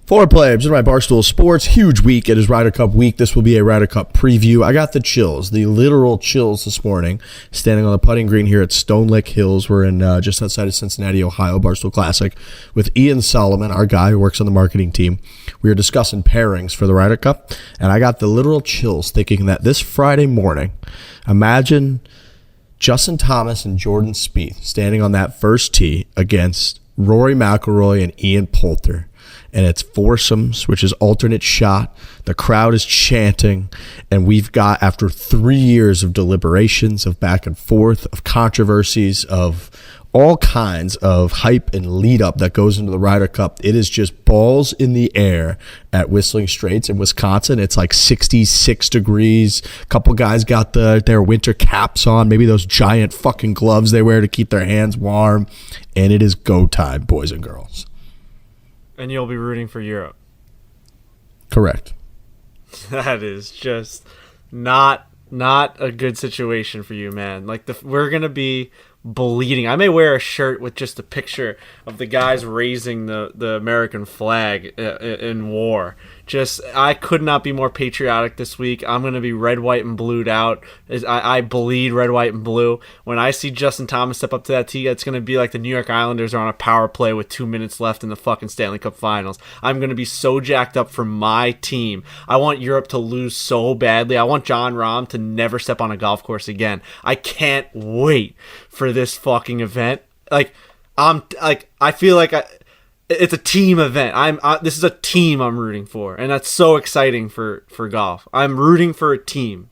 Fore players, my Barstool Sports, huge week. It is Ryder Cup week. This will be a Ryder Cup preview. I got the chills, the literal chills this morning, standing on the putting green here at Stone Lake Hills. We're in just outside of Cincinnati, Ohio, Barstool Classic, with Ian Solomon, our guy who works on the marketing team. We were discussing pairings for the Ryder Cup, and I got the literal chills thinking that this Friday morning, imagine Justin Thomas and Jordan Spieth standing on that first tee against Rory McIlroy and Ian Poulter. And it's foursomes, which is alternate shot. The crowd is chanting. And we've got, after 3 years of deliberations, of back and forth, of controversies, of all kinds of hype and lead up that goes into the Ryder Cup, it is just balls in the air at Whistling Straits in Wisconsin. It's like 66 degrees. A couple guys got their winter caps on, maybe those giant fucking gloves they wear to keep their hands warm. And it is go time, boys and girls. And you'll be rooting for Europe. Correct. That is just not a good situation for you, man. Like we're gonna be bleeding. I may wear a shirt with just a picture of the guys raising the American flag in war. I could not be more patriotic this week. I'm going to be red, white, and blued out. I bleed red, white, and blue. When I see Justin Thomas step up to that tee, it's going to be like the New York Islanders are on a power play with 2 minutes left in the fucking Stanley Cup Finals. I'm going to be so jacked up for my team. I want Europe to lose so badly. I want Jon Rahm to never step on a golf course again. I can't wait for this fucking event. I feel like it's a team event. This is a team I'm rooting for, and that's so exciting for golf. I'm rooting for a team.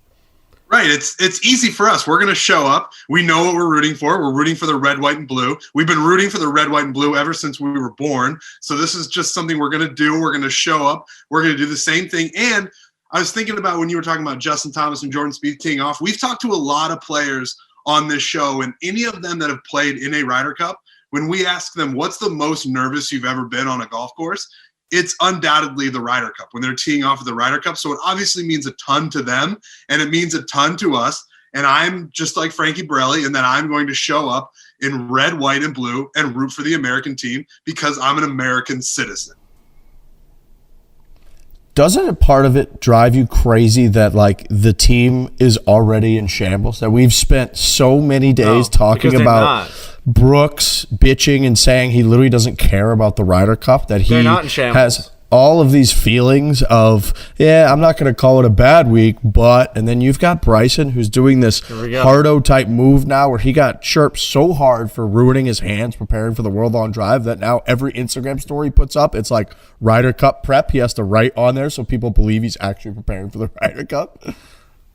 Right, it's easy for us. We're going to show up. We know what we're rooting for. We're rooting for the red, white, and blue. We've been rooting for the red, white, and blue ever since we were born. So this is just something we're going to do. We're going to show up. We're going to do the same thing. And I was thinking about when you were talking about Justin Thomas and Jordan Spieth teeing off, we've talked to a lot of players on this show, and any of them that have played in a Ryder Cup, when we ask them what's the most nervous you've ever been on a golf course, it's undoubtedly the Ryder Cup, when they're teeing off of the Ryder Cup. So it obviously means a ton to them, and it means a ton to us. And I'm just like Frankie Borelli in that I'm going to show up in red, white, and blue and root for the American team because I'm an American citizen. Doesn't a part of it drive you crazy that the team is already in shambles? That we've spent so many days talking about Brooks bitching and saying he literally doesn't care about the Ryder Cup, that he has all of these feelings of, I'm not going to call it a bad week, but, and then you've got Bryson who's doing this hardo type move now where he got chirped so hard for ruining his hands preparing for the World Long Drive that now every Instagram story he puts up, it's like Ryder Cup prep. He has to write on there so people believe he's actually preparing for the Ryder Cup.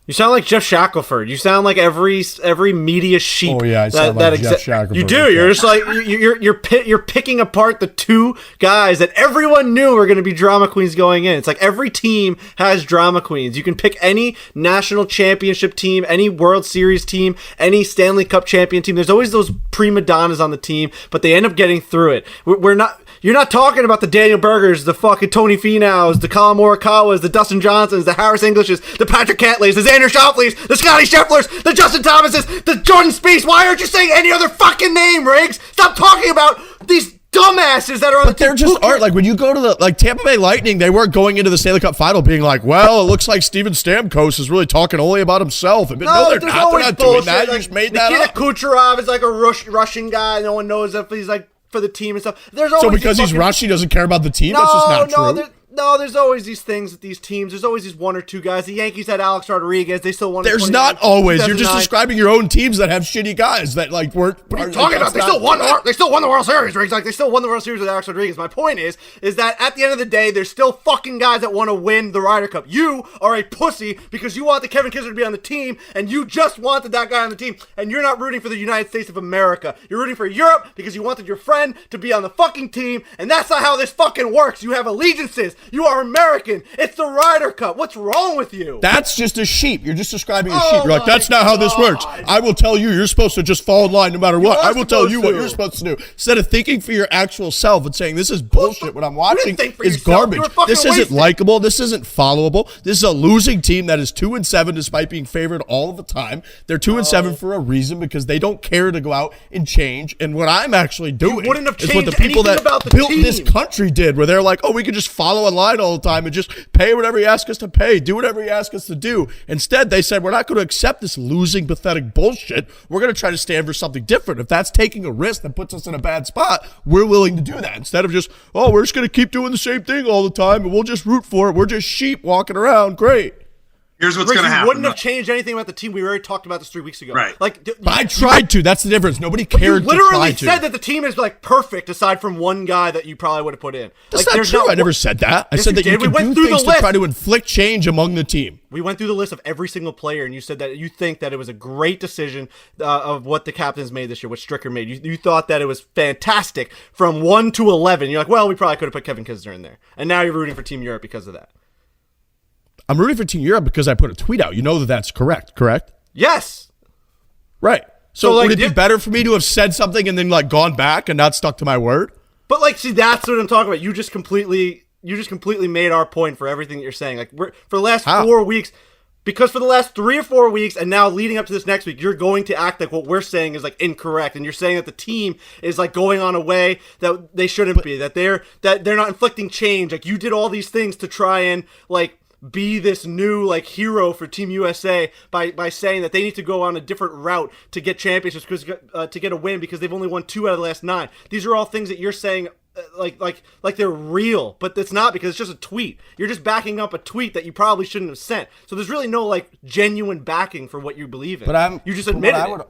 You sound like Jeff Shackelford. You sound like every media sheep. Oh yeah, I sound like Jeff Shackelford. You do. You're just like you're picking apart the two guys that everyone knew were going to be drama queens going in. It's like every team has drama queens. You can pick any national championship team, any World Series team, any Stanley Cup champion team. There's always those prima donnas on the team, but they end up getting through it. We're not. You're not talking about the Daniel Bergers, the fucking Tony Finau's, the Colin Morikawas, the Dustin Johnsons, the Harris Englishes, the Patrick Cantlays, the Xander Schauffele's, the Scotty Schefflers, the Justin Thomases, the Jordan Spieths. Why aren't you saying any other fucking name, Riggs? Stop talking about these dumbasses that are on the team. But there just aren't. Like when you go to the Tampa Bay Lightning, they weren't going into the Stanley Cup final being like, well, it looks like Steven Stamkos is really talking only about himself. But no, they're not. They're not doing that. You just made that up. Kucherov is like a Russian guy. No one knows if he's like for the team and stuff. There's always so because he's Russian, he doesn't care about the team? That's just not true. There's always these things with these teams. There's always these one or two guys. The Yankees had Alex Rodriguez. They still won. There's not always. You're just describing your own teams that have shitty guys that weren't. What are you talking about? They still won the World Series, Riggs. Like they still won the World Series with Alex Rodriguez. My point is that at the end of the day, there's still fucking guys that want to win the Ryder Cup. You are a pussy because you want the Kevin Kisner to be on the team, and you just wanted that guy on the team, and you're not rooting for the United States of America. You're rooting for Europe because you wanted your friend to be on the fucking team, and that's not how this fucking works. You have allegiances. You are American. It's the Ryder Cup. What's wrong with you? That's just a sheep. You're just describing a sheep. You're like, that's not how this works. I will tell you, you're supposed to just fall in line no matter what. I will tell you what you're supposed to do. Instead of thinking for your actual self and saying, this is bullshit, what I'm watching is garbage. This isn't likable. This isn't followable. This is a losing team that is 2-7 despite being favored all of the time. They're 2-7 for a reason because they don't care to go out and change. And what I'm actually doing is what the people that built this country did, where they're like, oh, we can just follow in line all the time and just pay whatever he asks us to pay, do whatever he asks us to do. Instead, they said, we're not going to accept this losing, pathetic bullshit. We're going to try to stand for something different. If that's taking a risk that puts us in a bad spot, we're willing to do that. Instead of just, oh, we're just going to keep doing the same thing all the time and we'll just root for it. We're just sheep walking around. Great. Here's what's going to happen. Wouldn't have changed anything about the team. We already talked about this 3 weeks ago. Right. But I tried to. That's the difference. Nobody cared to try to. You literally said that the team is like perfect aside from one guy that you probably would have put in. That's not true. I never said that. I said that you can do things to try to inflict change among the team. We went through the list of every single player, and you said that you think that it was a great decision of what the captains made this year, what Stricker made. You thought that it was fantastic from 1 to 11. You're like, well, we probably could have put Kevin Kisner in there. And now you're rooting for Team Europe because of that. I'm rooting for Team Europe because I put a tweet out. You know that that's correct? Yes. Right. So like, would it be better for me to have said something and then like gone back and not stuck to my word? But like, see, that's what I'm talking about. You just completely made our point for everything that you're saying. Like, for the last 4 weeks, because for the last 3 or 4 weeks and now leading up to this next week, you're going to act like what we're saying is like incorrect, and you're saying that the team is like going on a way that they shouldn't be, that they're not inflicting change. Like, you did all these things to try and like be this new like hero for Team USA by saying that they need to go on a different route to get championships because to get a win because they've only won 2 out of the last 9. These are all things that you're saying like they're real, but it's not because it's just a tweet. You're just backing up a tweet that you probably shouldn't have sent. So there's really no like genuine backing for what you believe in. You just admitted it.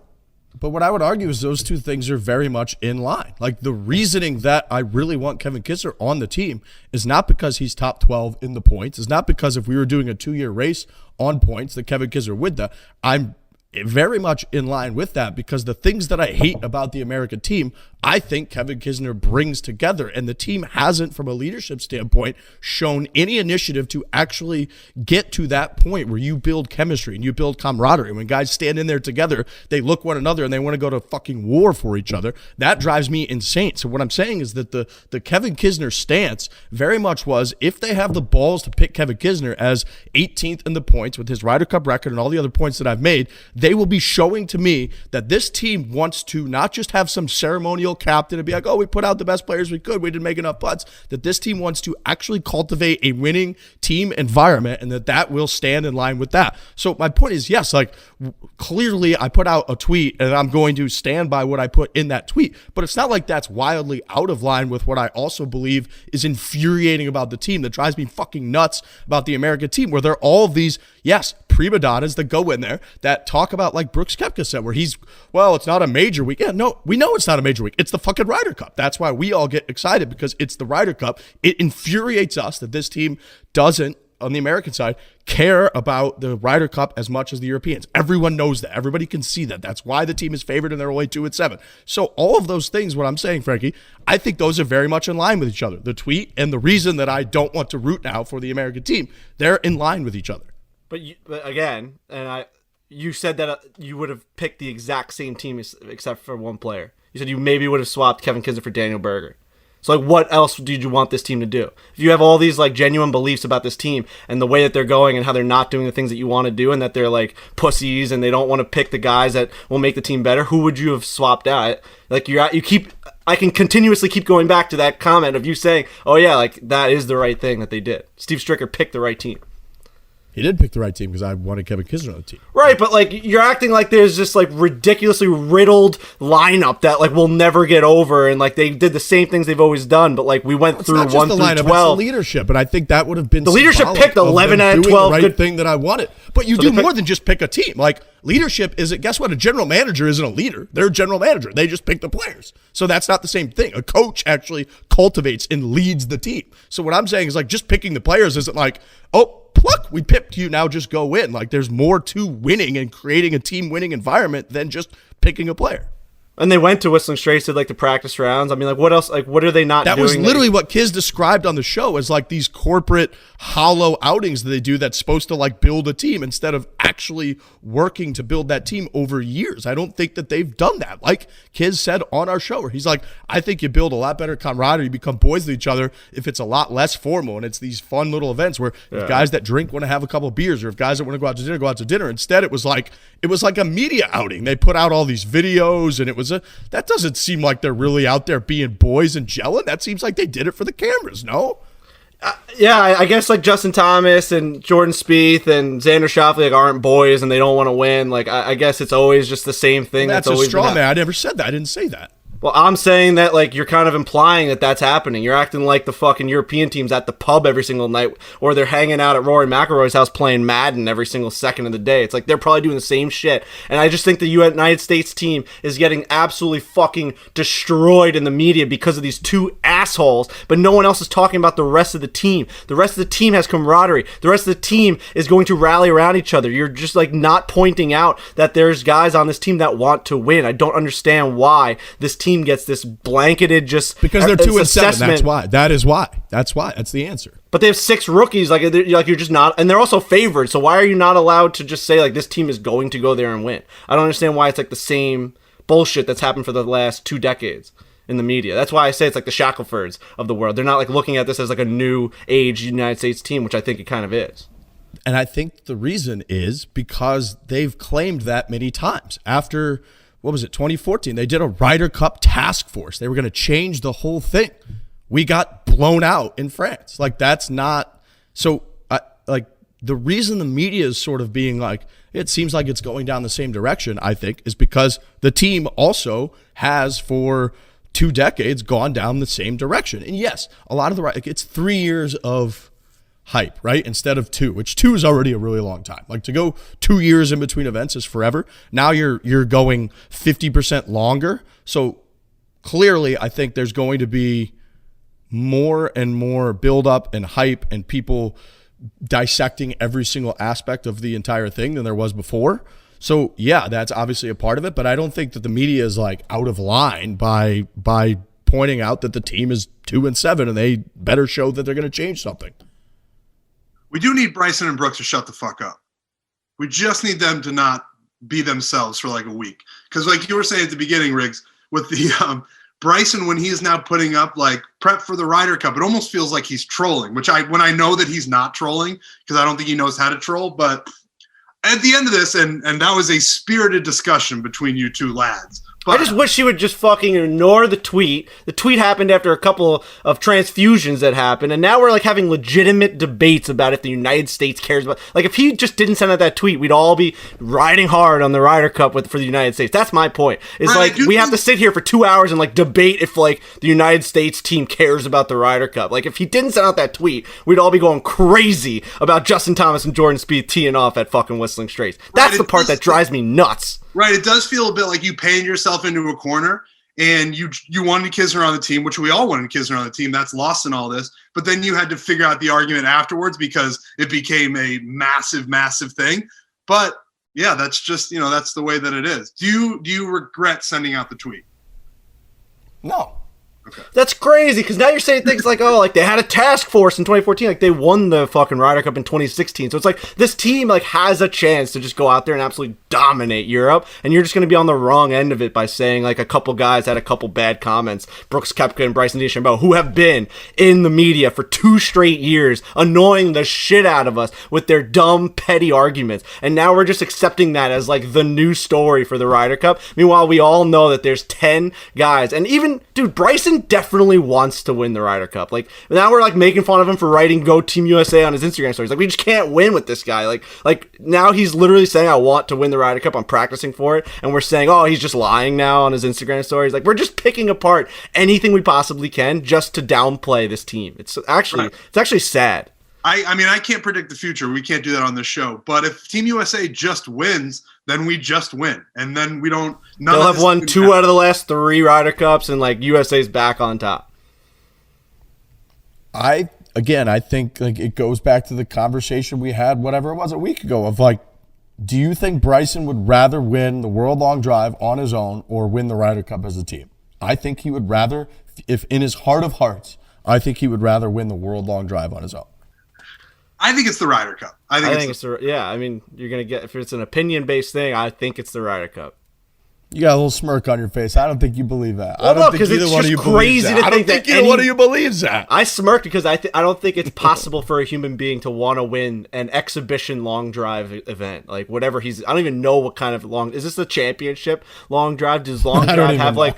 But what I would argue is those two things are very much in line. Like, the reasoning that I really want Kevin Kisner on the team is not because he's top 12 in the points. It's not because if we were doing a 2-year race on points that Kevin Kisner would that. I'm very much in line with that because the things that I hate about the American team, I think Kevin Kisner brings together, and the team hasn't, from a leadership standpoint, shown any initiative to actually get to that point where you build chemistry and you build camaraderie. When guys stand in there together, they look one another and they want to go to fucking war for each other. That drives me insane. So what I'm saying is that the Kevin Kisner stance very much was, if they have the balls to pick Kevin Kisner as 18th in the points with his Ryder Cup record and all the other points that I've made, they will be showing to me that this team wants to not just have some ceremonial captain and be like, oh, we put out the best players we could, we didn't make enough putts, that this team wants to actually cultivate a winning team environment, and that will stand in line with that. So my point is, yes, like, clearly I put out a tweet and I'm going to stand by what I put in that tweet, but it's not like that's wildly out of line with what I also believe is infuriating about the team, that drives me fucking nuts about the American team, where there are all of these, yes, prima donnas that go in there that talk about, like Brooks Koepka said, where he's, well, it's not a major week. Yeah, no, we know it's not a major week. It's the fucking Ryder Cup. That's why we all get excited, because it's the Ryder Cup. It infuriates us that this team doesn't, on the American side, care about the Ryder Cup as much as the Europeans. Everyone knows that. Everybody can see that. That's why the team is favored and they're only 2-7. So all of those things, what I'm saying, Frankie, I think those are very much in line with each other. The tweet and the reason that I don't want to root now for the American team, they're in line with each other. But again, you said that you would have picked the exact same team except for one player. You said you maybe would have swapped Kevin Kisner for Daniel Berger. So, like, what else did you want this team to do? If you have all these, like, genuine beliefs about this team and the way that they're going and how they're not doing the things that you want to do, and that they're, like, pussies and they don't want to pick the guys that will make the team better, who would you have swapped out? Like, I can continuously keep going back to that comment of you saying, oh, yeah, like, that is the right thing that they did. Steve Stricker picked the right team. He did pick the right team because I wanted Kevin Kisner on the team. Right, but like, you're acting like there's this like ridiculously riddled lineup that like we'll never get over, and like they did the same things they've always done, but like we went through 1 through 12. It's the leadership, and I think that would have been the leadership picked 11 out of 12. The right thing that I wanted, but you do more than just pick a team. Like, leadership isn't. Guess what? A general manager isn't a leader. They're a general manager. They just pick the players. So that's not the same thing. A coach actually cultivates and leads the team. So what I'm saying is, like, just picking the players isn't like, oh, pluck, we picked you, now just go win. Like, there's more to winning and creating a team winning environment than just picking a player. And they went to Whistling Straits, did like the practice rounds. I mean, like what else? Like what are they not doing? That was literally what Kiz described on the show as like these corporate hollow outings that they do that's supposed to like build a team instead of actually working to build that team over years. I don't think that they've done that. Like Kiz said on our show, where he's like, I think you build a lot better camaraderie, you become boys with each other if it's a lot less formal and it's these fun little events where if guys that drink want to have a couple of beers, or if guys that want to go out to dinner. Instead, it was like a media outing. They put out all these videos, and it was that doesn't seem like they're really out there being boys and gelling. That seems like they did it for the cameras, no? Yeah, I guess like Justin Thomas and Jordan Spieth and Xander Schauffele like aren't boys and they don't want to win. Like I guess it's always just the same thing. Well, that's always a straw man. I never said that. I didn't say that. Well, I'm saying that, like, you're kind of implying that that's happening. You're acting like the fucking European team's at the pub every single night, or they're hanging out at Rory McIlroy's house playing Madden every single second of the day. It's like they're probably doing the same shit. And I just think the United States team is getting absolutely fucking destroyed in the media because of these two assholes, but no one else is talking about the rest of the team. The rest of the team has camaraderie. The rest of the team is going to rally around each other. You're just, like, not pointing out that there's guys on this team that want to win. I don't understand why this team gets this blanketed just because they're 2-7. assessment. That's why. That's why. That's the answer. But they have 6 rookies. Like you're just not, and they're also favored. So why are you not allowed to just say like this team is going to go there and win? I don't understand why it's like the same bullshit that's happened for the last 2 decades in the media. That's why I say it's like the Shacklefords of the world. They're not like looking at this as like a new age United States team, which I think it kind of is. And I think the reason is because they've claimed that many times. After, what was it, 2014, they did a Ryder Cup task force. They were going to change the whole thing. We got blown out in France. Like, that's not – so, like, the reason the media is sort of being like, it seems like it's going down the same direction, I think, is because the team also has for 2 decades gone down the same direction. And yes, a lot of like, it's 3 years of hype, right? Instead of 2, which 2 is already a really long time. Like, to go 2 years in between events is forever. Now you're going 50% longer. So clearly, I think there's going to be more and more build-up and hype and people dissecting every single aspect of the entire thing than there was before. So yeah, that's obviously a part of it, but I don't think that the media is like out of line by pointing out that the team is 2-7 and they better show that they're going to change something. We do need Bryson and Brooks to shut the fuck up. We just need them to not be themselves for like a week. Because like you were saying at the beginning, Riggs, with the Bryson, when he is now putting up like prep for the Ryder Cup, it almost feels like he's trolling, when I know that he's not trolling, because I don't think he knows how to troll. But at the end of this, and that was a spirited discussion between you two lads. But I just wish she would just fucking ignore the tweet. The tweet happened after a couple of transfusions that happened, and now we're like having legitimate debates about if the United States cares about. Like, if he just didn't send out that tweet, we'd all be riding hard on the Ryder Cup for the United States. That's my point. It's right, like we have to sit here for 2 hours and like debate if like the United States team cares about the Ryder Cup. Like, if he didn't send out that tweet, we'd all be going crazy about Justin Thomas and Jordan Spieth teeing off at fucking Whistling Straits. That's the part that drives me nuts. Right, it does feel a bit like you painted yourself into a corner, and you wanted Kisner on the team, which we all wanted Kisner on the team. That's lost in all this. But then you had to figure out the argument afterwards because it became a massive, massive thing. But yeah, that's just, that's the way that it is. Do you regret sending out the tweet? No. Okay. That's crazy, because now you're saying things like, oh, like they had a task force in 2014, like they won the fucking Ryder Cup in 2016. So it's like this team like has a chance to just go out there and absolutely dominate Europe, and you're just going to be on the wrong end of it by saying like a couple guys had a couple bad comments, Brooks Koepka and Bryson DeChambeau, who have been in the media for 2 straight years, annoying the shit out of us with their dumb, petty arguments. And now we're just accepting that as like the new story for the Ryder Cup. Meanwhile, we all know that there's 10 guys, and even, dude, Bryson definitely wants to win the Ryder Cup. Like, now we're like making fun of him for writing "Go Team USA" on his Instagram stories. Like, we just can't win with this guy. Like now he's literally saying, I want to win the Ryder Cup, I'm practicing for it, and we're saying, oh, he's just lying now on his Instagram stories. Like, we're just picking apart anything we possibly can just to downplay this team. It's actually sad. I mean, I can't predict the future. We can't do that on this show. But if Team USA just wins, then we just win. And then we don't... They'll have won 2 out of the last 3 Ryder Cups, and, like, USA's back on top. I think like it goes back to the conversation we had, whatever it was, a week ago, of like, Do you think Bryson would rather win the World Long Drive on his own or win the Ryder Cup as a team? I think he would rather, if in his heart of hearts, I think he would rather win the World Long Drive on his own. I think it's the Ryder Cup. I think it's the yeah. I mean, you're gonna get if it's an opinion-based thing. I think it's the Ryder Cup. You got a little smirk on your face. I don't think you believe that. Well, I don't think either one of you believes that. I don't think either one of you believes that. I smirked because I don't think it's possible for a human being to want to win an exhibition long drive event, like whatever he's. I don't even know what kind of long. Is this the championship long drive? Does long drive have like?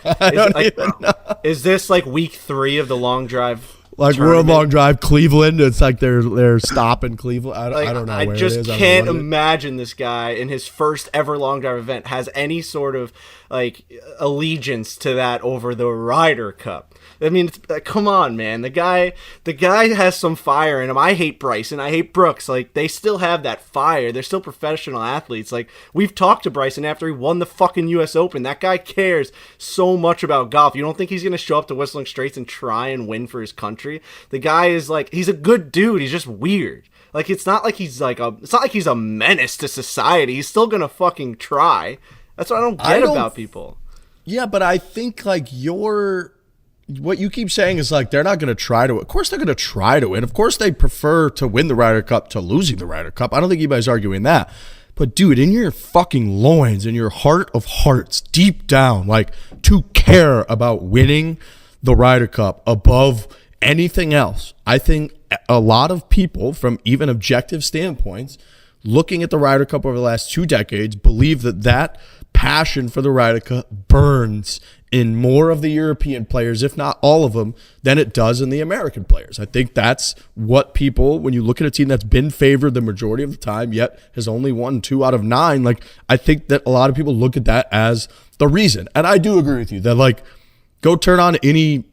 Is this like week 3 of the long drive? Like tournament? World Long Drive, Cleveland. It's like they're stopping Cleveland. I don't know. I where just it is. can't imagine this guy in his first ever long drive event has any sort of like allegiance to that over the Ryder Cup. I mean, it's, come on, man. The guy has some fire in him. I hate Bryson. I hate Brooks. Like, they still have that fire. They're still professional athletes. Like, we've talked to Bryson after he won the fucking U.S. Open. That guy cares so much about golf. You don't think he's going to show up to Whistling Straits and try and win for his country? The guy is like, he's a good dude. He's just weird. Like, it's not like he's a menace to society. He's still going to fucking try. That's what I don't get about people. Yeah, but I think like what you keep saying is like they're not going to try to. Of course, they're going to try to win. Of course, they prefer to win the Ryder Cup to losing the Ryder Cup. I don't think anybody's arguing that. But dude, in your fucking loins, in your heart of hearts, deep down, like to care about winning the Ryder Cup above anything else, I think a lot of people, from even objective standpoints, looking at the Ryder Cup over the last 2 decades, believe that passion for the Ryder Cup burns in more of the European players, if not all of them, than it does in the American players. I think that's what people, when you look at a team that's been favored the majority of the time, yet has only won 2 out of 9, like I think that a lot of people look at that as the reason. And I do agree with you that like go turn on any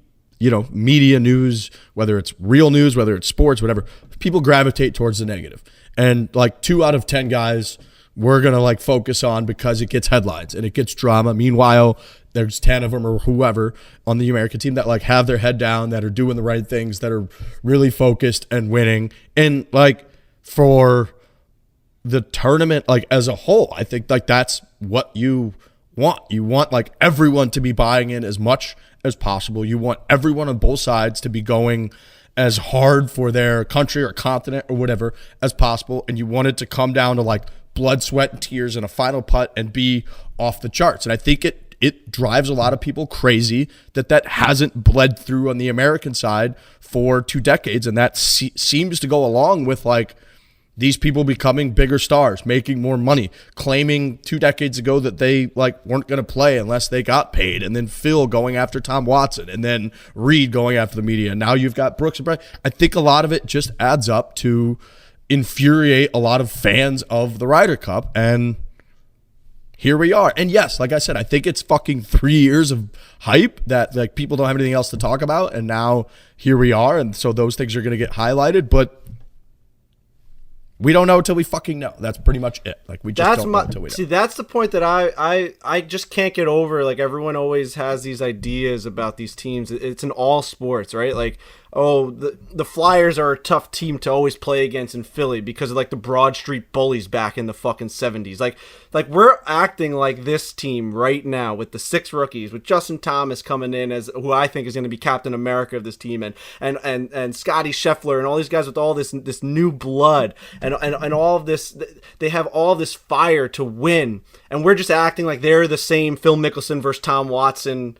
media news, whether it's real news, whether it's sports, whatever, people gravitate towards the negative. And like 2 out of 10 guys we're going to like focus on because it gets headlines and it gets drama. Meanwhile, there's 10 of them or whoever on the American team that like have their head down, that are doing the right things, that are really focused and winning. And like for the tournament, like as a whole, I think like that's what you want. You want like everyone to be buying in as much as possible. You want everyone on both sides to be going as hard for their country or continent or whatever as possible. And you want it to come down to like blood, sweat, and tears in a final putt and be off the charts. And I think it drives a lot of people crazy that hasn't bled through on the American side for 2 decades. And that seems to go along with like these people becoming bigger stars, making more money, claiming 2 decades ago that they like weren't going to play unless they got paid. And then Phil going after Tom Watson and then Reed going after the media. And now you've got Brooks and Bryce. I think a lot of it just adds up to infuriate a lot of fans of the Ryder Cup, and here we are. And yes, like I said, I think it's fucking 3 years of hype that like people don't have anything else to talk about, and now here we are, and so those things are going to get highlighted, but we don't know until we fucking know. That's pretty much it. Like we just don't know until we know. See, that's the point that I just can't get over. Like everyone always has these ideas about these teams. It's in all sports, right? Like, oh, the Flyers are a tough team to always play against in Philly because of like the Broad Street Bullies back in the fucking 70s. Like we're acting like this team right now with the 6 rookies, with Justin Thomas coming in as who I think is going to be Captain America of this team, and Scotty Scheffler and all these guys with all this new blood and all of this. They have all this fire to win, and we're just acting like they're the same Phil Mickelson versus Tom Watson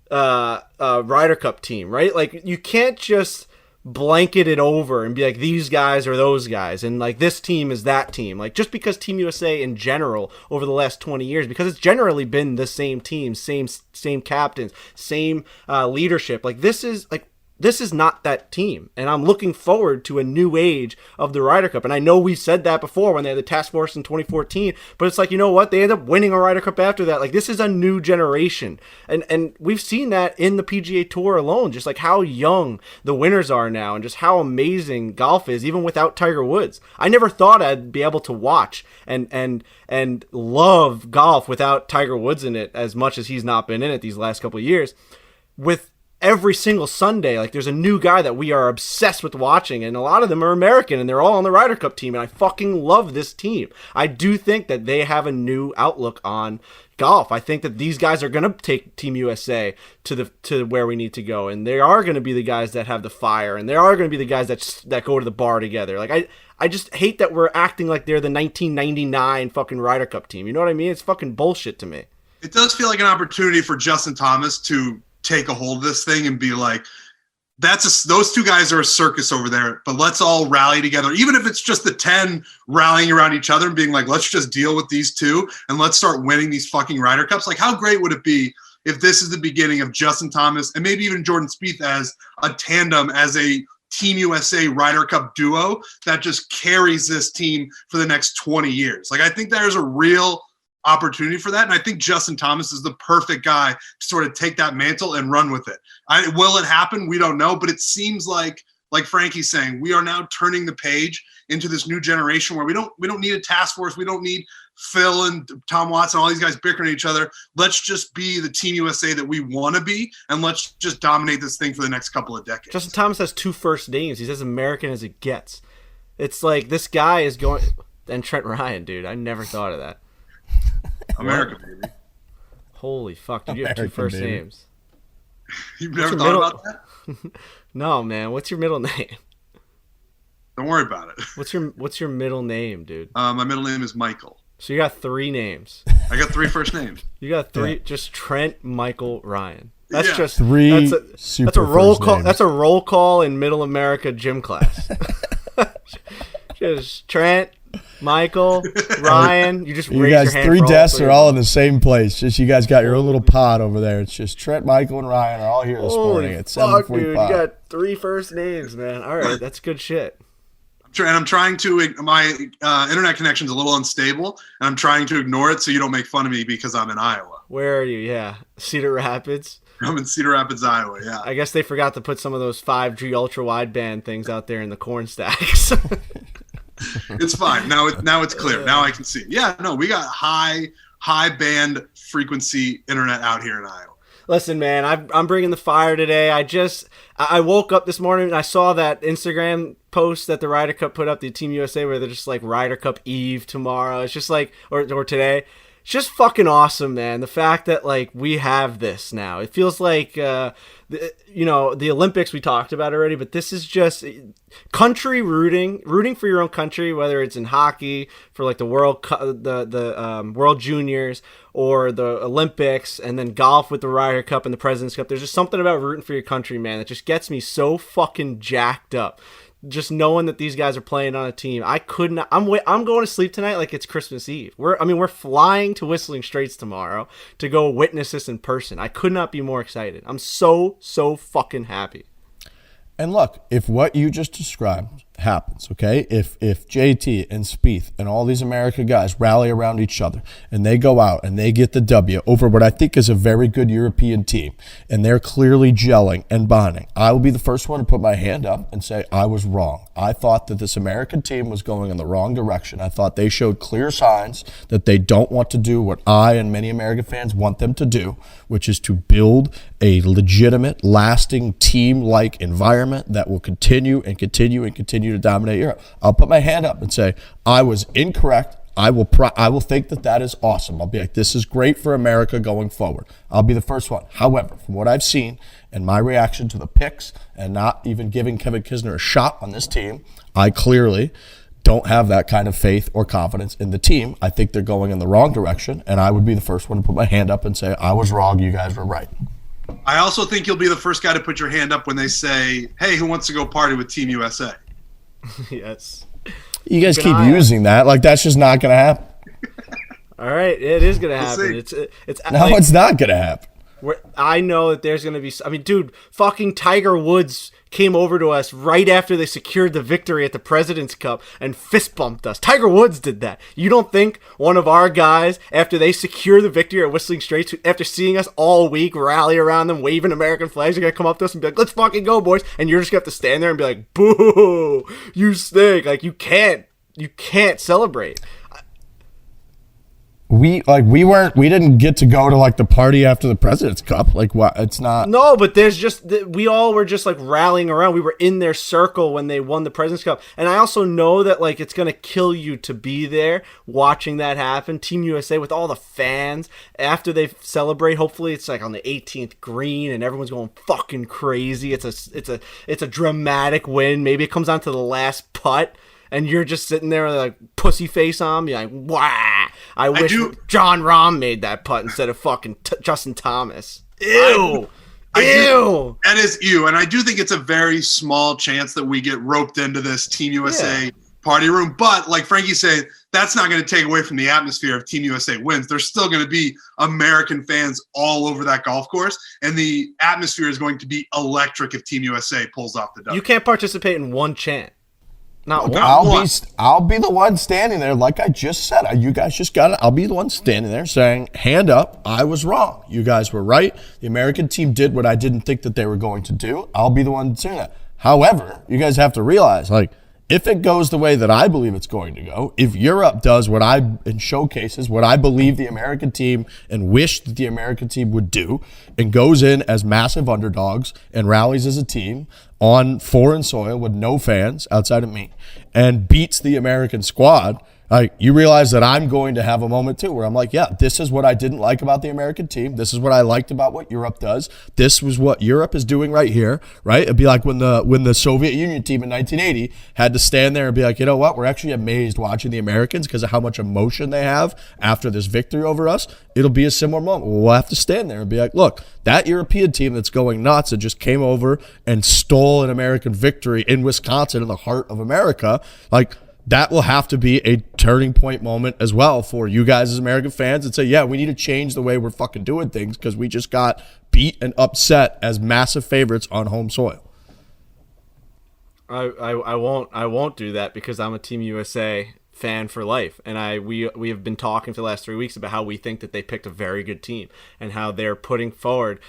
Ryder Cup team, right? Like you can't just blanket it over and be like these guys are those guys and like this team is that team. Like just because Team USA in general over the last 20 years, because it's generally been the same team, same captains, same leadership. Like this is not that team, and I'm looking forward to a new age of the Ryder Cup. And I know we said that before when they had the task force in 2014, but it's like, you know what? They end up winning a Ryder Cup after that. Like this is a new generation, and we've seen that in the PGA Tour alone, just like how young the winners are now, and just how amazing golf is, even without Tiger Woods. I never thought I'd be able to watch and love golf without Tiger Woods in it as much as he's not been in it these last couple of years. With every single Sunday, like there's a new guy that we are obsessed with watching, and a lot of them are American, and they're all on the Ryder Cup team, and I fucking love this team. I do think that they have a new outlook on golf. I think that these guys are going to take Team USA to where we need to go, and they are going to be the guys that have the fire, and they are going to be the guys that go to the bar together. Like I just hate that we're acting like they're the 1999 fucking Ryder Cup team. You know what I mean? It's fucking bullshit to me. It does feel like an opportunity for Justin Thomas to take a hold of this thing and be like, those two guys are a circus over there, but let's all rally together. Even if it's just the 10 rallying around each other and being like, let's just deal with these two and let's start winning these fucking Ryder Cups. Like, how great would it be if this is the beginning of Justin Thomas and maybe even Jordan Spieth as a tandem, as a Team USA Ryder Cup duo that just carries this team for the next 20 years. Like, I think there's a real opportunity for that, and I think Justin Thomas is the perfect guy to sort of take that mantle and run with it. Will it happen? We don't know, but it seems like Frankie's saying, we are now turning the page into this new generation where we don't need a task force. We don't need Phil and Tom Watson, all these guys bickering at each other. Let's just be the Team USA that we want to be, and let's just dominate this thing for the next couple of decades. Justin Thomas has 2 first names. He's as American as it gets. It's like this guy is going, and Trent Ryan, dude. I never thought of that. America, baby. Holy fuck, dude, you have 2 first names. You've never thought about that? No, man. What's your middle name? Don't worry about it. What's your middle name, dude? My middle name is Michael. So you got 3 names. I got 3 first names. You got 3, just Trent, Michael, Ryan. That's just 3. That's a roll call. Names. That's a roll call in Middle America gym class. Just Trent, Michael, Ryan. You just raise your hand. 3 desks are all in the same place. Just you guys got your own little pod over there. It's just Trent, Michael, and Ryan are all here this morning at 7:45. Dude, you got 3 first names, man. All right, that's good shit. And I'm trying to. My internet connection's a little unstable, and I'm trying to ignore it so you don't make fun of me because I'm in Iowa. Where are you? Yeah, Cedar Rapids. I'm in Cedar Rapids, Iowa. Yeah. I guess they forgot to put some of those 5G ultra wideband things out there in the corn stacks. It's fine. Now it's clear. Now I can see. Yeah, no, we got high band frequency internet out here in Iowa. Listen, man, I'm bringing the fire today. I woke up this morning and I saw that Instagram post that the Ryder Cup put up, the Team USA, where they're just like Ryder Cup Eve tomorrow. It's just like, or today. It's just fucking awesome, man. The fact that like we have this now. It feels like the Olympics we talked about already, but this is just country rooting for your own country, whether it's in hockey for like the World World Juniors or the Olympics, and then golf with the Ryder Cup and the President's Cup. There's just something about rooting for your country, man, that just gets me so fucking jacked up. Just knowing that these guys are playing on a team. I couldn't. I'm going to sleep tonight like it's Christmas Eve. We're flying to Whistling Straits tomorrow to go witness this in person. I could not be more excited. I'm so fucking happy. And look, if what you just described happens, okay, if JT and Spieth and all these America guys rally around each other and they go out and they get the W over what I think is a very good European team, and they're clearly gelling and bonding, I will be the first one to put my hand up and say I was wrong. I thought that this American team was going in the wrong direction. I thought they showed clear signs that they don't want to do what I and many American fans want them to do, which is to build a legitimate, lasting team-like environment that will continue to dominate Europe. I'll put my hand up and say I was incorrect. I will think that is awesome. I'll be like, this is great for America going forward. I'll be the first one. However, from what I've seen and my reaction to the picks and not even giving Kevin Kisner a shot on this team, I clearly don't have that kind of faith or confidence in the team. I think they're going in the wrong direction, and I would be the first one to put my hand up and say I was wrong. You guys were right. I also think you'll be the first guy to put your hand up when they say, hey, who wants to go party with Team USA? Yes. You guys keep using that. Like, that's just not going to happen. All right. It is going to happen. It's not going to happen. I know that there's going to be... I mean, dude, fucking Tiger Woods came over to us right after they secured the victory at the President's Cup and fist bumped us. Tiger Woods did that. You don't think one of our guys, after they secure the victory at Whistling Straits, after seeing us all week rally around them, waving American flags, are going to come up to us and be like, let's fucking go, boys. And you're just going to have to stand there and be like, boo, you stink. Like, you can't celebrate. we didn't get to go to like the party after the President's Cup. Like, what? It's not. No, but there's just we all were just like rallying around. We were in their circle when they won the President's Cup, and I also know that like it's gonna kill you to be there watching that happen. Team USA with all the fans after they celebrate. Hopefully, it's like on the 18th green, and everyone's going fucking crazy. It's a dramatic win. Maybe it comes down to the last putt. And you're just sitting there with like pussy face on, you're like, wah! I wish Jon Rahm made that putt instead of fucking Justin Thomas. Ew. Ew. That is ew. And I do think it's a very small chance that we get roped into this Team USA party room. But like Frankie said, that's not going to take away from the atmosphere if Team USA wins. There's still going to be American fans all over that golf course. And the atmosphere is going to be electric if Team USA pulls off the W. You can't participate in one chant. Not one. I'll be the one standing there, like I just said. You guys just got it. I'll be the one standing there saying, hand up, I was wrong. You guys were right. The American team did what I didn't think that they were going to do. I'll be the one saying that. However, you guys have to realize, like, if it goes the way that I believe it's going to go, if Europe does and showcases what I believe the American team and wish that the American team would do, and goes in as massive underdogs and rallies as a team on foreign soil with no fans outside of me and beats the American squad, like, you realize that I'm going to have a moment too where I'm like, yeah, this is what I didn't like about the American team. This is what I liked about what Europe does. This was what Europe is doing right here, right? It'd be like when the Soviet Union team in 1980 had to stand there and be like, you know what? We're actually amazed watching the Americans because of how much emotion they have after this victory over us. It'll be a similar moment. We'll have to stand there and be like, look, that European team that's going nuts and just came over and stole an American victory in Wisconsin in the heart of America, like, that will have to be a turning point moment as well for you guys as American fans and say, yeah, we need to change the way we're fucking doing things because we just got beat and upset as massive favorites on home soil. I won't do that because I'm a Team USA fan for life, and we have been talking for the last 3 weeks about how we think that they picked a very good team and how they're putting forward.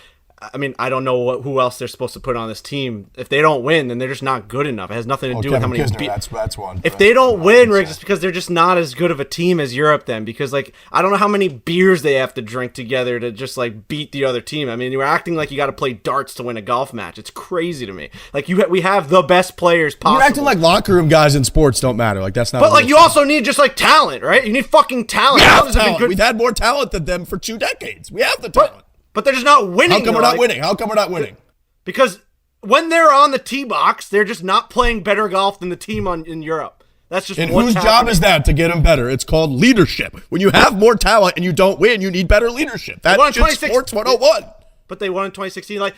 I mean, I don't know who else they're supposed to put on this team. If they don't win, then they're just not good enough. It has nothing to do with how many. That's one. If they don't win, Rick, it's because they're just not as good of a team as Europe. Then, because like I don't know how many beers they have to drink together to just like beat the other team. I mean, you're acting like you got to play darts to win a golf match. It's crazy to me. Like we have the best players possible. You're acting like locker room guys in sports don't matter. Like that's not. But like you also need just like talent, right? You need fucking talent. We have talent. We've had more talent than them for 2 decades. We have the talent. But they're just not winning. How come we're not winning? How come we're not winning? Because when they're on the tee box, they're just not playing better golf than the team in Europe. That's just whose job is that to get them better? It's called leadership. When you have more talent and you don't win, you need better leadership. That's just sports 101. But they won in 2016.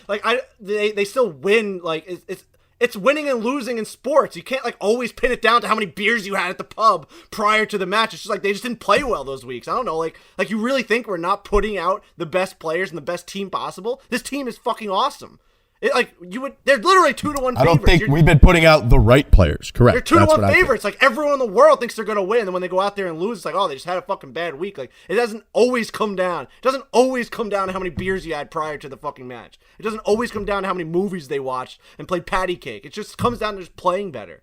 They still win. Like it's winning and losing in sports. You can't like always pin it down to how many beers you had at the pub prior to the match. It's just like they just didn't play well those weeks. I don't know. Like you really think we're not putting out the best players and the best team possible? This team is fucking awesome. They're literally 2-1 favorites. I don't think we've been putting out the right players. Correct. They're 2-1 favorites. Like everyone in the world thinks they're gonna win, and then when they go out there and lose, it's like, oh, they just had a fucking bad week. Like it doesn't always come down. It doesn't always come down to how many beers you had prior to the fucking match. It doesn't always come down to how many movies they watched and played patty cake. It just comes down to just playing better.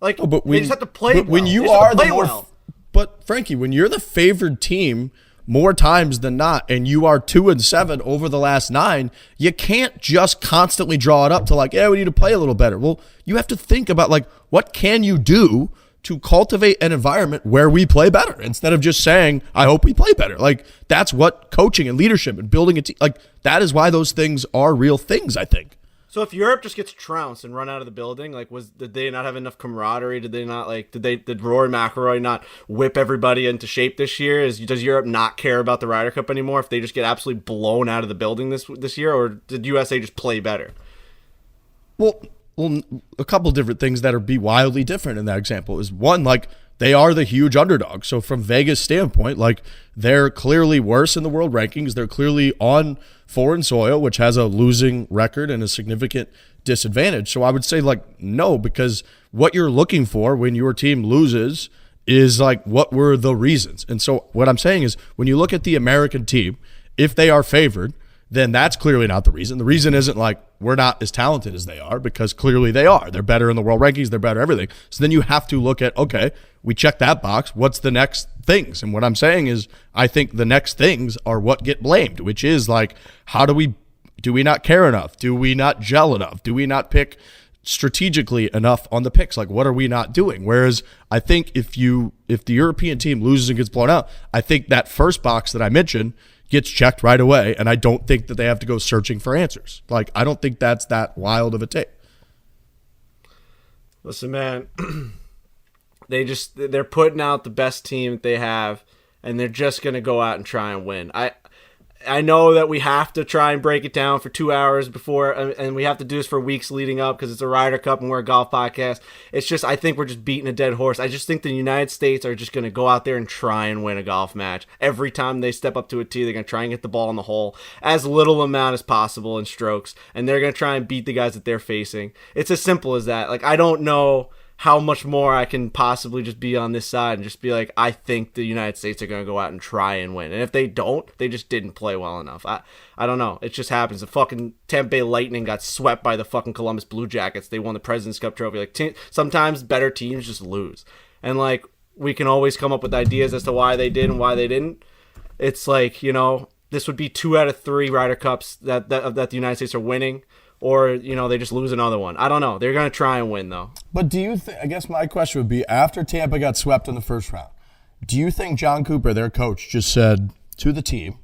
Like they just have to play. But when you are the more, but Frankie, when you're the favored team more times than not, and you are 2-7 over the last 9, you can't just constantly draw it up to like, yeah, we need to play a little better. Well, you have to think about like, what can you do to cultivate an environment where we play better instead of just saying, I hope we play better. Like that's what coaching and leadership and building a team, like that is why those things are real things, I think. So if Europe just gets trounced and run out of the building, like did they not have enough camaraderie? Did Rory McIlroy not whip everybody into shape this year? Does Europe not care about the Ryder Cup anymore if they just get absolutely blown out of the building this year, or did USA just play better? Well, a couple different things that are be wildly different in that example is one, like they are the huge underdog. So from Vegas' standpoint, like they're clearly worse in the world rankings. They're clearly on foreign soil, which has a losing record and a significant disadvantage. So I would say like no, because what you're looking for when your team loses is like what were the reasons. And so what I'm saying is when you look at the American team, if they are favored, then that's clearly not the reason. The reason isn't like we're not as talented as they are, because clearly they are. They're better in the world rankings. They're better at everything. So then you have to look at, okay, we check that box. What's the next things? And what I'm saying is I think the next things are what get blamed, which is like, do we not care enough? Do we not gel enough? Do we not pick strategically enough on the picks? Like, what are we not doing? Whereas I think if the European team loses and gets blown out, I think that first box that I mentioned gets checked right away, and I don't think that they have to go searching for answers. Like, I don't think that's that wild of a take. Listen, man, they're putting out the best team that they have, and they're just going to go out and try and win. I know that we have to try and break it down for 2 hours before, and we have to do this for weeks leading up because it's a Ryder Cup and we're a golf podcast. It's just, I think we're just beating a dead horse. I just think the United States are just going to go out there and try and win a golf match. Every time they step up to a tee, they're going to try and get the ball in the hole as little amount as possible in strokes, and they're going to try and beat the guys that they're facing. It's as simple as that. Like, I don't know how much more I can possibly just be on this side and just be like, I think the United States are going to go out and try and win. And if they don't, they just didn't play well enough. I don't know. It just happens. The fucking Tampa Bay Lightning got swept by the fucking Columbus Blue Jackets. They won the President's Cup trophy. Like, sometimes better teams just lose. And, like, we can always come up with ideas as to why they did and why they didn't. It's like, you know, this would be 2 out of 3 Ryder Cups that the United States are winning. Or, you know, they just lose another one. I don't know. They're going to try and win, though. But do you think, I guess my question would be, after Tampa got swept in the first round, do you think Jon Cooper, their coach, just said to the team,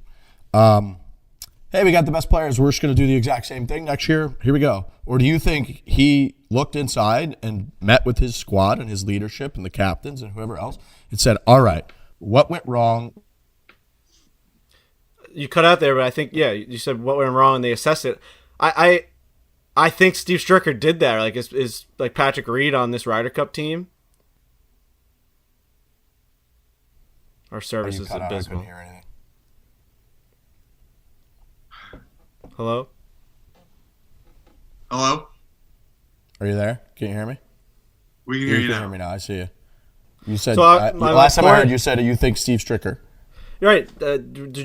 hey, we got the best players. We're just going to do the exact same thing next year. Here we go. Or do you think he looked inside and met with his squad and his leadership and the captains and whoever else and said, all right, what went wrong? You cut out there, but I think, yeah, you said what went wrong and they assessed it. I think Steve Stricker did that. Like, is like Patrick Reed on this Ryder Cup team? Our service is abysmal. I couldn't hear anything. Hello? Hello? Are you there? Can you hear me? We can hear you can now. hear me now. I see you. You said, So last time I heard you said you think Steve Stricker. You're right.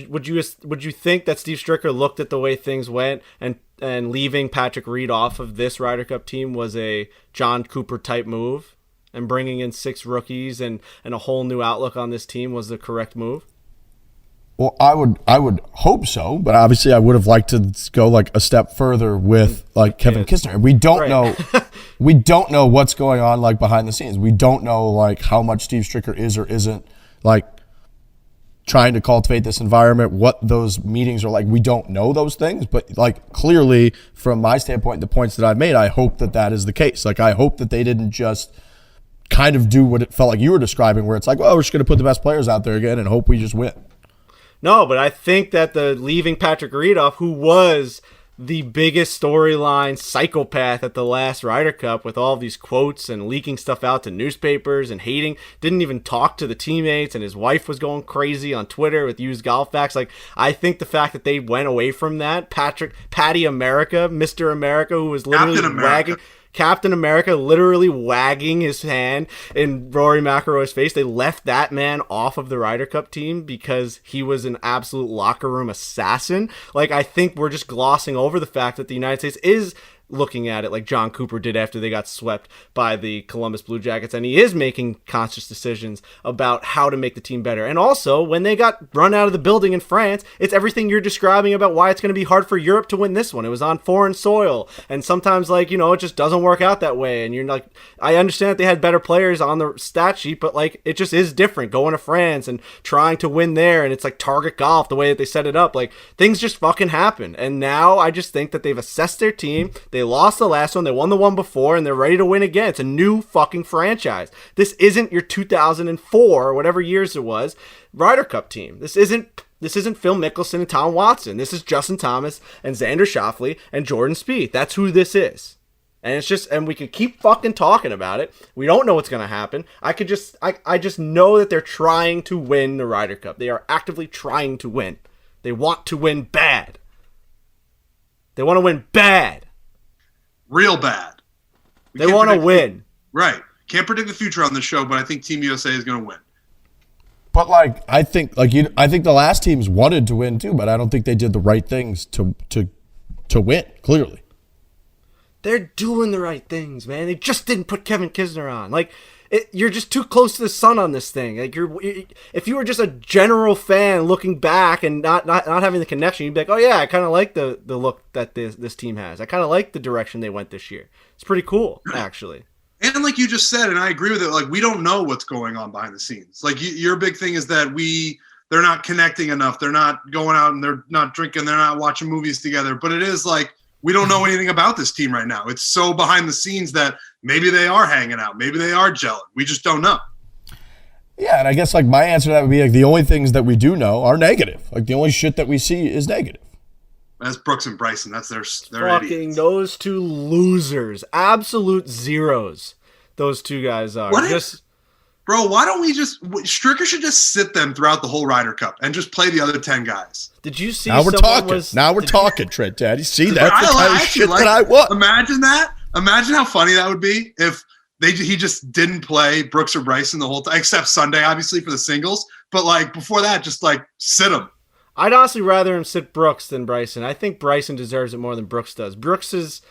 Would you think that Steve Stricker looked at the way things went and leaving Patrick Reed off of this Ryder Cup team was a Jon Cooper type move, and bringing in 6 rookies and a whole new outlook on this team was the correct move? Well, I would hope so, but obviously I would have liked to go like a step further with like Kevin Kistner. We don't know. We don't know what's going on like behind the scenes. We don't know like how much Steve Stricker is or isn't like trying to cultivate this environment, what those meetings are like. We don't know those things, but like clearly from my standpoint, the points that I've made, I hope that that is the case. Like I hope that they didn't just kind of do what it felt like you were describing, where it's like, well, we're just going to put the best players out there again and hope we just win. No, but I think that the leaving Patrick Reed off, who was the biggest storyline psychopath at the last Ryder Cup with all these quotes and leaking stuff out to newspapers and hating, didn't even talk to the teammates, and his wife was going crazy on Twitter with used golf facts. Like, I think the fact that they went away from that, Patty America, Mr. America, who was literally wagging Captain America literally wagging his hand in Rory McIlroy's face. They left that man off of the Ryder Cup team because he was an absolute locker room assassin. Like, I think we're just glossing over the fact that the United States is looking at it like Jon Cooper did after they got swept by the Columbus Blue Jackets, and he is making conscious decisions about how to make the team better. And also, when they got run out of the building in France, it's everything you're describing about why it's going to be hard for Europe to win this one. It was on foreign soil, and sometimes, like, you know, it just doesn't work out that way, and you're like, I understand that they had better players on the stat sheet, but like, it just is different going to France and trying to win there, and it's like target golf the way that they set it up. Like, things just fucking happen, and now I just think that they've assessed their team. They lost the last one, they won the one before, and they're ready to win again. It's a new fucking franchise. This isn't your 2004 or whatever years it was Ryder Cup team. This isn't Phil Mickelson and Tom Watson. This is Justin Thomas and Xander Schauffele and Jordan Spieth. That's who this is. And it's just, and we can keep fucking talking about it. We don't know what's going to happen. I just know that they're trying to win the Ryder Cup. They are actively trying to win. They want to win bad. They want to win bad. Real bad. They want to win. Right. Can't predict the future on this show, but I think Team USA is going to win. But I think the last teams wanted to win too, but I don't think they did the right things to win. Clearly, they're doing the right things, man. They just didn't put Kevin Kisner on. You're just too close to the sun on this thing. If you were just a general fan looking back and not having the connection, you'd be like, oh yeah, I kind of like the look that this team has. I kind of like the direction they went this year. It's pretty cool, actually. And like you just said, and I agree with it, we don't know what's going on behind the scenes. Your big thing is that they're not connecting enough. They're not going out and they're not drinking. They're not watching movies together. But it is we don't know anything about this team right now. It's so behind the scenes that maybe they are hanging out. Maybe they are gelling. We just don't know. Yeah, and I guess my answer to that would be the only things that we do know are negative. The only shit that we see is negative. That's Brooks and Bryson. That's their fucking idiots. Those two losers, absolute zeros. Those two guys are. Bro, why don't we Stricker should just sit them throughout the whole Ryder Cup and just play the other 10 guys. Did you see? Now we're talking, Trent. Daddy, see that's the kind of shit that I want. Imagine that. Imagine how funny that would be if he just didn't play Brooks or Bryson the whole time, except Sunday, obviously for the singles. But before that, just sit them. I'd honestly rather him sit Brooks than Bryson. I think Bryson deserves it more than Brooks does. Brooks is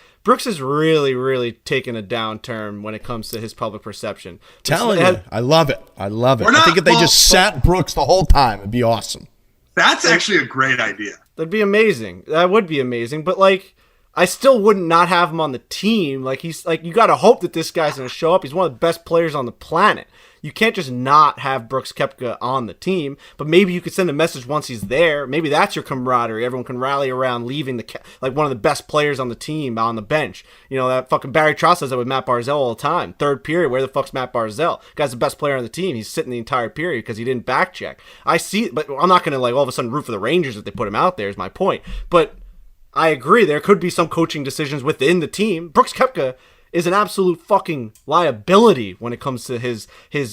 really, really taken a downturn when it comes to his public perception. Telling you, I love it. I think if they just sat Brooks the whole time, it'd be awesome. That's actually a great idea. That'd be amazing. That would be amazing. But I still wouldn't not have him on the team. You got to hope that this guy's going to show up. He's one of the best players on the planet. You can't just not have Brooks Koepka on the team, but maybe you could send a message once he's there. Maybe that's your camaraderie. Everyone can rally around leaving one of the best players on the team on the bench. That fucking Barry Trotz does that with Matt Barzell all the time. Third period, where the fuck's Matt Barzell? Guy's the best player on the team. He's sitting the entire period because he didn't back check. I see, but I'm not going to all of a sudden root for the Rangers if they put him out there, is my point. But I agree, there could be some coaching decisions within the team. Brooks Koepka is an absolute fucking liability when it comes to his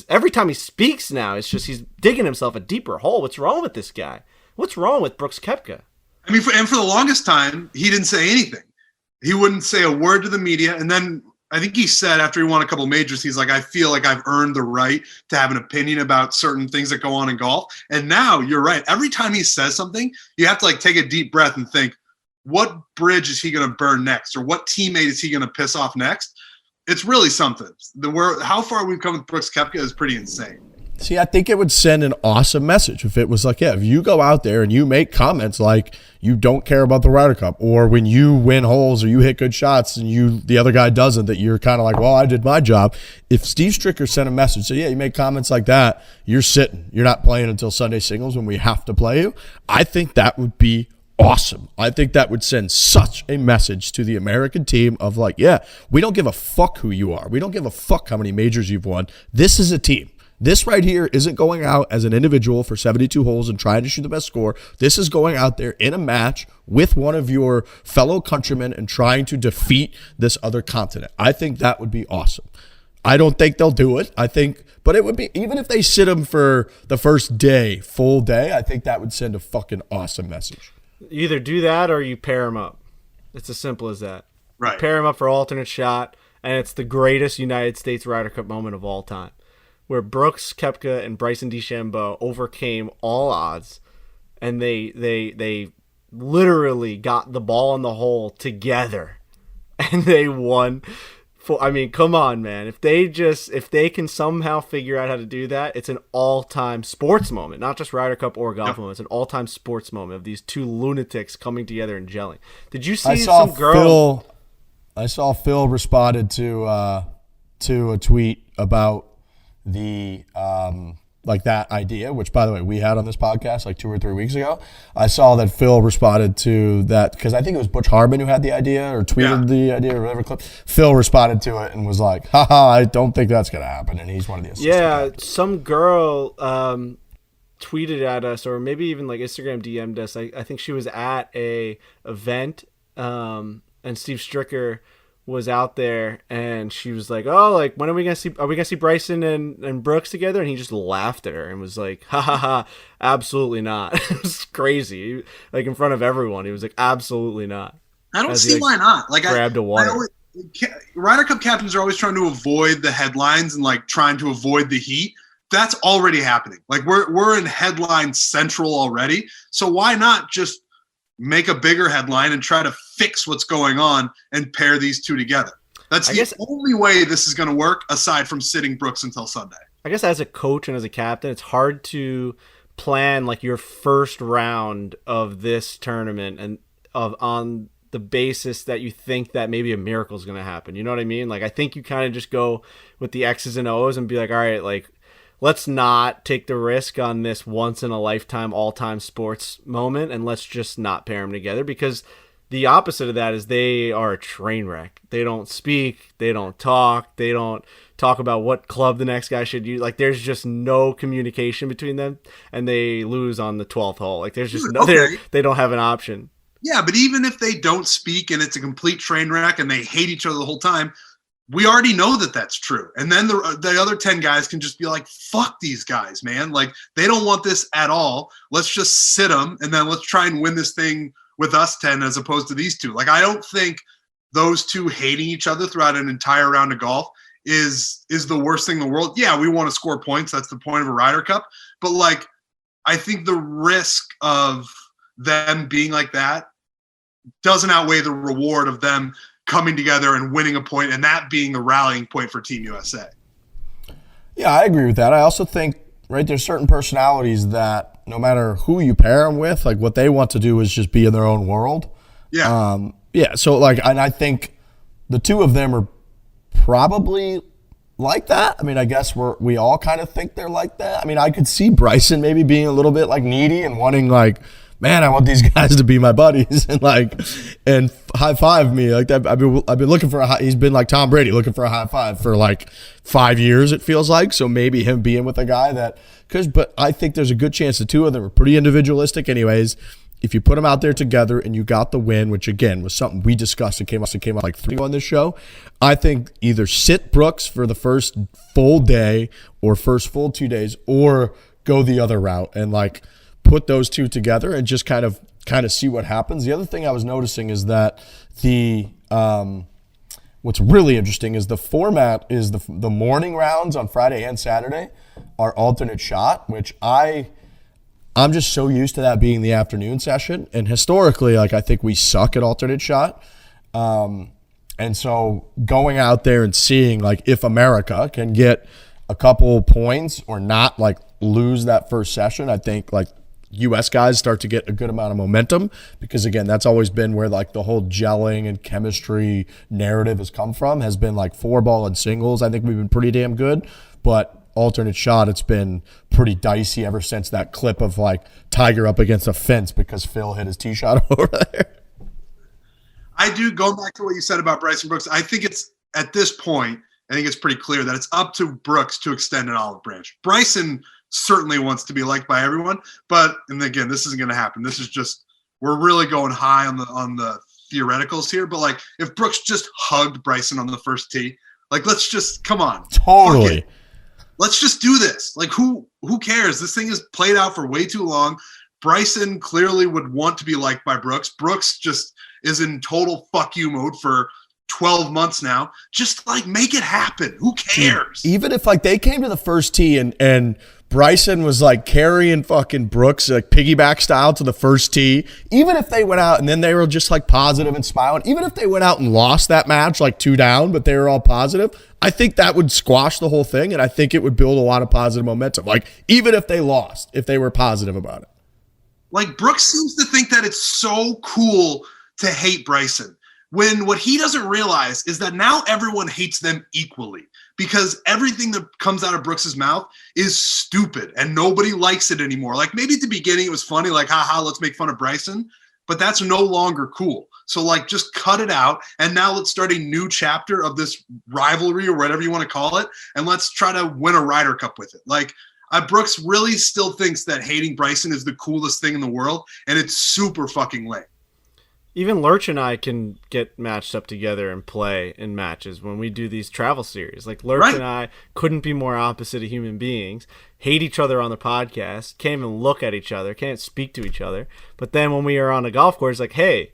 every time he speaks now, it's just he's digging himself a deeper hole. What's wrong with this guy? What's wrong with Brooks Koepka? I mean, for the longest time, he didn't say anything. He wouldn't say a word to the media. And then I think he said after he won a couple majors, he's like, I feel like I've earned the right to have an opinion about certain things that go on in golf. And now you're right. Every time he says something, you have to take a deep breath and think, what bridge is he going to burn next? Or what teammate is he going to piss off next? It's really something. How far we've come with Brooks Koepka is pretty insane. See, I think it would send an awesome message if it was if you go out there and you make comments like you don't care about the Ryder Cup, or when you win holes or you hit good shots and the other guy doesn't, that you're kind of well, I did my job. If Steve Stricker sent a message, so yeah, you make comments like that, you're sitting. You're not playing until Sunday singles when we have to play you. I think that would be awesome. I think that would send such a message to the American team of yeah, we don't give a fuck who you are. We don't give a fuck how many majors you've won. This is a team. This right here isn't going out as an individual for 72 holes and trying to shoot the best score. This is going out there in a match with one of your fellow countrymen and trying to defeat this other continent. I think that would be awesome. I don't think they'll do it. But it would be, even if they sit them for the first day, full day, I think that would send a fucking awesome message. You either do that or you pair them up. It's as simple as that. Right. You pair them up for alternate shot, and it's the greatest United States Ryder Cup moment of all time, where Brooks Koepka and Bryson DeChambeau overcame all odds, and they literally got the ball in the hole together, and they won. Come on, man. If they can somehow figure out how to do that, it's an all-time sports moment, not just Ryder Cup or golf moment. It's an all-time sports moment of these two lunatics coming together and gelling. Did you see some girl? I saw Phil responded to a tweet about the that idea, which by the way we had on this podcast 2 or 3 weeks ago. I saw that Phil responded to that because I think it was Butch Harmon who had the idea or tweeted the idea or whatever clip. Phil responded to it and was like, haha, I don't think that's gonna happen, and he's one of the assistants. Yeah, some girl tweeted at us, or maybe even Instagram DM'd us. I think she was at a event and Steve Stricker was out there, and she was like, oh, when are we gonna see Bryson and Brooks together? And he just laughed at her and was like, ha ha ha, absolutely not. It was crazy, in front of everyone. He was like, absolutely not. I don't see why not. Grabbed a water. Ryder Cup captains are always trying to avoid the headlines and trying to avoid the heat. that's already happening. Like we're in headline central already. So why not just make a bigger headline and try to fix what's going on and pair these two together? That's the only way this is going to work, aside from sitting Brooks until Sunday. I guess as a coach and as a captain, it's hard to plan like your first round of this tournament and on the basis that you think that maybe a miracle is going to happen. You know what I mean? Like, I think you kind of just go with the X's and O's and be like, all right, like, let's not take the risk on this once in a lifetime, all-time sports moment, and let's just not pair them together, because the opposite of that is they are a train wreck. They don't speak. They don't talk. They don't talk about what club the next guy should use. Like, there's just no communication between them, and they lose on the 12th hole. Like, there's just no, they don't have an option. Yeah, but even if they don't speak and it's a complete train wreck and they hate each other the whole time, we already know that that's true. And then the other 10 guys can just be like, fuck these guys, man. Like, they don't want this at all. Let's just sit them, and then let's try and win this thing with us 10 as opposed to these two. Like, I don't think those two hating each other throughout an entire round of golf is the worst thing in the world. Yeah, we want to score points. That's the point of a Ryder Cup. But, like, I think the risk of them being like that doesn't outweigh the reward of them coming together and winning a point, and that being the rallying point for Team USA. Yeah, I agree with that. I also think, right, there's certain personalities that no matter who you pair them with, like, what they want to do is just be in their own world. Yeah. So, like, and I think the two of them are probably like that. I mean, I guess we all kind of think they're like that. I mean, I could see Bryson maybe being a little bit, like, needy and wanting, like, man, I want these guys to be my buddies and high five me like that. I've been looking for he's been like Tom Brady looking for a high five for like 5 years, it feels like. So maybe him being with a guy but I think there's a good chance the two of them are pretty individualistic anyways. If you put them out there together and you got the win, which again was something we discussed, it came up like 3 on this show. I think either sit Brooks for the first full day or first full 2 days, or go the other route and like put those two together and just kind of see what happens. The other thing I was noticing is that what's really interesting is the format is the morning rounds on Friday and Saturday are alternate shot, which I'm just so used to that being the afternoon session. And historically, like, I think we suck at alternate shot. And so going out there and seeing, like, if America can get a couple points or not, like, lose that first session, I think, like, U.S. guys start to get a good amount of momentum, because again, that's always been where like the whole gelling and chemistry narrative has come from, has been like 4-ball and singles. I think we've been pretty damn good, but alternate shot, it's been pretty dicey ever since that clip of like Tiger up against a fence because Phil hit his tee shot over there. I do, going back to what you said about Bryson Brooks, I think it's at this point, I think it's pretty clear that it's up to Brooks to extend an olive branch. Bryson certainly wants to be liked by everyone, and again, this isn't going to happen. This is just, we're really going high on the theoreticals here. But like, if Brooks just hugged Bryson on the first tee, like, let's just, come on, totally, let's just do this. Like, who cares? This thing is played out for way too long. Bryson clearly would want to be liked by Brooks. Brooks just is in total fuck you mode for 12 months now. Just like, make it happen. Who cares? Even if like they came to the first tee and Bryson was like carrying fucking Brooks like piggyback style to the first tee, even if they went out and then they were just like positive and smiling, even if they went out and lost that match like 2 down, but they were all positive, I think that would squash the whole thing, and I think it would build a lot of positive momentum. Like, even if they lost, if they were positive about it. Like, Brooks seems to think that it's so cool to hate Bryson, when what he doesn't realize is that now everyone hates them equally, because everything that comes out of Brooks's mouth is stupid and nobody likes it anymore. Like, maybe at the beginning it was funny, like, haha, let's make fun of Bryson, but that's no longer cool. So like, just cut it out, and now let's start a new chapter of this rivalry or whatever you want to call it, and let's try to win a Ryder Cup with it. Like, Brooks really still thinks that hating Bryson is the coolest thing in the world, and it's super fucking lame. Even Lurch and I can get matched up together and play in matches when we do these travel series. Like, Lurch and I couldn't be more opposite of human beings, hate each other on the podcast, can't even look at each other, can't speak to each other. But then when we are on a golf course, like, hey,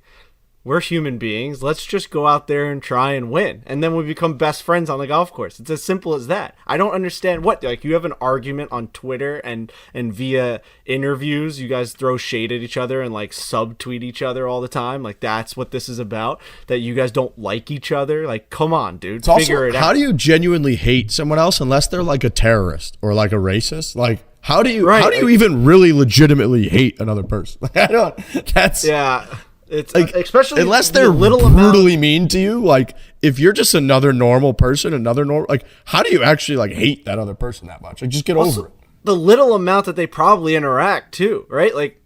we're human beings. Let's just go out there and try and win. And then we become best friends on the golf course. It's as simple as that. I don't understand what, like, you have an argument on Twitter and via interviews. You guys throw shade at each other and like subtweet each other all the time. Like, that's what this is about, that you guys don't like each other. Like, come on, dude. Figure it out. How do you genuinely hate someone else unless they're like a terrorist or like a racist? Like, how do you even really legitimately hate another person? I don't, that's, yeah. It's like, especially unless they're brutally mean to you. Like, if you're just another normal person, like, how do you actually like hate that other person that much? Like, just get over it. The little amount that they probably interact too, right? Like,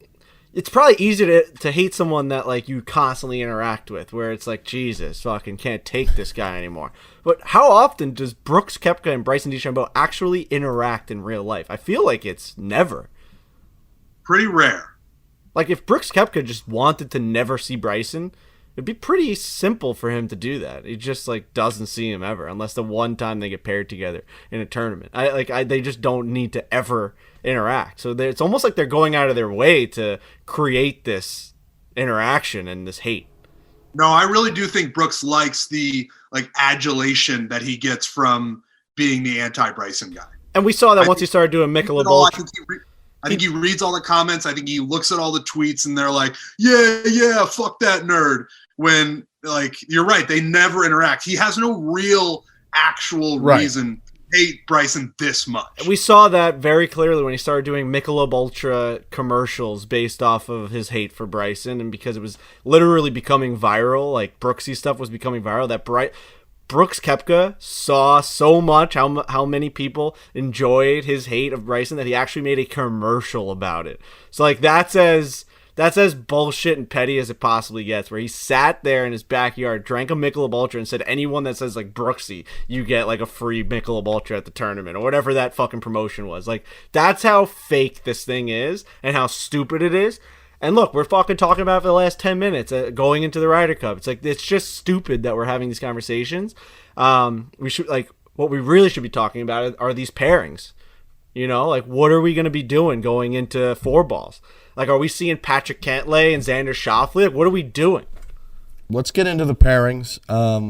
it's probably easy to hate someone that like you constantly interact with, where it's like, Jesus, fucking can't take this guy anymore. But how often does Brooks Koepka and Bryson DeChambeau actually interact in real life? I feel like it's never. Pretty rare. Like, if Brooks Koepka just wanted to never see Bryson, it'd be pretty simple for him to do that. He just, like, doesn't see him ever, unless the one time they get paired together in a tournament. They just don't need to ever interact. So it's almost like they're going out of their way to create this interaction and this hate. No, I really do think Brooks likes the, like, adulation that he gets from being the anti-Bryson guy. And we saw that once he started doing Michelob Ultra. I think he reads all the comments. I think he looks at all the tweets, and they're like, yeah, fuck that nerd. When, like, you're right, they never interact. He has no real, actual reason to hate Bryson this much. We saw that very clearly when he started doing Michelob Ultra commercials based off of his hate for Bryson, and because it was literally becoming viral, like Brooksy stuff was becoming viral, that Brooks Koepka saw so much how many people enjoyed his hate of Bryson that he actually made a commercial about it. So, like, that's as bullshit and petty as it possibly gets, where he sat there in his backyard, drank a Michelob Ultra, and said, anyone that says, like, Brooksy, you get, like, a free Michelob Ultra at the tournament, or whatever that fucking promotion was. Like, that's how fake this thing is and how stupid it is. And look, we're fucking talking about it for the last 10 minutes going into the Ryder Cup. It's like, it's just stupid that we're having these conversations. We should, like, what we really should be talking about are these pairings. You know, like, what are we going to be doing going into 4 balls? Like, are we seeing Patrick Cantlay and Xander Schauffele? Like, what are we doing? Let's get into the pairings.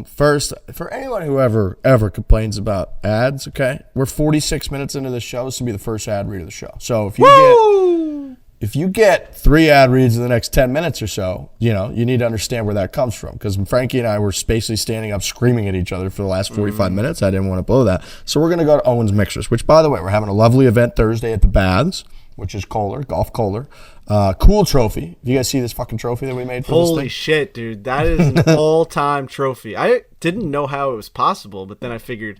First, for anyone who ever complains about ads, okay, we're 46 minutes into the show. This will be the first ad read of the show. So if you get 3 ad reads in the next 10 minutes or so, you know, you need to understand where that comes from. Because Frankie and I were basically standing up screaming at each other for the last 45 minutes. I didn't want to blow that. So we're going to go to Owen's Mixers, which, by the way, we're having a lovely event Thursday at the Baths, which is Golf Kohler. Cool trophy. Do you guys see this fucking trophy that we made for this thing? Holy shit, dude. That is an all-time trophy. I didn't know how it was possible, but then I figured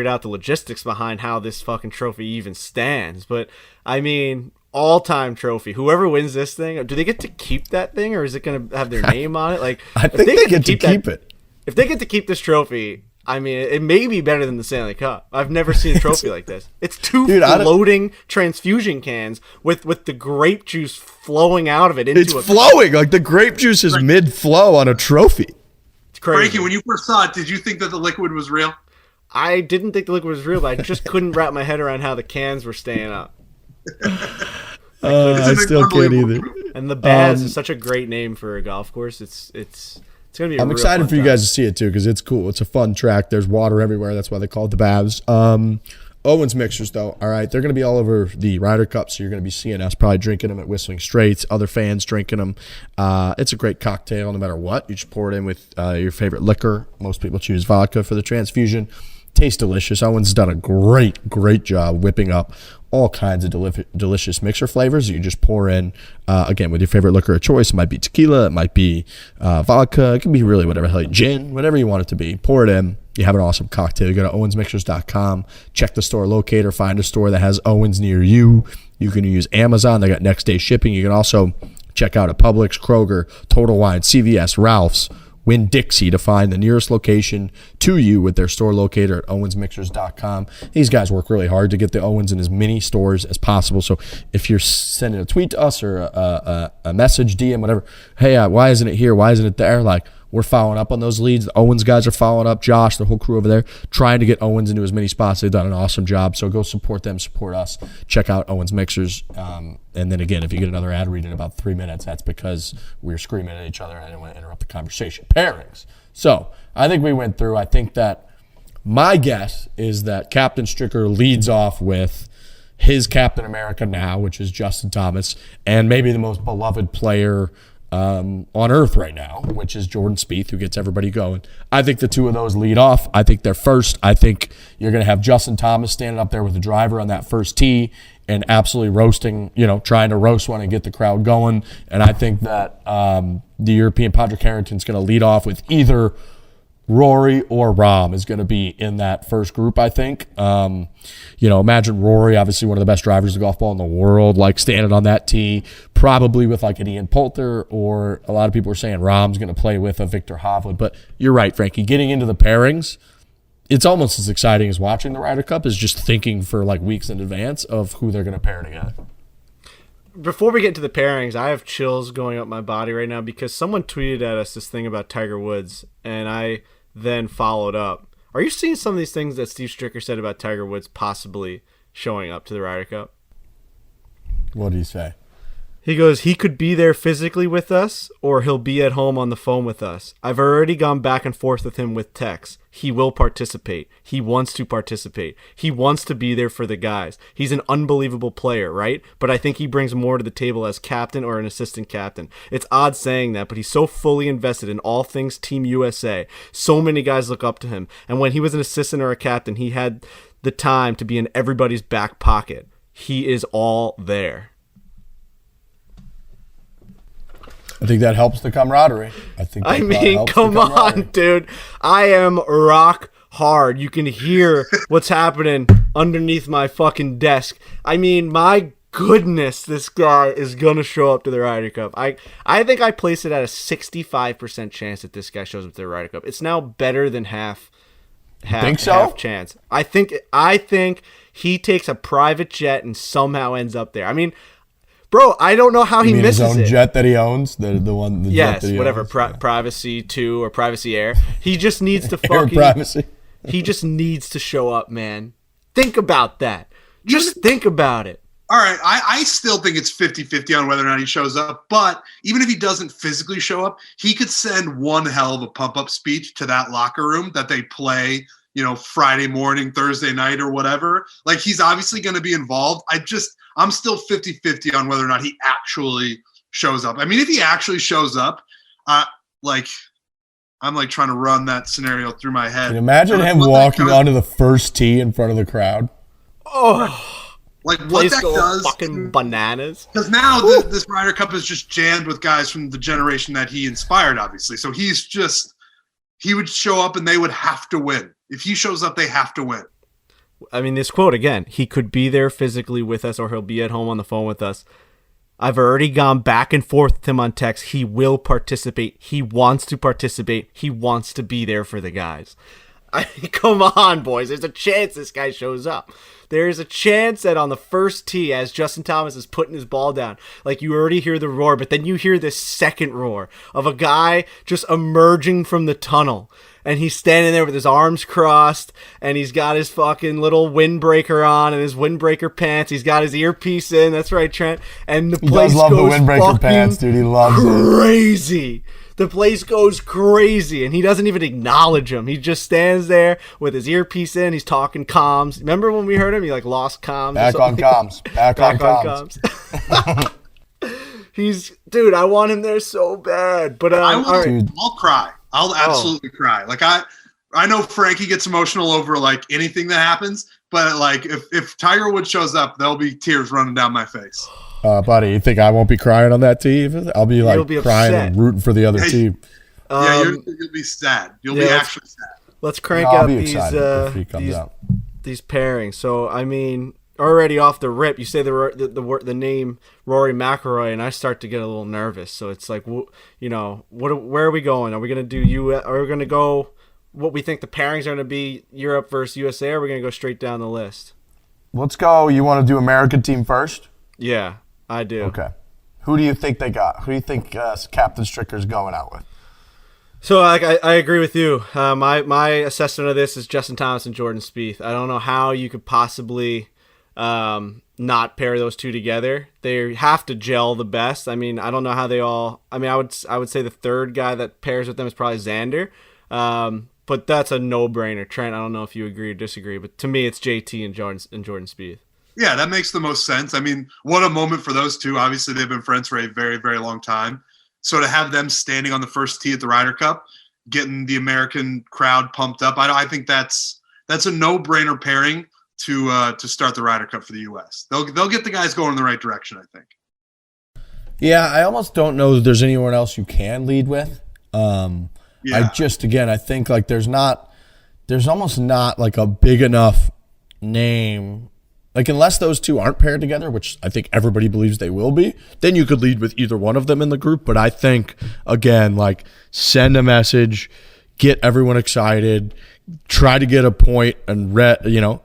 out the logistics behind how this fucking trophy even stands. But, I mean, all-time trophy. Whoever wins this thing, do they get to keep that thing, or is it going to have their name on it? Like, I think they get to keep it. If they get to keep this trophy, I mean, it may be better than the Stanley Cup. I've never seen a trophy like this. It's 2 floating transfusion cans with the grape juice flowing out of it. It's flowing. Like, the grape juice is mid-flow on a trophy. It's crazy. Frankie, when you first saw it, did you think that the liquid was real? I didn't think the liquid was real, but I just couldn't wrap my head around how the cans were staying up. I still can't either. And the Baths is such a great name for a golf course. It's gonna be. I'm excited for you guys to see it too, because it's cool. It's a fun track. There's water everywhere. That's why they call it the Baths. Owen's Mixers, though, all right, they're going to be all over the Ryder Cup, so you're going to be seeing us probably drinking them at Whistling Straits, other fans drinking them. It's a great cocktail no matter what. You just pour it in with your favorite liquor. Most people choose vodka for the transfusion. Tastes delicious. Owen's done a great job whipping up all kinds of delicious mixer flavors that you just pour in, again, with your favorite liquor of choice. It might be tequila. It might be vodka. It can be really whatever, gin, whatever you want it to be. Pour it in. You have an awesome cocktail. You go to owensmixers.com, check the store locator, find a store that has Owens near you. You can use Amazon. They got next day shipping. You can also check out a Publix, Kroger, Total Wine, CVS, Ralph's, Winn-Dixie to find the nearest location to you with their store locator at owensmixers.com. These guys work really hard to get the Owens in as many stores as possible. So if you're sending a tweet to us or a message, DM, whatever, hey, why isn't it here? Why isn't it there? Like, we're following up on those leads. The Owens guys are following up. Josh, the whole crew over there, trying to get Owens into as many spots. They've done an awesome job. So go support them, support us. Check out Owens Mixers. And then again, if you get another ad read in about 3 minutes, that's because we're screaming at each other and I didn't want to interrupt the conversation. Pairings. So I think we went through. I think that my guess is that Captain Stricker leads off with his Captain America now, which is Justin Thomas, and maybe the most beloved player on earth right now, which is Jordan Spieth, who gets everybody going. I think the two of those lead off. I think they're first. I think you're going to have Justin Thomas standing up there with the driver on that first tee and absolutely roasting, trying to roast one and get the crowd going. And I think that the European Patrick Harrington's going to lead off with either Rory or Rahm is going to be in that first group, I think. Imagine Rory, obviously one of the best drivers of golf ball in the world, like standing on that tee, probably with like an Ian Poulter, or a lot of people are saying Rahm's going to play with a Victor Hovland. But you're right, Frankie. Getting into the pairings, it's almost as exciting as watching the Ryder Cup, is just thinking for like weeks in advance of who they're going to pair together. Before we get to the pairings, I have chills going up my body right now because someone tweeted at us this thing about Tiger Woods, and I then followed up. Are you seeing some of these things that Steve Stricker said about Tiger Woods possibly showing up to the Ryder Cup? What did he say? He goes, he could be there physically with us, or he'll be at home on the phone with us. I've already gone back and forth with him with texts. He will participate. He wants to participate. He wants to be there for the guys. He's an unbelievable player, right? But I think he brings more to the table as captain or an assistant captain. It's odd saying that, but he's so fully invested in all things Team USA. So many guys look up to him. And when he was an assistant or a captain, he had the time to be in everybody's back pocket. He is all there. I think that helps the camaraderie. Come on, dude. I am rock hard. You can hear what's happening underneath my fucking desk. My goodness, this guy is going to show up to the Ryder Cup. I think I placed it at a 65% chance that this guy shows up to the Ryder Cup. It's now better than half chance. I think he takes a private jet and somehow ends up there. Bro, I don't know how he misses his own it. Jet that he owns, the yes, jet that he whatever, owns. Privacy 2 or Privacy Air. He just needs to Air privacy. He just needs to show up, man. Think about that. Just think about it. All right, I still think it's 50-50 on whether or not he shows up, but even if he doesn't physically show up, he could send one hell of a pump-up speech to that locker room that they play, Friday morning, Thursday night, or whatever. Like, he's obviously going to be involved. I'm still 50-50 on whether or not he actually shows up. If he actually shows up, I'm trying to run that scenario through my head. Can you imagine him walking onto the first tee in front of the crowd? Oh, like what that does, fucking bananas. Because now this Ryder Cup is just jammed with guys from the generation that he inspired, obviously. So he would show up and they would have to win. If he shows up, they have to win. This quote again, he could be there physically with us or he'll be at home on the phone with us. I've already gone back and forth with him on text. He will participate. He wants to participate. He wants to be there for the guys. Come on, boys. There's a chance this guy shows up. There's a chance that on the first tee, as Justin Thomas is putting his ball down, like you already hear the roar, but then you hear this second roar of a guy just emerging from the tunnel. And he's standing there with his arms crossed, and he's got his fucking little windbreaker on and his windbreaker pants. He's got his earpiece in. That's right, Trent. And the place does love goes the windbreaker pants, dude. He loves crazy. The place goes crazy, and he doesn't even acknowledge him. He just stands there with his earpiece in. He's talking comms. Remember when we heard him? He lost comms. Back on comms. Back on comms. Dude, I want him there so bad. But I'll cry. I'll absolutely cry. Like I know Frankie gets emotional over anything that happens, but if Tiger Woods shows up, there'll be tears running down my face. Buddy, you think I won't be crying on that team? I'll be crying upset. and rooting for the other team. You'll be sad. You'll be actually sad. Let's crank out these pairings. So already off the rip, you say the name Rory McIlroy, and I start to get a little nervous. So it's where are we going? Are we going to do Are we going to go what we think the pairings are going to be, Europe versus USA, or are we going to go straight down the list? Let's go. You want to do American team first? Yeah, I do. Okay. Who do you think they got? Who do you think Captain Stricker's going out with? So I agree with you. My assessment of this is Justin Thomas and Jordan Spieth. I don't know how you could possibly not pair those two together. They have to gel the best. I mean, I don't know how they all. I mean, I would say the third guy that pairs with them is probably Xander. But that's a no-brainer. Trent, I don't know if you agree or disagree, but to me, it's JT and Jordan Spieth. Yeah, that makes the most sense. I mean, what a moment for those two. Obviously, they've been friends for a very, very long time. So to have them standing on the first tee at the Ryder Cup, getting the American crowd pumped up, I think that's a no-brainer pairing to start the Ryder Cup for the U.S. They'll get the guys going in the right direction, I think. Yeah, I almost don't know that there's anyone else you can lead with. Yeah. I think like there's almost not like a big enough name. Like unless those two aren't paired together, which I think everybody believes they will be, then you could lead with either one of them in the group. But I think, again, like send a message, get everyone excited, try to get a point and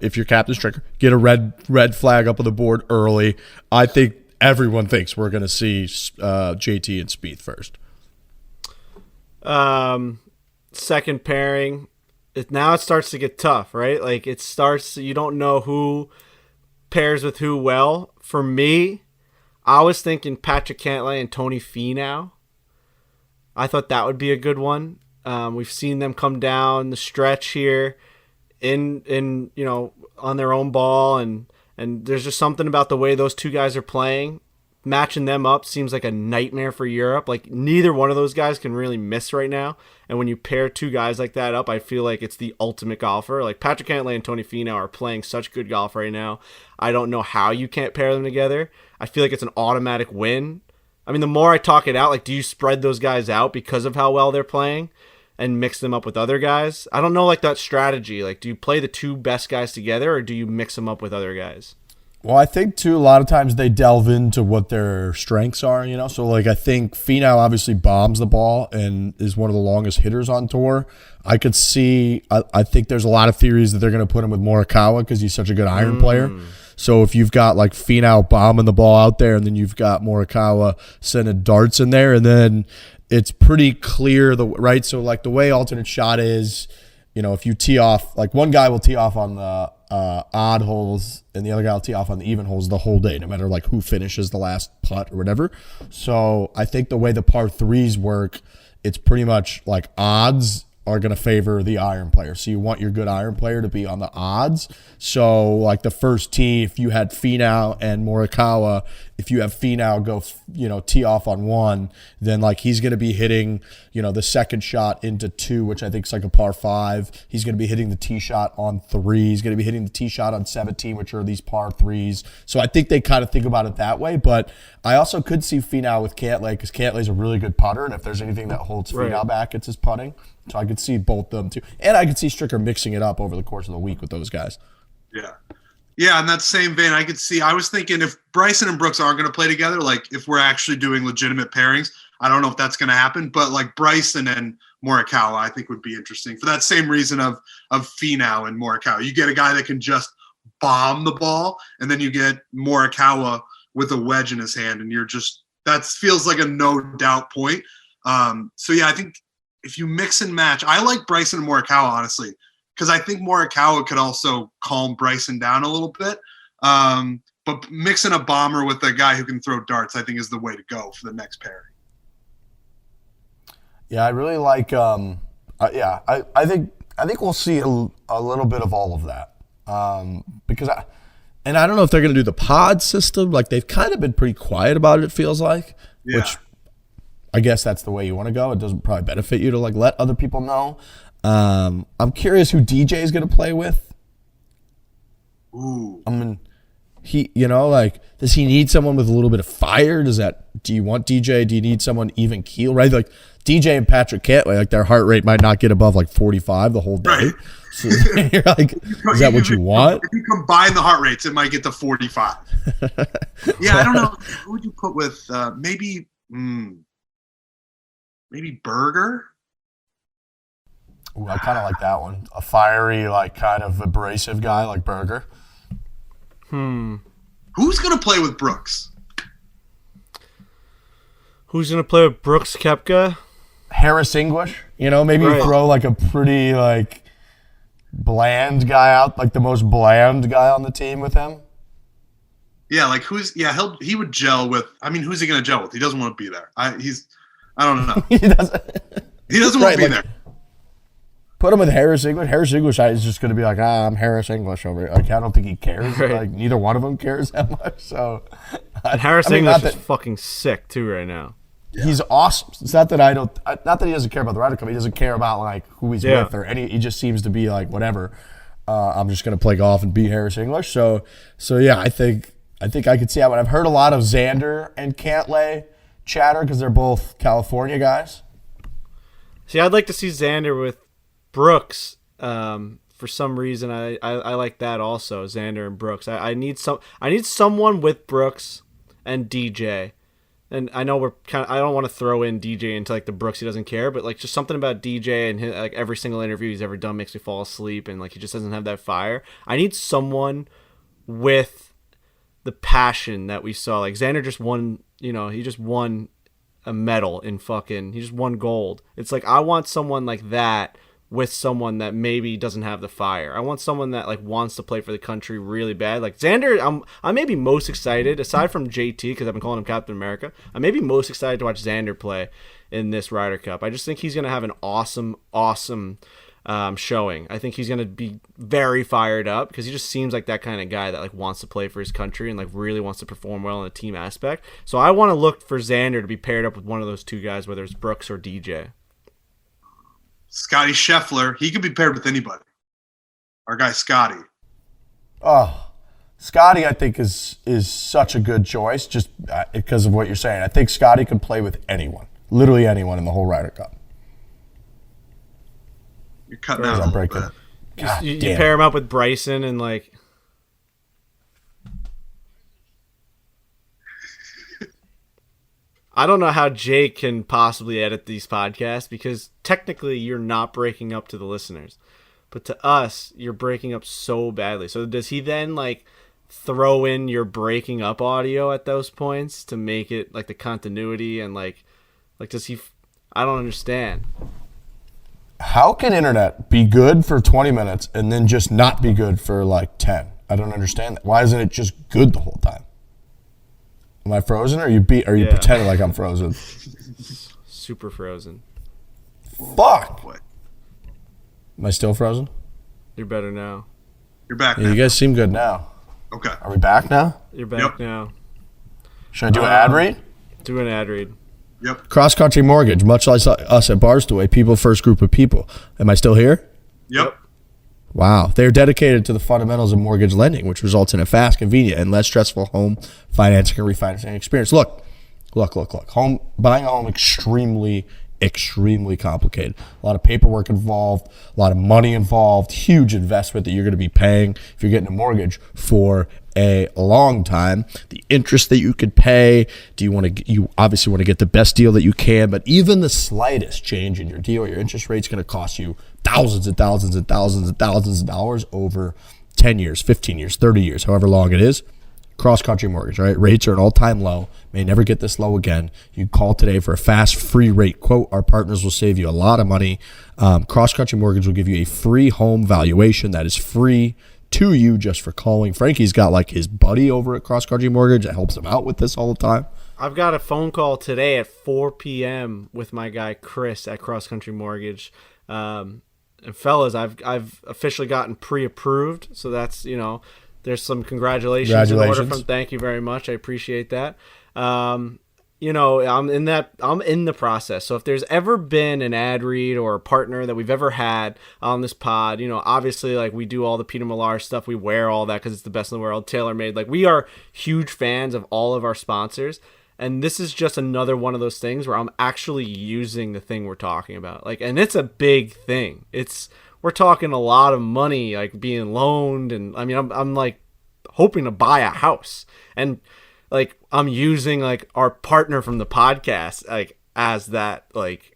if you're captain striker, get a red flag up on the board early. I think everyone thinks we're going to see JT and Spieth first. Second pairing, now it starts to get tough, right? Like you don't know who pairs with who well. For me, I was thinking Patrick Cantlay and Tony Finau. I thought that would be a good one. We've seen them come down the stretch here in on their own ball, and there's just something about the way those two guys are playing. Matching them up seems like a nightmare for Europe. Like neither one of those guys can really miss right now. And when you pair two guys like that up, I feel like it's the ultimate golfer. Like Patrick Cantlay and Tony Finau are playing such good golf right now. I don't know how you can't pair them together. I feel like it's an automatic win. I mean, the more I talk it out, like, do you spread those guys out because of how well they're playing and mix them up with other guys? I don't know, like, that strategy. Like, do you play the two best guys together or do you mix them up with other guys? Well, I think, too, a lot of times they delve into what their strengths are, So, like, I think Finau obviously bombs the ball and is one of the longest hitters on tour. I could see I think there's a lot of theories that they're going to put him with Morikawa because he's such a good iron player. So if you've got, like, Finau bombing the ball out there and then you've got Morikawa sending darts in there, and then it's pretty clear, right? So, like, the way alternate shot is, if you tee off, like, one guy will tee off on the odd holes and the other guy will tee off on the even holes the whole day, no matter like who finishes the last putt or whatever. So I think the way the par threes work, it's pretty much like odds are going to favor the iron player. So you want your good iron player to be on the odds. So like the first tee, if you had Finau and Morikawa, if you have Finau go, tee off on one, then like he's going to be hitting, the second shot into two, which I think is like a par five. He's going to be hitting the tee shot on three. He's going to be hitting the tee shot on 17, which are these par threes. So I think they kind of think about it that way. But I also could see Finau with Cantlay because Cantlay's a really good putter. And if there's anything that holds Finau back, it's his putting. So I could see both of them too. And I could see Stricker mixing it up over the course of the week with those guys. Yeah. Yeah, in that same vein, I was thinking if Bryson and Brooks aren't going to play together, like if we're actually doing legitimate pairings, I don't know if that's going to happen, but like Bryson and Morikawa, I think would be interesting for that same reason of Finau and Morikawa. You get a guy that can just bomb the ball, and then you get Morikawa with a wedge in his hand, and that feels like a no doubt point. So yeah, I think if you mix and match, I like Bryson and Morikawa, honestly, because I think Morikawa could also calm Bryson down a little bit. But mixing a bomber with a guy who can throw darts, I think, is the way to go for the next pairing. Yeah, I really like. I think we'll see a little bit of all of that because I don't know if they're going to do the pod system. Like they've kind of been pretty quiet about it. It feels like, which I guess that's the way you want to go. It doesn't probably benefit you to like let other people know. I'm curious who DJ is going to play with. Ooh. I mean, does he need someone with a little bit of fire? Do you want DJ? Do you need someone even keel, right? Like DJ and Patrick Cantlay, like their heart rate might not get above like 45 the whole day. Right. So you're like, is that what you want? If you combine the heart rates, it might get to 45. Yeah, I don't know. Who would you put with maybe Berger? Ooh, I kind of like that one. A fiery, like kind of abrasive guy like Berger. Who's going to play with Brooks? Who's going to play with Brooks Koepka? Harris English. Maybe you throw like a pretty like bland guy out, like the most bland guy on the team with him. Yeah, like he would gel with. I mean, who's he going to gel with? He doesn't want to be there. I don't know. He doesn't want to be there. Put him with Harris English. Harris English is just going to be like, I'm Harris English over here. Like, I don't think he cares. Right. Like, neither one of them cares that much. So, and Harris English is fucking sick too right now. Yeah. He's awesome. It's not that not that he doesn't care about the Ryder Cup. He doesn't care about like who he's with or any. He just seems to be like whatever. I'm just going to play golf and be Harris English. So yeah, I think I could see that one. I've heard a lot of Xander and Cantlay chatter because they're both California guys. See, I'd like to see Xander with Brooks. For some reason, I like that also. Xander and Brooks. I need someone with Brooks and DJ. And I know I don't want to throw in DJ into like the Brooks he doesn't care, but like just something about DJ and his, like every single interview he's ever done makes me fall asleep, and like he just doesn't have that fire. I need someone with the passion that we saw. Like Xander just won, he just won a medal he just won gold. It's like I want someone like that with someone that maybe doesn't have the fire. I want someone that like wants to play for the country really bad. Like Xander, I may be most excited, aside from JT, because I've been calling him Captain America, I may be most excited to watch Xander play in this Ryder Cup. I just think he's going to have an awesome showing. I think he's going to be very fired up because he just seems like that kind of guy that like wants to play for his country and like really wants to perform well in a team aspect. So I want to look for Xander to be paired up with one of those two guys, whether it's Brooks or DJ. Scotty Scheffler, he could be paired with anybody. Our guy Scotty. Oh, Scotty, I think is such a good choice just because of what you're saying. I think Scotty could play with anyone, literally anyone in the whole Ryder Cup. You're cutting out a little bit. You pair him up with Bryson and like. I don't know how Jake can possibly edit these podcasts because technically you're not breaking up to the listeners. But to us, you're breaking up so badly. So does he then like throw in your breaking up audio at those points to make it like the continuity and like does he I don't understand. How can internet be good for 20 minutes and then just not be good for like 10? I don't understand that. Why isn't it just good the whole time? Am I frozen or are you pretending like I'm frozen? Super frozen. Fuck. Am I still frozen? You're better now. You're back now. You guys seem good now. Okay. Are we back now? You're back now. Should I do an ad read? Do an ad read. Yep. Cross Country Mortgage, much like us at Barstool, a people first group of people. Am I still here? Yep. Wow. They're dedicated to the fundamentals of mortgage lending, which results in a fast, convenient, and less stressful home financing and refinancing experience. Look. Buying a home, extremely complicated. A lot of paperwork involved, a lot of money involved, huge investment that you're going to be paying if you're getting a mortgage for a long time. The interest that you could pay, you obviously want to get the best deal that you can, but even the slightest change in your deal, your interest rate is going to cost you thousands and thousands and thousands and thousands of dollars over 10 years, 15 years, 30 years, however long it is. Cross Country Mortgage, right? Rates are an all-time low. May never get this low again. You call today for a fast, free rate quote. Our partners will save you a lot of money. Cross Country Mortgage will give you a free home valuation that is free to you just for calling. Frankie's got like his buddy over at Cross Country Mortgage that helps him out with this all the time. I've got a phone call today at 4 p.m. with my guy Chris at Cross Country Mortgage. And fellas, I've officially gotten pre-approved, so that's, there's some congratulations in order from. Thank you very much. I appreciate that. I'm in the process. So if there's ever been an ad read or a partner that we've ever had on this pod, obviously like we do all the Peter Millar stuff. We wear all that because it's the best in the world. TaylorMade. Like we are huge fans of all of our sponsors. And this is just another one of those things where I'm actually using the thing we're talking about. Like, and it's a big thing. We're talking a lot of money, like being loaned. And I mean, I'm like hoping to buy a house, and like I'm using like our partner from the podcast, like as that, like,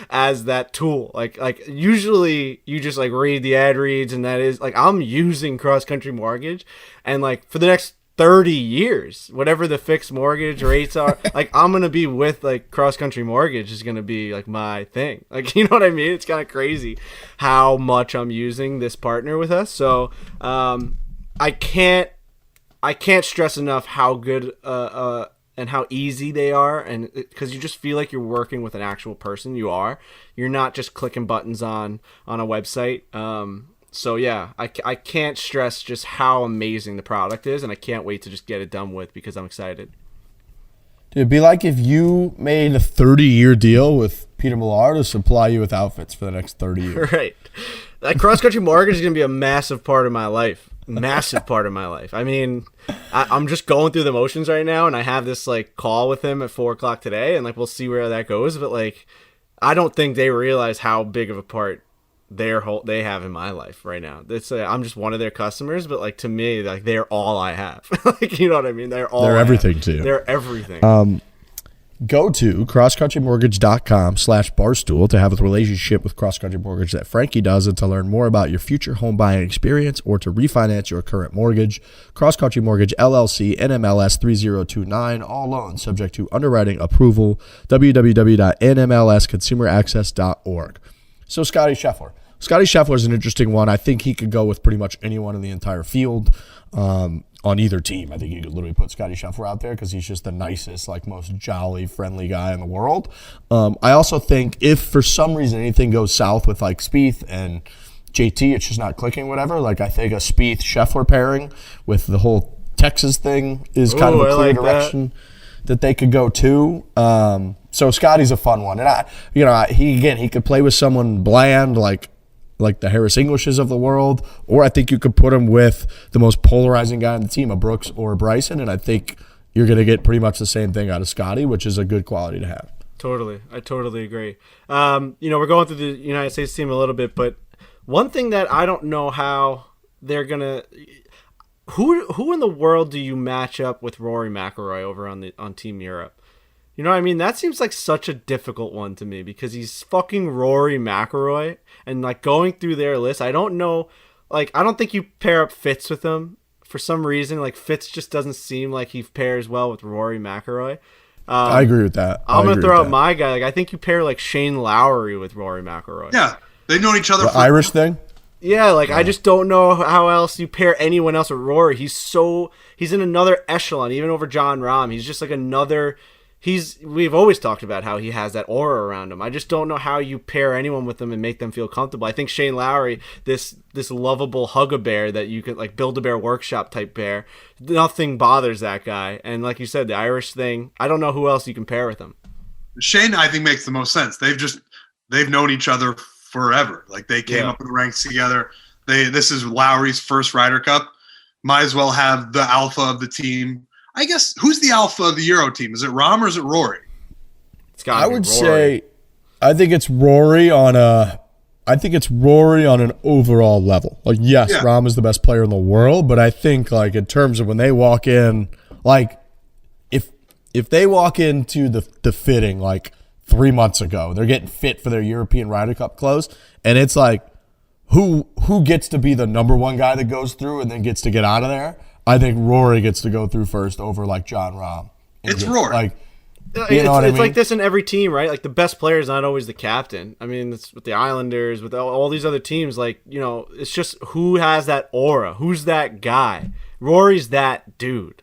as that tool. Like usually you just like read the ad reads, and that is like, I'm using Cross Country Mortgage. And like for the next 30 years, whatever the fixed mortgage rates are. Like, I'm going to be with, like, cross country mortgage is going to be like my thing. Like, you know what I mean? It's kind of crazy how much I'm using this partner with us. So, I can't stress enough how good, and how easy they are. And because you just feel like you're working with an actual person. You're not just clicking buttons on a website. So yeah, I can't stress just how amazing the product is, and I can't wait to just get it done with because I'm excited. It'd be like if you made a 30-year deal with Peter Millar to supply you with outfits for the next 30 years. Right. That cross-country mortgage is going to be a massive part of my life. Massive part of my life. I mean, I'm just going through the motions right now, and I have this like call with him at 4:00 today, and like we'll see where that goes. But like, I don't think they realize how big of a part they have in my life right now. It's I'm just one of their customers, but like to me, like they're all I have. Like, you know what I mean? They're everything to you. They're everything. Go to crosscountrymortgage.com/barstool to have a relationship with Cross Country Mortgage that Frankie does, and to learn more about your future home buying experience or to refinance your current mortgage. Cross Country Mortgage LLC, NMLS 3029, all loans subject to underwriting approval. www.nmlsconsumeraccess.org. So Scotty Scheffler. Scotty Scheffler is an interesting one. I think he could go with pretty much anyone in the entire field on either team. I think you could literally put Scotty Scheffler out there because he's just the nicest, like most jolly, friendly guy in the world. I also think if for some reason anything goes south with like Spieth and JT, it's just not clicking, whatever. Like I think a Spieth-Scheffler pairing with the whole Texas thing is kind of a clear direction that they could go to. So Scotty's a fun one, and he could play with someone bland like the Harris Englishes of the world, or I think you could put him with the most polarizing guy on the team, a Brooks or a Bryson, and I think you're going to get pretty much the same thing out of Scotty, which is a good quality to have. Totally, I totally agree. We're going through the United States team a little bit, but one thing that I don't know how they're gonna. Who in the world do you match up with Rory McIlroy over on Team Europe? You know what I mean? That seems like such a difficult one to me because he's fucking Rory McIlroy, and like going through their list, I don't know. Like, I don't think you pair up Fitz with him for some reason. Like, Fitz just doesn't seem like he pairs well with Rory McIlroy. I agree with that. I'm gonna throw out my guy. Like, I think you pair like Shane Lowry with Rory McIlroy. Yeah, they've known each other. The Irish thing. Yeah, like I just don't know how else you pair anyone else with Rory. He's in another echelon, even over Jon Rahm. He's just like another. We've always talked about how he has that aura around him. I just don't know how you pair anyone with him and make them feel comfortable. I think Shane Lowry, this lovable hug-a-bear that you could like Build-A-Bear workshop type bear, nothing bothers that guy. And like you said, the Irish thing, I don't know who else you can pair with him. Shane, I think, makes the most sense. They've known each other forever. Like they came up in the ranks together. This is Lowry's first Ryder Cup. Might as well have the alpha of the team. I guess, who's the alpha of the Euro team? Is it Rahm or is it Rory? I would say, I think it's Rory on an overall level. Like, yes, Rahm is the best player in the world, but I think like in terms of when they walk in, like if they walk into the fitting like 3 months ago, they're getting fit for their European Ryder Cup close, and it's like who gets to be the number one guy that goes through and then gets to get out of there? I think Rory gets to go through first over like Jon Rahm. It's Rory. Like, it's like this in every team, right? Like the best player is not always the captain. I mean, it's with the Islanders, with all these other teams. Like, it's just who has that aura. Who's that guy? Rory's that dude.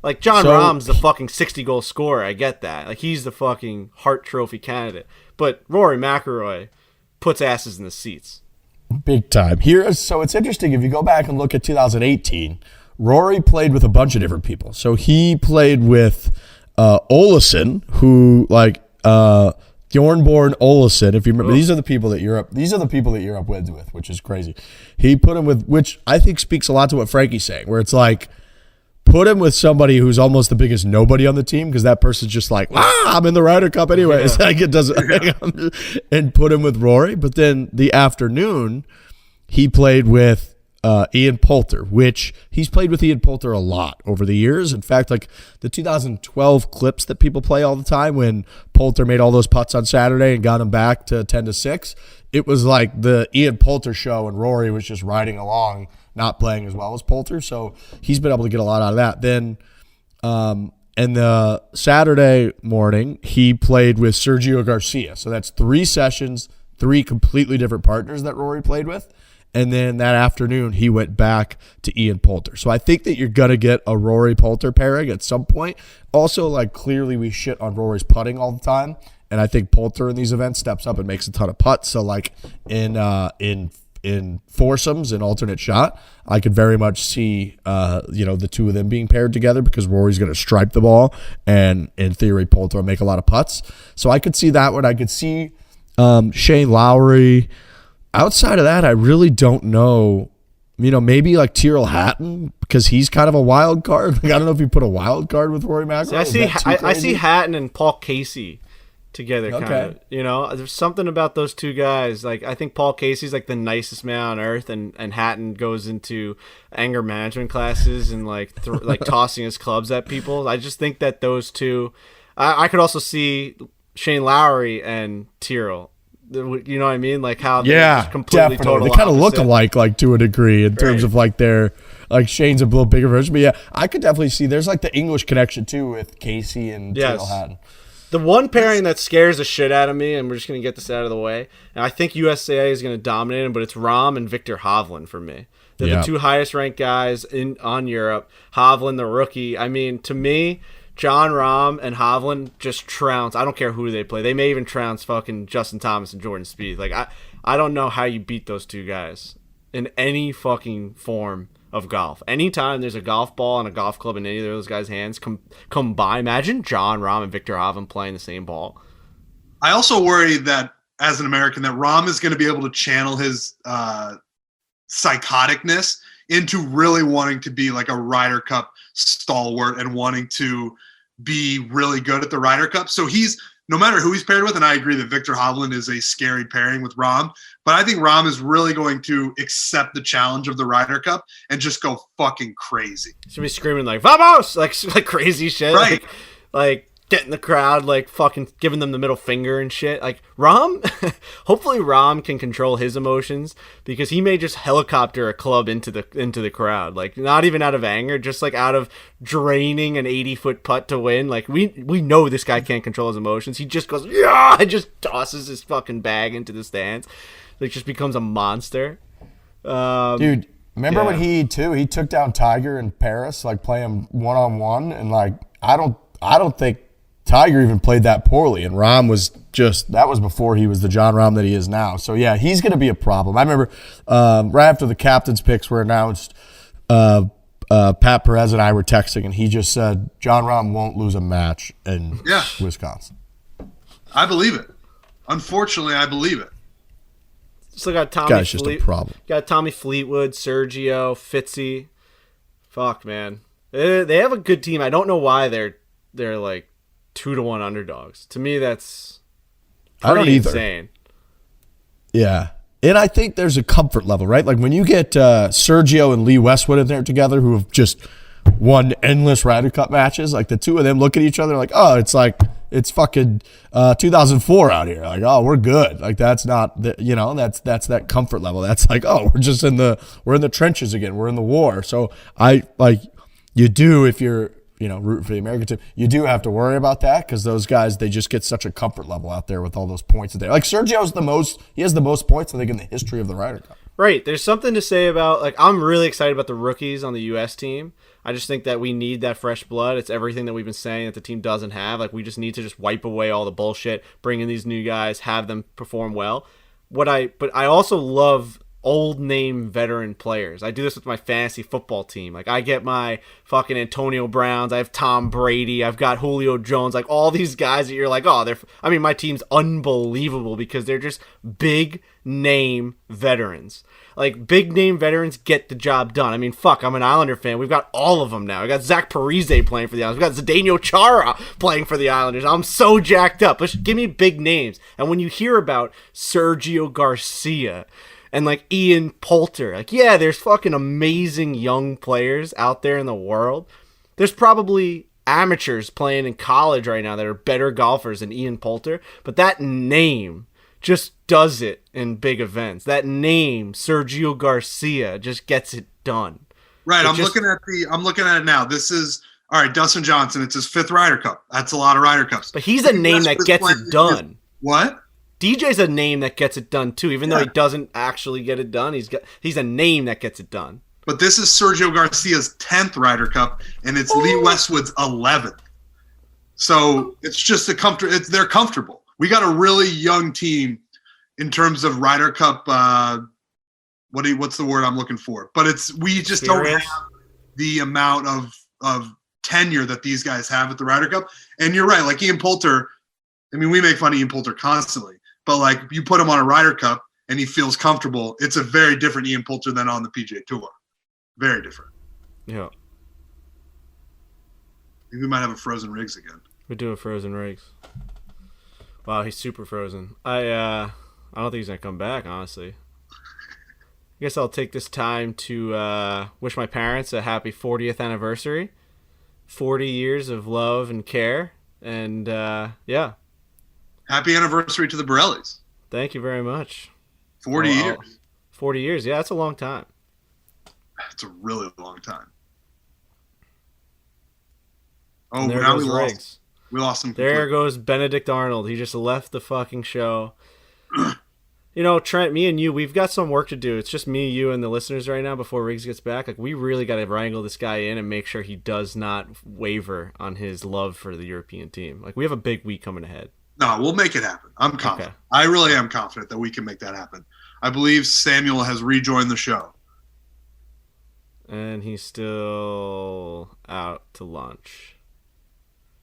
Like Jon Rahm's the fucking 60-goal scorer. I get that. Like he's the fucking Hart Trophy candidate. But Rory McIlroy puts asses in the seats. Big time. So it's interesting if you go back and look at 2018. Rory played with a bunch of different people. So he played with Olesen, who Bjornborn Olesen. If you remember, these are the people that Europe wins with, which is crazy. He put him with, which I think speaks a lot to what Frankie's saying, where it's like put him with somebody who's almost the biggest nobody on the team because that person's just like, I'm in the Ryder Cup anyway. It's like it doesn't, and put him with Rory. But then the afternoon, he played with Ian Poulter, which he's played with Ian Poulter a lot over the years. In fact, like the 2012 clips that people play all the time when Poulter made all those putts on Saturday and got him back to 10-6, it was like the Ian Poulter show and Rory was just riding along not playing as well as Poulter. So he's been able to get a lot out of that. Then and the Saturday morning, he played with Sergio Garcia. So that's 3 sessions, 3 completely different partners that Rory played with. And then that afternoon, he went back to Ian Poulter. So I think that you're going to get a Rory Poulter pairing at some point. Also, like, clearly we shit on Rory's putting all the time. And I think Poulter in these events steps up and makes a ton of putts. So, like, in foursomes and alternate shot, I could very much see, the two of them being paired together because Rory's going to stripe the ball. And in theory, Poulter will make a lot of putts. So I could see that one. I could see Shane Lowry. Outside of that, I really don't know. Maybe like Tyrrell Hatton because he's kind of a wild card. Like, I don't know if you put a wild card with Rory McIlroy. I see Hatton and Paul Casey together. Kind of. There's something about those two guys. Like, I think Paul Casey's like the nicest man on earth, and Hatton goes into anger management classes and like tossing his clubs at people. I just think that those two. I could also see Shane Lowry and Tyrrell. You know what I mean? Like how they're just completely definitely. They kind of look alike, like to a degree, in terms of like their like Shane's a little bigger version. But yeah, I could definitely see there's like the English connection too with Casey and Tyrrell Hatton. The one pairing that scares the shit out of me, and we're just gonna get this out of the way, and I think USAA is gonna dominate him, but it's Rahm and Victor Hovland for me. They're the 2 highest ranked guys on Europe. Hovland, the rookie. I mean, to me, Jon Rahm and Hovland just trounce. I don't care who they play. They may even trounce fucking Justin Thomas and Jordan Spieth. Like, I don't know how you beat those two guys in any fucking form of golf. Anytime there's a golf ball and a golf club in any of those guys' hands come by, imagine Jon Rahm and Victor Hovland playing the same ball. I also worry that, as an American, that Rahm is going to be able to channel his psychoticness into really wanting to be like a Ryder Cup stalwart and wanting to be really good at the Ryder Cup. So he's, no matter who he's paired with, and I agree that Victor Hovland is a scary pairing with Rahm, but I think Rahm is really going to accept the challenge of the Ryder Cup and just go fucking crazy. He's gonna be screaming like "Vamos!" like crazy shit, right? Like getting the crowd, like fucking giving them the middle finger and shit. Like Rahm, hopefully Rahm can control his emotions because he may just helicopter a club into the crowd. Like not even out of anger, just like out of draining an 80-foot putt to win. Like we know this guy can't control his emotions. He just goes, yeah, and just tosses his fucking bag into the stands. Like just becomes a monster. Dude, remember when he took down Tiger in Paris, like playing 1-on-1, and like I don't think Tiger even played that poorly, and Rahm was that was before he was the Jon Rahm that he is now. So yeah, he's going to be a problem. I remember right after the captain's picks were announced, Pat Perez and I were texting, and he just said Jon Rahm won't lose a match in Wisconsin. I believe it. Unfortunately, I believe it. Still got Tommy. Guy's just a problem. Got Tommy Fleetwood, Sergio, Fitzy. Fuck, man. They have a good team. I don't know why they're like 2-1 underdogs. To me, that's pretty insane. Yeah. And I think there's a comfort level, right? Like when you get Sergio and Lee Westwood in there together who have just won endless Ryder Cup matches, like the two of them look at each other like, oh, it's fucking 2004 out here. Like, oh, we're good. Like that's not, that's that comfort level. That's like, oh, we're in the trenches again. We're in the war. So you do, if you're, rooting for the American team, you do have to worry about that because those guys, they just get such a comfort level out there with all those points there. Like Sergio's he has the most points, I think, in the history of the Ryder Cup. Right. There's something to say about, like, I'm really excited about the rookies on the U.S. team. I just think that we need that fresh blood. It's everything that we've been saying that the team doesn't have. Like, we just need to just wipe away all the bullshit, bring in these new guys, have them perform well. But I also love old name veteran players. I do this with my fantasy football team. Like I get my fucking Antonio Browns, I have Tom Brady, I've got Julio Jones, like all these guys that you're like, oh, my team's unbelievable because they're just big name veterans. Like big name veterans get the job done. I mean, fuck, I'm an Islander fan. We've got all of them now. We got Zach Parise playing for the Islanders. We've got Zdeno Chara playing for the Islanders. I'm so jacked up. Just give me big names. And when you hear about Sergio Garcia and like Ian Poulter, like, yeah, there's fucking amazing young players out there in the world. There's probably amateurs playing in college right now that are better golfers than Ian Poulter, but that name just does it in big events. That name, Sergio Garcia, just gets it done. Right. I'm looking at it now. This is all right. Dustin Johnson. It's his 5th Ryder Cup. That's a lot of Ryder Cups. But he's a name that gets it done. What? DJ's a name that gets it done too, even though he doesn't actually get it done. He's a name that gets it done. But this is Sergio Garcia's 10th Ryder Cup, and it's Lee Westwood's 11th. So it's just they're comfortable. We got a really young team in terms of Ryder Cup. What's the word I'm looking for? But we just don't have the amount of tenure that these guys have at the Ryder Cup. And you're right, like Ian Poulter. I mean, we make fun of Ian Poulter constantly, but like you put him on a Ryder Cup and he feels comfortable. It's a very different Ian Poulter than on the PGA Tour. Very different. Yeah. I think we might have a frozen Riggs again. We do a frozen Riggs. Wow, he's super frozen. I don't think he's gonna come back, honestly. I guess I'll take this time to wish my parents a happy 40th anniversary. 40 years of love and care. And, yeah. Happy anniversary to the Borellis. Thank you very much. 40 years. 40 years. Yeah, that's a long time. That's a really long time. Oh, and now we lost. We lost him completely. There goes Benedict Arnold. He just left the fucking show. You know, Trent, me and you, we've got some work to do. It's just me, you, and the listeners right now before Riggs gets back. Like, we really got to wrangle this guy in and make sure he does not waver on his love for the European team. Like, we have a big week coming ahead. No, we'll make it happen. I'm confident. Okay. I really am confident that we can make that happen. I believe Samuel has rejoined the show. And he's still out to lunch.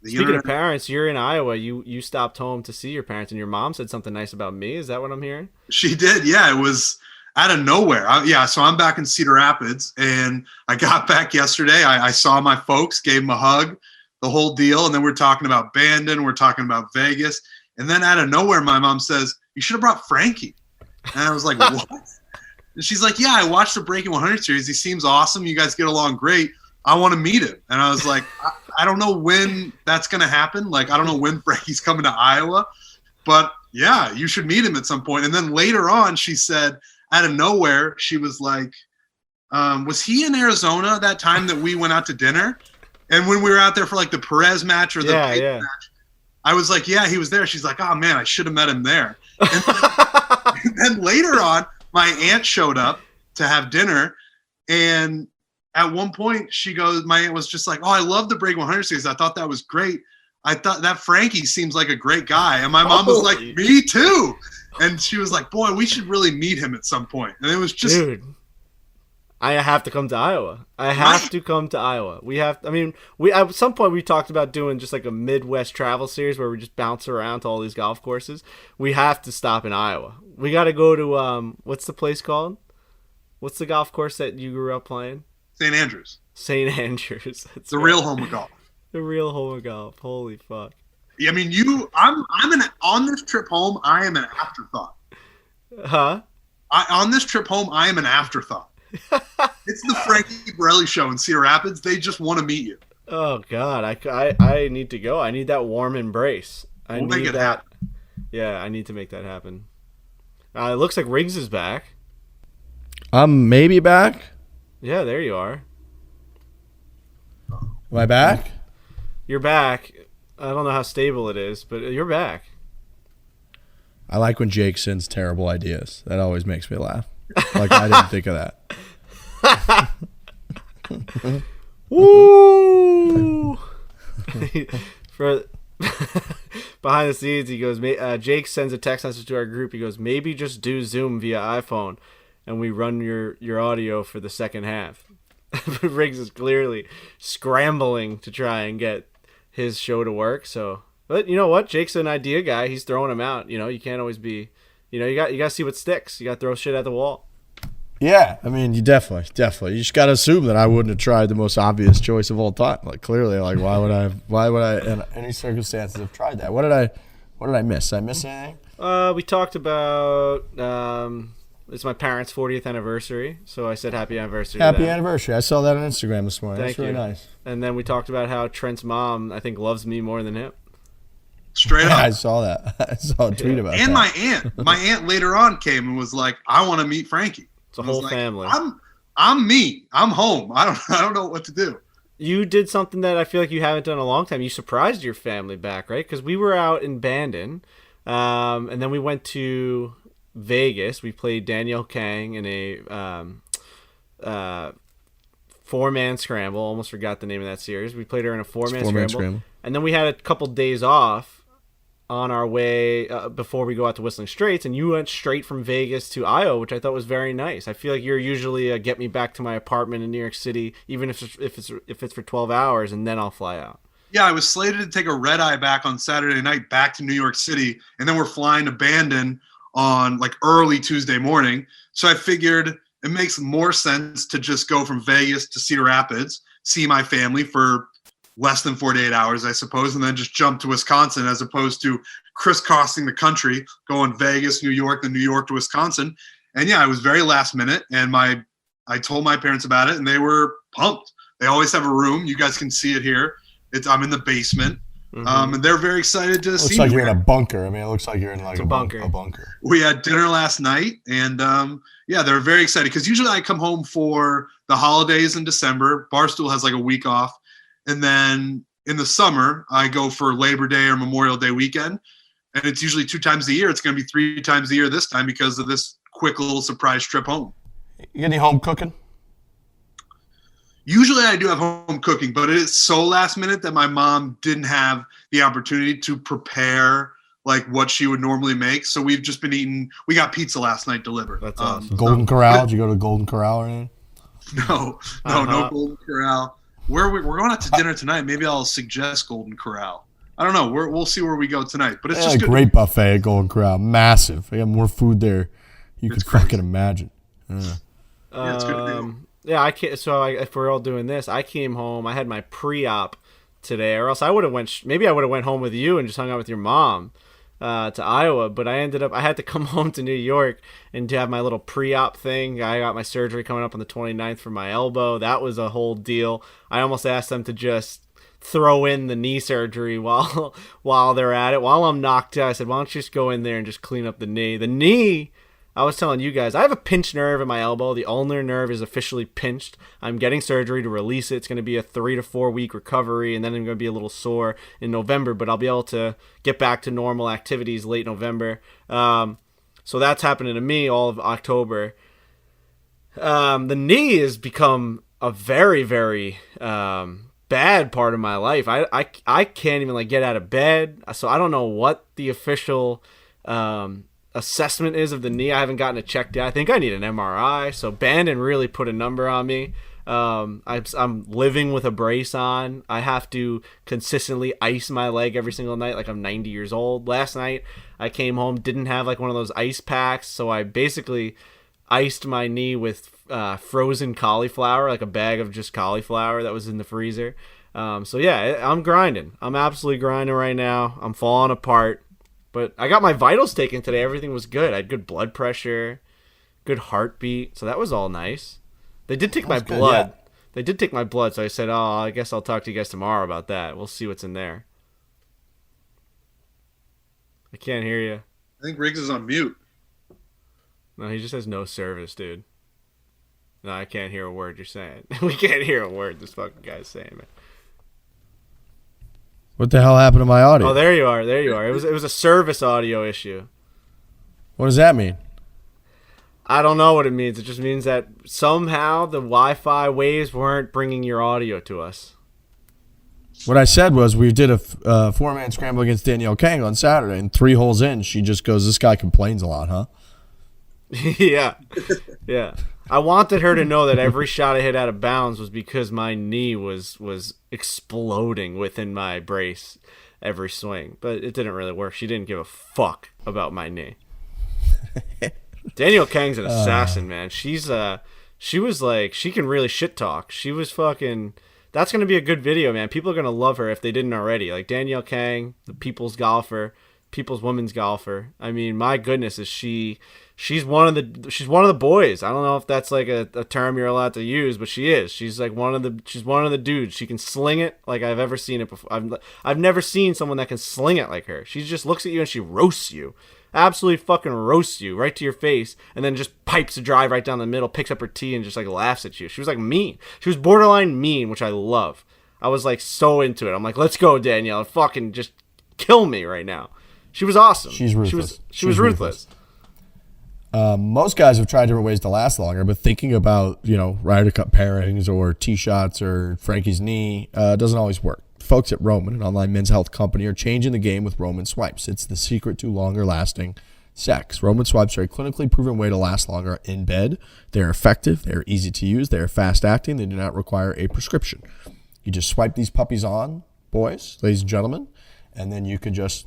Speaking of parents, you're in Iowa. You stopped home to see your parents, and your mom said something nice about me. Is that what I'm hearing? She did. Yeah, it was out of nowhere. So I'm back in Cedar Rapids, and I got back yesterday. I saw my folks, gave them a hug, the whole deal, and then we're talking about Bandon, we're talking about Vegas, and then out of nowhere, my mom says, "You should have brought Frankie." And I was like, "What?" And she's like, "Yeah, I watched the Breaking 100 series. He seems awesome. You guys get along great. I want to meet him." And I was like, I don't know when that's going to happen. Like, I don't know when Frankie's coming to Iowa, but yeah, you should meet him at some point. And then later on, she said, out of nowhere, she was like, was he in Arizona that time that we went out to dinner? And when we were out there for like the Perez match or the Payton match, I was like, yeah, he was there. She's like, oh man, I should have met him there. And then later on, my aunt showed up to have dinner, and at one point, my aunt was just like, "Oh, I love the Break 100 series. I thought that was great. I thought that Frankie seems like a great guy." And my mom was like, "Me too." And she was like, "Boy, we should really meet him at some point." And it was just, dude, I have to come to Iowa. I have to come to Iowa. We at some point we talked about doing just like a Midwest travel series where we just bounce around to all these golf courses. We have to stop in Iowa. We got to go to what's the place called? What's the golf course that you grew up playing? St. Andrews. St. Andrews. That's the real Homa golf. The real Homa golf. Holy fuck. I mean, on this trip home, I am an afterthought. Huh? On this trip home, I am an afterthought. It's the Frankie Borelli show in Cedar Rapids. They just want to meet you. Oh God, I need to go. I need that warm embrace. We'll need that. Happen. Yeah, I need to make that happen. It looks like Riggs is back. I'm maybe back. Yeah, there you are. Am I back? You're back. I don't know how stable it is, but you're back. I like when Jake sends terrible ideas. That always makes me laugh. Like, I didn't think of that. Woo! For behind the scenes, he goes, Jake sends a text message to our group. He goes, maybe just do Zoom via iPhone, and we run your audio for the second half. Riggs is clearly scrambling to try and get his show to work. So, but you know what? Jake's an idea guy. He's throwing them out. You know, you can't always be. You know, you got to see what sticks. You got to throw shit at the wall. Yeah, I mean, you definitely. You just got to assume that I wouldn't have tried the most obvious choice of all time. Like, clearly, like why would I in any circumstances have tried that? What did I miss? Did I miss anything? We talked about it's my parents' 40th anniversary, so I said happy anniversary. Happy anniversary. I saw that on Instagram this morning. Thank That's really you. nice. And then we talked about how Trent's mom, I think, loves me more than him. Straight up. I saw that. I saw a tweet about that. And my aunt later on came and was like, I want to meet Frankie. It's a whole family. I'm me. I'm home. I don't know what to do. You did something that I feel like you haven't done in a long time. You surprised your family back, right? Because we were out in Bandon, and then we went to Vegas. We played Danielle Kang in a four-man scramble. Almost forgot the name of that series. We played her in a four-man scramble. And then we had a couple days off on our way before we go out to Whistling Straits, and you went straight from Vegas to Iowa, which I thought was very nice. I feel like you're usually a get me back to my apartment in New York City, even if it's for 12 hours, and then I'll fly out. Yeah, I was slated to take a red eye back on Saturday night back to New York City, and then we're flying to Bandon on like early Tuesday morning. So I figured it makes more sense to just go from Vegas to Cedar Rapids, see my family for less than 48 hours, I suppose, and then just jump to Wisconsin as opposed to crisscrossing the country, going Vegas, New York, then New York to Wisconsin. And yeah, it was very last minute, and I told my parents about it, and they were pumped. They always have a room. You guys can see it here. I'm in the basement, and they're very excited to see me. Looks like you're in a bunker. I mean, it looks like you're in like a bunker. We had dinner last night, and yeah, they're very excited because usually I come home for the holidays in December. Barstool has like a week off. And then in the summer, I go for Labor Day or Memorial Day weekend. And it's usually 2 times a year. It's going to be 3 times a year this time because of this quick little surprise trip home. You any home cooking? Usually I do have home cooking, but it is so last minute that my mom didn't have the opportunity to prepare like what she would normally make. So we've just been eating. We got pizza last night delivered. That's awesome. Golden Corral? Did you go to Golden Corral or anything? No Golden Corral. We're going out to dinner tonight. Maybe I'll suggest Golden Corral. I don't know. We'll see where we go tonight. But it's just a great buffet at Golden Corral. Massive. They got more food there you could fucking imagine. Yeah, it's good. Yeah, I can't. So if we're all doing this, I came home. I had my pre-op today, or else I would have went. Maybe I would have went home with you and just hung out with your mom to Iowa. But I had to come home to New York and to have my little pre-op thing. I got my surgery coming up on the 29th for my elbow. That was a whole deal. I almost asked them to just throw in the knee surgery while they're at it. While I'm knocked out, I said, why don't you just go in there and just clean up the knee? The knee, I was telling you guys, I have a pinched nerve in my elbow. The ulnar nerve is officially pinched. I'm getting surgery to release it. It's going to be a 3 to 4 week recovery, and then I'm going to be a little sore in November, but I'll be able to get back to normal activities late November. So that's happening to me all of October. The knee has become a very, very bad part of my life. I can't even like get out of bed. So I don't know what the official assessment is of the knee. I haven't gotten it checked yet. I think I need an MRI. So Bandon really put a number on me. I'm living with a brace on. I have to consistently ice my leg every single night like I'm 90 years old. Last night I came home, didn't have like one of those ice packs, so I basically iced my knee with frozen cauliflower, like a bag of just cauliflower that was in the freezer. So yeah, I'm grinding. I'm absolutely grinding right now. I'm falling apart. But I got my vitals taken today. Everything was good. I had good blood pressure, good heartbeat. So that was all nice. They did take my blood. Yeah. They did take my blood. So I said, I guess I'll talk to you guys tomorrow about that. We'll see what's in there. I can't hear you. I think Riggs is on mute. No, he just has no service, dude. No, I can't hear a word you're saying. We can't hear a word this fucking guy's saying, man. What the hell happened to my audio? Oh, there you are. There you are. It was a service audio issue. What does that mean? I don't know what it means. It just means that somehow the Wi-Fi waves weren't bringing your audio to us. What I said was we did a 4-man scramble against Danielle Kang on Saturday, and 3 holes in, she just goes, this guy complains a lot, huh? Yeah. Yeah. I wanted her to know that every shot I hit out of bounds was because my knee was exploding within my brace every swing. But it didn't really work. She didn't give a fuck about my knee. Danielle Kang's an assassin, man. She was like, she can really shit talk. She was fucking, that's going to be a good video, man. People are going to love her if they didn't already. Like Danielle Kang, the people's golfer, people's women's golfer. I mean, my goodness, she's one of the boys. I don't know if that's like a term you're allowed to use, but she is. She's one of the dudes. She can sling it like I've ever seen it before. I've never seen someone that can sling it like her. She just looks at you and she roasts you. Absolutely fucking roasts you right to your face, and then just pipes a drive right down the middle, picks up her tee, and just like laughs at you. She was like mean. She was borderline mean, which I love. I was like so into it. I'm like, let's go, Danielle. Fucking just kill me right now. She was awesome. She's ruthless. She was ruthless. Most guys have tried different ways to last longer, but thinking about, Ryder Cup pairings or tee shots or Frankie's knee doesn't always work. Folks at Roman, an online men's health company, are changing the game with Roman swipes. It's the secret to longer lasting sex. Roman swipes are a clinically proven way to last longer in bed. They're effective. They're easy to use. They're fast acting. They do not require a prescription. You just swipe these puppies on, boys, ladies and gentlemen, and then you can just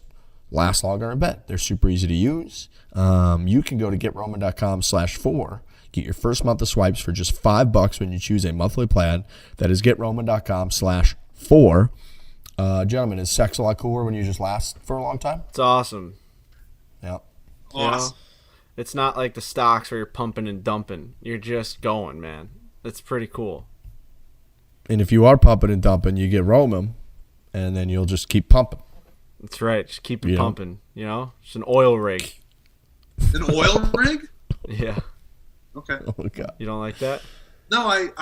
last longer in bed. They're super easy to use. You can go to GetRoman.com/Fore. Get your first month of swipes for just $5 when you choose a monthly plan. That is GetRoman.com/Fore. Gentlemen, is sex a lot cooler when you just last for a long time? It's awesome. Yeah. Awesome. It's not like the stocks where you're pumping and dumping. You're just going, man. It's pretty cool. And if you are pumping and dumping, you get Roman, and then you'll just keep pumping. That's right. Just keep it pumping. It's an oil rig. An oil rig? Yeah. Okay. Oh my God. You don't like that? No, I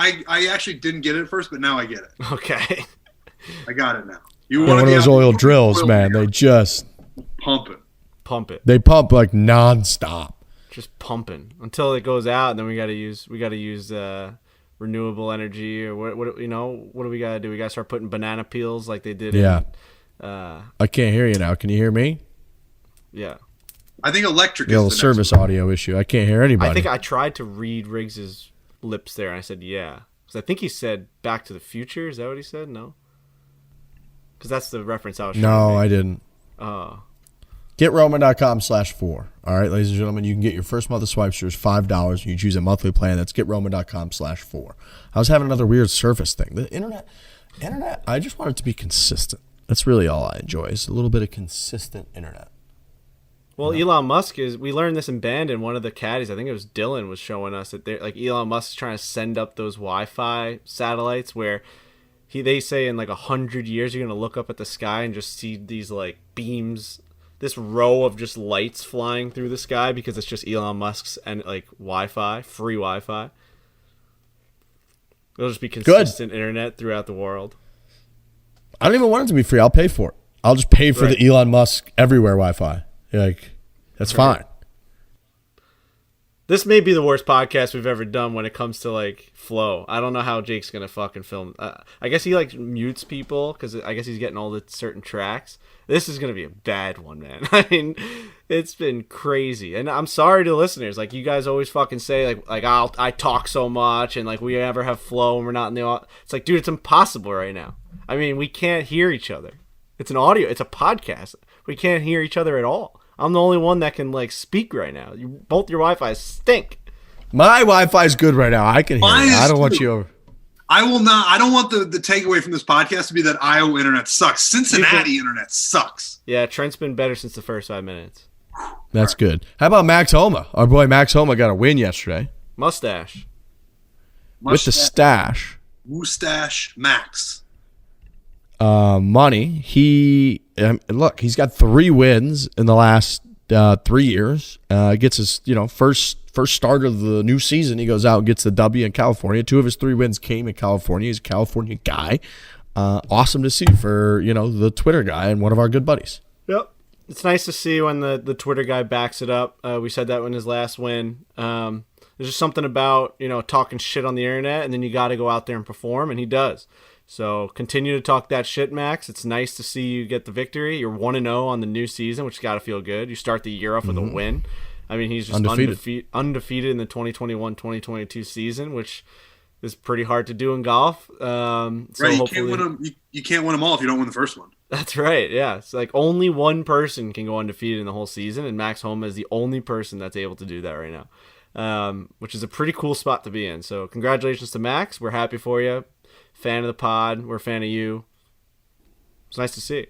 actually didn't get it at first, but now I get it. Okay. I got it now. One of those oil drills, man. They just pump it. Pump it. They pump like nonstop. Just pumping until it goes out, and then we gotta use renewable energy, or what do we gotta do? We gotta start putting banana peels like they did. Yeah. I can't hear you now. Can you hear me? Yeah. I think electric is a the service next one. audio issue. I can't hear anybody. I think I tried to read Riggs's lips there, and I said yeah, because I think he said Back to the Future. Is that what he said? No. Because that's the reference I was trying to make. I didn't. GetRoman.com/Fore. All right, ladies and gentlemen, you can get your first month of swipes for $5. You choose a monthly plan. That's GetRoman.com/Fore. I was having another weird surface thing. The internet, I just want it to be consistent. That's really all I enjoy, is a little bit of consistent internet. Well, Elon Musk we learned this in Bandon. One of the caddies, I think it was Dylan, was showing us that Elon Musk's trying to send up those Wi-Fi satellites where they say in 100 years you're going to look up at the sky and just see these beams, this row of just lights flying through the sky because it's just Elon Musk's and Wi-Fi, free Wi-Fi. It'll just be consistent internet throughout the world. I don't even want it to be free. I'll pay for it. I'll just pay for the Elon Musk everywhere Wi-Fi. That's fine. This may be the worst podcast we've ever done when it comes to flow. I don't know how Jake's gonna fucking film. I guess he mutes people because I guess he's getting all the certain tracks. This is gonna be a bad one, man. I mean, it's been crazy, and I'm sorry to listeners. You guys always fucking say I talk so much and we never have flow and we're not in the. It's dude, it's impossible right now. I mean, we can't hear each other. It's an audio. It's a podcast. We can't hear each other at all. I'm the only one that can speak right now. Both your Wi-Fi stink. My Wi-Fi is good right now. I can hear you. I don't want you over. I will not. I don't want the takeaway from this podcast to be that Iowa internet sucks. Cincinnati internet sucks. Yeah, Trent's been better since the first 5 minutes. That's good. How about Max Homa? Our boy Max Homa got a win yesterday. Mustache. With the stash. Mustache Max. Money. He's got 3 wins in the last 3 years. Gets his first start of the new season. He goes out and gets the W in California. 2 of his 3 wins came in California. He's a California guy. Awesome to see for the Twitter guy and one of our good buddies. Yep. It's nice to see when the Twitter guy backs it up. We said that when his last win. There's just something about talking shit on the internet, and then you got to go out there and perform, and he does. So continue to talk that shit, Max. It's nice to see you get the victory. You're 1-0 on the new season, which got to feel good. You start the year off with a win. I mean, he's just undefeated in the 2021-2022 season, which is pretty hard to do in golf. You can't win them. You can't win them all if you don't win the first one. That's right. Yeah, it's only one person can go undefeated in the whole season, and Max Homa is the only person that's able to do that right now, which is a pretty cool spot to be in. So congratulations to Max. We're happy for you. Fan of the pod. We're a fan of you. It's nice to see.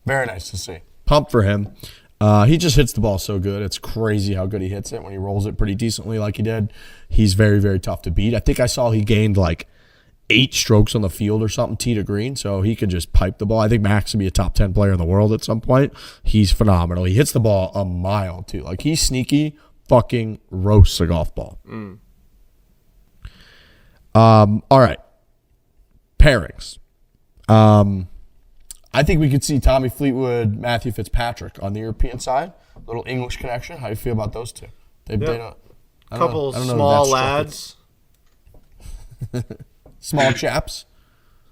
Very nice to see. Pumped for him. He just hits the ball so good. It's crazy how good he hits it when he rolls it pretty decently like he did. He's very, very tough to beat. I think I saw he gained like 8 strokes on the field or something, tee to green, so he could just pipe the ball. I think Max would be a top 10 player in the world at some point. He's phenomenal. He hits the ball a mile, too. Like, he's sneaky, fucking roasts a golf ball. All right. Pairings. I think we could see Tommy Fleetwood, Matthew Fitzpatrick on the European side. A little English connection. How do you feel about those two? They don't. Couple small lads. Small chaps.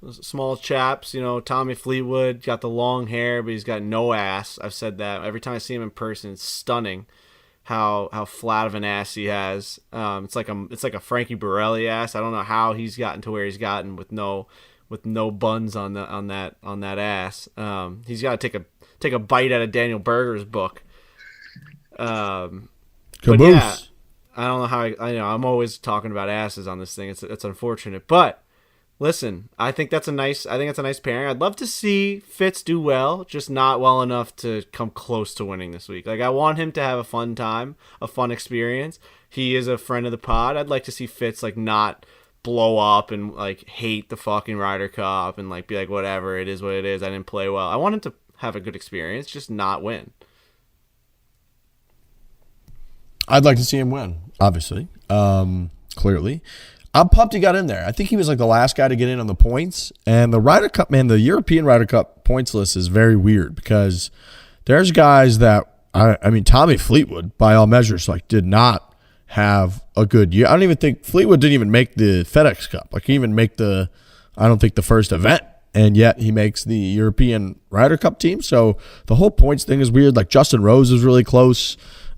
Small chaps. You know, Tommy Fleetwood got the long hair, but he's got no ass. I've said that. Every time I see him in person, it's stunning how flat of an ass he has. It's like a Frankie Borelli ass. I don't know how he's gotten to where he's gotten with no buns on that ass. He's got to take a bite out of Daniel Berger's book. Caboose. But yeah, I don't know how I know I'm always talking about asses on this thing. It's unfortunate, but listen, I think that's a nice pairing. I'd love to see Fitz do well, just not well enough to come close to winning this week. Like, I want him to have a fun time, a fun experience. He is a friend of the pod. I'd like to see Fitz like not blow up and like hate the fucking Ryder Cup and like be like, whatever, it is what it is. I didn't play well. I want him to have a good experience, just not win. I'd like to see him win, obviously. Clearly. I'm pumped he got in there. I think he was like the last guy to get in on the points. And the Ryder Cup, man, the European Ryder Cup points list is very weird because there's guys that, I mean, Tommy Fleetwood, by all measures, like did not have a good year. I don't even think Fleetwood didn't even make the FedEx Cup. Like, he even make the first event. And yet he makes the European Ryder Cup team. So the whole points thing is weird. Like, Justin Rose is really close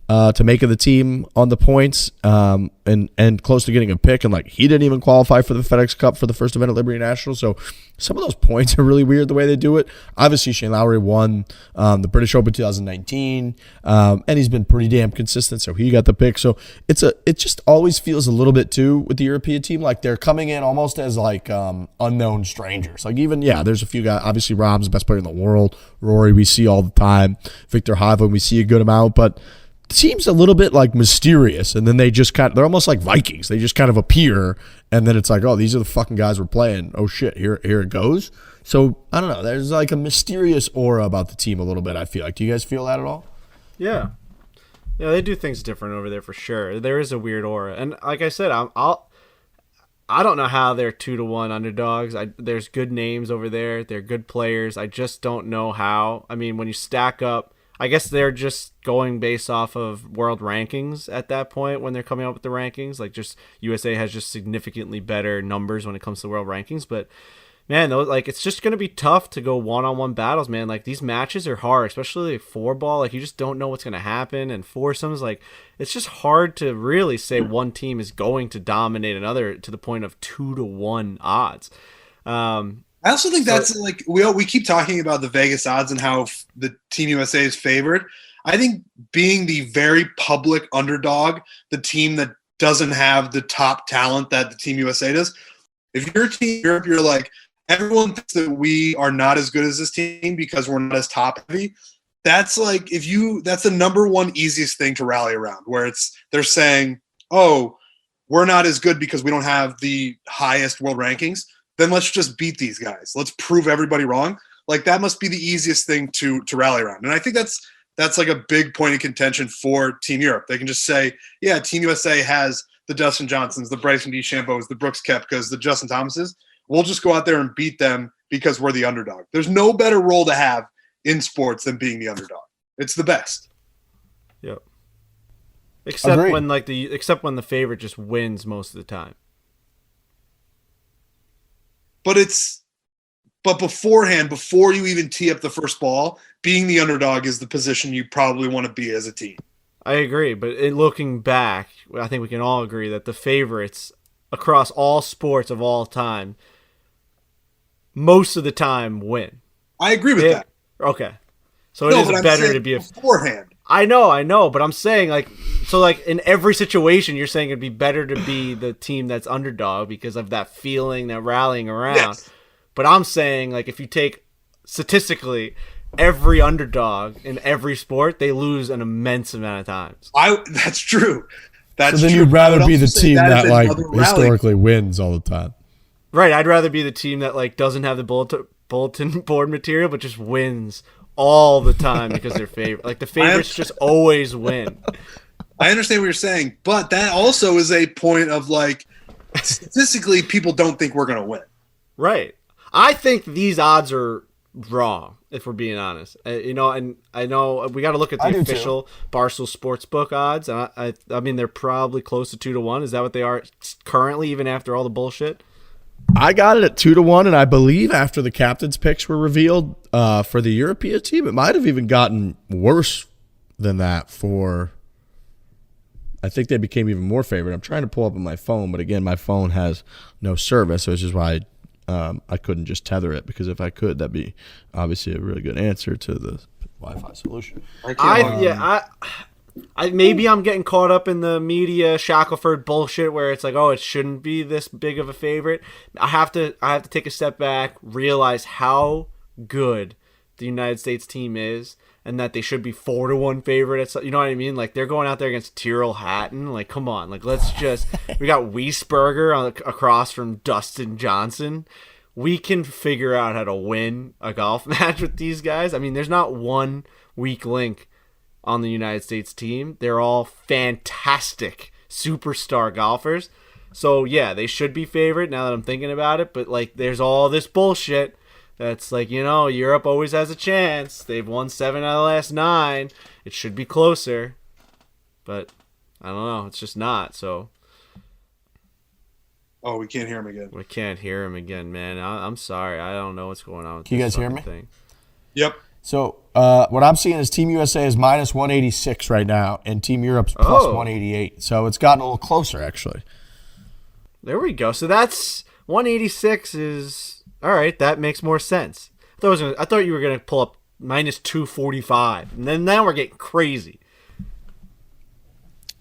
to making the team on the points, and close to getting a pick, and like he didn't even qualify for the FedEx Cup for the first event at Liberty National. So some of those points are really weird the way they do it. Obviously, Shane Lowry won the British Open 2019, and he's been pretty damn consistent, so he got the pick. So it just always feels a little bit too with the European team like they're coming in almost as like unknown strangers. Like, even there's a few guys. Obviously, Rahm's the best player in the world. Rory we see all the time. Victor Hovland we see a good amount, but seems a little bit like mysterious, and then they're almost like Vikings. They just kind of appear, and then it's like, oh, these are the fucking guys we're playing. Oh shit, here it goes. So I don't know. There's like a mysterious aura about the team a little bit, I feel like. Do you guys feel that at all? Yeah, they do things different over there for sure. There is a weird aura, and like I said, I don't know how they're 2-1 underdogs. There's good names over there. They're good players. I just don't know how. I mean, when you stack up, I guess they're just going based off of world rankings at that point when they're coming up with the rankings. Like, just USA has just significantly better numbers when it comes to world rankings. But man, it's just going to be tough to go one-on-one battles, man. Like, these matches are hard, especially like four ball. Like, you just don't know what's going to happen. And foursomes, like, it's just hard to really say one team is going to dominate another to the point of 2-1 odds. I also think that's like we keep talking about the Vegas odds and how the Team USA is favored. I think being the very public underdog, the team that doesn't have the top talent that the Team USA does, if you're Team Europe, you're like, everyone thinks that we are not as good as this team because we're not as top heavy. That's like, that's the number one easiest thing to rally around, where they're saying, oh, we're not as good because we don't have the highest world rankings. Then let's just beat these guys. Let's prove everybody wrong. Like, that must be the easiest thing to rally around. And I think that's like a big point of contention for Team Europe. They can just say, yeah, Team USA has the Dustin Johnsons, the Bryson DeChambeaus, the Brooks Koepkas, the Justin Thomases. We'll just go out there and beat them because we're the underdog. There's no better role to have in sports than being the underdog. It's the best. Yep. Except Agreed. when the favorite just wins most of the time. But beforehand, before you even tee up the first ball, being the underdog is the position you probably want to be as a team. I agree, but looking back, I think we can all agree that the favorites across all sports of all time, most of the time, win. I agree with that. Okay. So it is better to be beforehand. I know, but I'm saying like in every situation, you're saying it'd be better to be the team that's underdog because of that feeling, that rallying around. Yes. But I'm saying, like, if you take statistically, every underdog in every sport, they lose an immense amount of times. That's true. That's so then true. you'd rather be the say team that is like another historically wins all the time. Right, I'd rather be the team that like doesn't have the bulletin board material, but just wins all the time because they're favorite. Like the favorites just always win. I understand what you're saying, but that also is a point of like statistically, people don't think we're going to win. Right. I think these odds are wrong, if we're being honest. And I know we got to look at the official Barstool Sportsbook odds. I mean, they're probably close to 2-1. Is that what they are currently, even after all the bullshit? I got it at 2-1, and I believe after the captain's picks were revealed for the European team, it might have even gotten worse than that for. I think they became even more favored. I'm trying to pull up on my phone, but again, my phone has no service, which is why I couldn't just tether it, because if I could, that'd be obviously a really good answer to the Wi-Fi solution. Maybe I'm getting caught up in the media Shackelford bullshit where it's like, oh, it shouldn't be this big of a favorite. I have to take a step back, realize how good the United States team is, and that they should be 4-1 favorite. You know what I mean? Like they're going out there against Tyrrell Hatton. Like, come on. Like, let's just. We got Wiesberger across from Dustin Johnson. We can figure out how to win a golf match with these guys. I mean, there's not one weak link on the United States team. They're all fantastic superstar golfers. So yeah, they should be favorite now that I'm thinking about it. But like, there's all this bullshit. That's like, Europe always has a chance. They've won 7 out of the last 9. It should be closer. But, I don't know. It's just not, so. Oh, we can't hear him again. We can't hear him again, man. I'm sorry. I don't know what's going on with Can you guys hear me? thing. Yep. So, what I'm seeing is Team USA is minus 186 right now, and Team Europe's plus 188. So, it's gotten a little closer, actually. There we go. So, that's 186 is... All right, that makes more sense. I thought you were going to pull up minus 245, and then now we're getting crazy.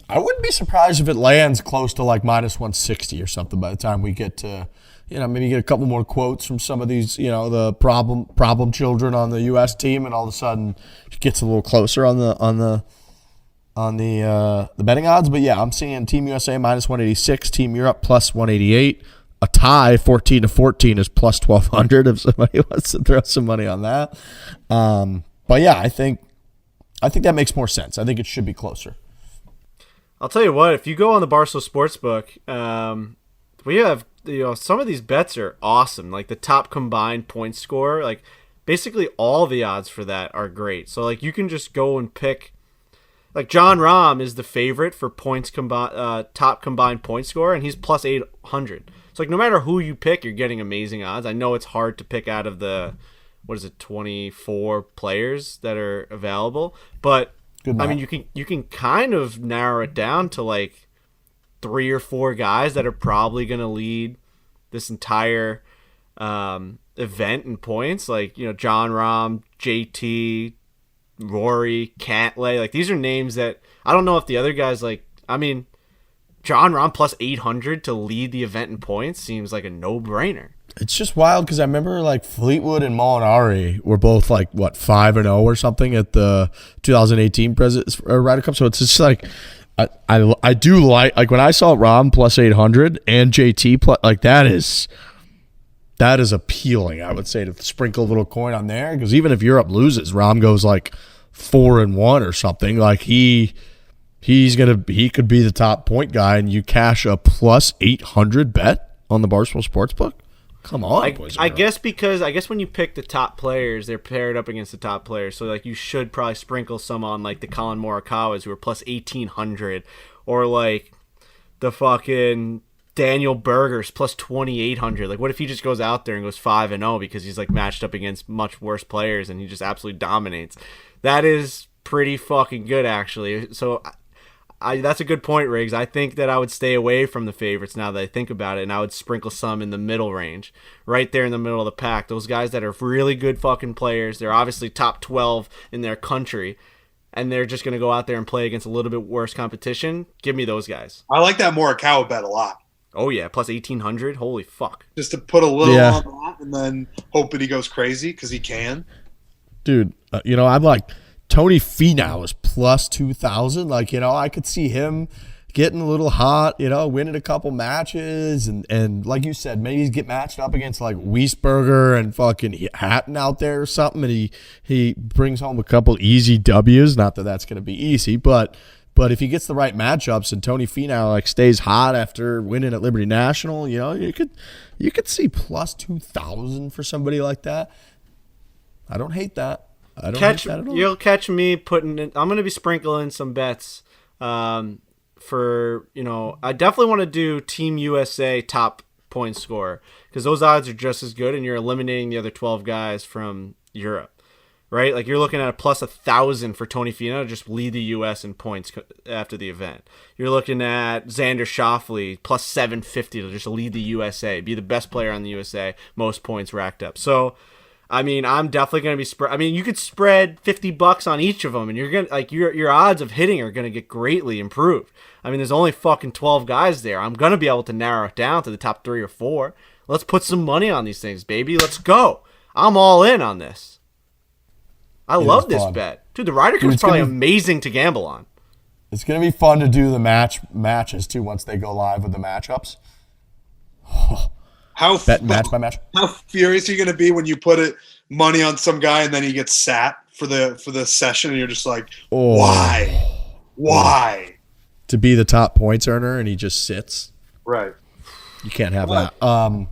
I wouldn't be surprised if it lands close to like minus 160 or something by the time we get to, maybe get a couple more quotes from some of these, the problem children on the U.S. team, and all of a sudden it gets a little closer on the betting odds. But yeah, I'm seeing Team USA minus 186, Team Europe plus 188. A tie, 14-14, is plus 1,200 if somebody wants to throw some money on that. But yeah, I think that makes more sense. I think it should be closer. I'll tell you what, if you go on the Barstool Sportsbook, we have some of these bets are awesome. Like the top combined point score, like basically all the odds for that are great. So like you can just go and pick. Like Jon Rahm is the favorite for points top combined point score, and he's plus 800. So like no matter who you pick, you're getting amazing odds. I know it's hard to pick out of the 24 players that are available, but I mean you can kind of narrow it down to like 3 or 4 guys that are probably going to lead this entire event in points. Like Jon Rahm, JT, Rory, Cantlay, like these are names that I don't know if the other guys Jon Rahm plus 800 to lead the event in points seems like a no-brainer. It's just wild because I remember like Fleetwood and Molinari were both like 5-0 or something at the 2018 Ryder Cup. So it's just like I do like when I saw Rahm plus 800 and JT plus, like that is appealing. I would say to sprinkle a little coin on there, because even if Europe loses, Rahm goes like 4-1 or something. Like he could be the top point guy, and you cash a plus 800 bet on the Barstool Sportsbook. Come on, boys. I guess when you pick the top players, they're paired up against the top players. So like you should probably sprinkle some on like the Colin Morikawas who are plus 1,800, or like the fucking Daniel Berger's plus 2,800. Like what if he just goes out there and goes 5-0 because he's like matched up against much worse players and he just absolutely dominates? That is pretty fucking good, actually. So that's a good point, Riggs. I think that I would stay away from the favorites now that I think about it, and I would sprinkle some in the middle range, right there in the middle of the pack. Those guys that are really good fucking players, they're obviously top 12 in their country, and they're just going to go out there and play against a little bit worse competition. Give me those guys. I like that Morikawa bet a lot. Oh, yeah, plus 1,800. Holy fuck. Just to put a little on that and then hope that he goes crazy, because he can. Dude, I'm like, Tony Finau is plus 2,000. Like, I could see him getting a little hot, winning a couple matches. And like you said, maybe he's get matched up against like Wiesberger and fucking Hatton out there or something. And he brings home a couple easy W's. Not that that's going to be easy, but if he gets the right matchups and Tony Finau like stays hot after winning at Liberty National, you could see plus 2,000 for somebody like that. I don't hate that. I don't hate that at all. You'll catch me putting in. I'm going to be sprinkling some bets for, I definitely want to do Team USA top point scorer because those odds are just as good and you're eliminating the other 12 guys from Europe, right? Like you're looking at a plus 1,000 for Tony Finau to just lead the U.S. in points after the event. You're looking at Xander Schauffele plus 750 to just lead the USA, be the best player on the USA, most points racked up. So, I mean, I'm definitely going to be spread. I mean, you could spread $50 on each of them, and you're going to like your odds of hitting are going to get greatly improved. I mean, there's only fucking 12 guys there. I'm going to be able to narrow it down to the top 3 or 4. Let's put some money on these things, baby. Let's go. I'm all in on this. I love this bet, dude. The Ryder Cup is probably amazing to gamble on. It's going to be fun to do the matches too once they go live with the matchups. Match by match. How furious are you going to be when you put money on some guy and then he gets sat for the session and you're just like, why? To be the top points earner and he just sits. Right. You can't have that.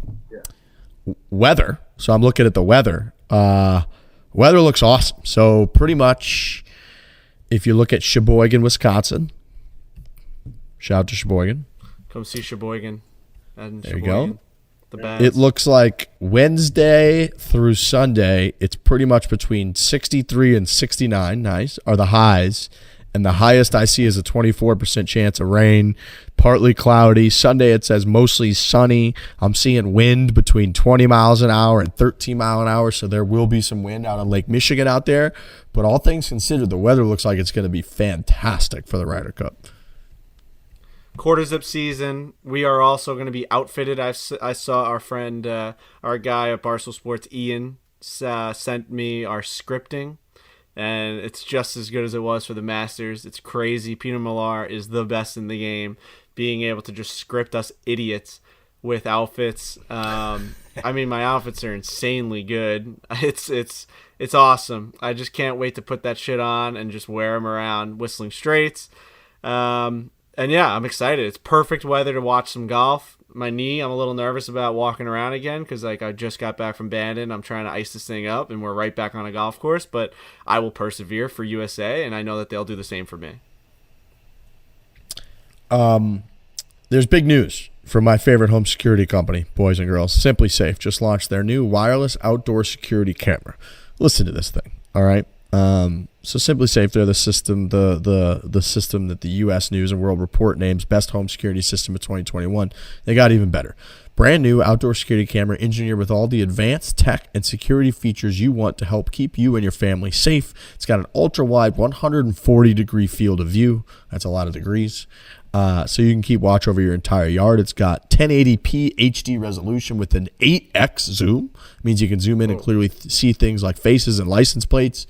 Weather. So I'm looking at the weather. Weather looks awesome. So pretty much, if you look at Sheboygan, Wisconsin, shout out to Sheboygan. Come see Sheboygan. There you go. The it looks like Wednesday through Sunday, it's pretty much between 63 and 69, nice, are the highs. And the highest I see is a 24% chance of rain, partly cloudy. Sunday it says mostly sunny. I'm seeing wind between 20 miles an hour and 13 miles an hour, so there will be some wind out on Lake Michigan out there. But all things considered, the weather looks like it's going to be fantastic for the Ryder Cup. Quarter zip season. We are also going to be outfitted. I saw our friend, our guy at Barstool Sports, Ian, sent me our scripting, and it's just as good as it was for the Masters. It's crazy. Peter Millar is the best in the game, being able to just script us idiots with outfits. I mean, my outfits are insanely good. It's awesome. I just can't wait to put that shit on and just wear them around Whistling Straits. And yeah, I'm excited. It's perfect weather to watch some golf. My knee, I'm a little nervous about walking around again because I just got back from Bandon. I'm trying to ice this thing up, and we're right back on a golf course. But I will persevere for USA, and I know that they'll do the same for me. There's big news from my favorite home security company, boys and girls. SimpliSafe just launched their new wireless outdoor security camera. Listen to this thing, all right? So SimpliSafe, they're the system, the system that the U.S. News and World Report names best home security system of 2021. They got even better. Brand new outdoor security camera engineered with all the advanced tech and security features you want to help keep you and your family safe. It's got an ultra-wide 140-degree field of view. That's a lot of degrees. So you can keep watch over your entire yard. It's got 1080p HD resolution with an 8x zoom. It means you can zoom in and clearly see things like faces and license plates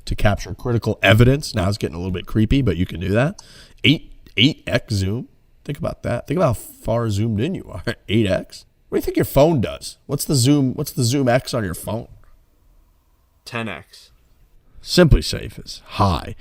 to capture critical evidence. Now it's getting a little bit creepy, but you can do that. 8x zoom. Think about that. Think about how far zoomed in you are. 8x. What do you think your phone does? What's the zoom X on your phone? 10x. SimpliSafe is high.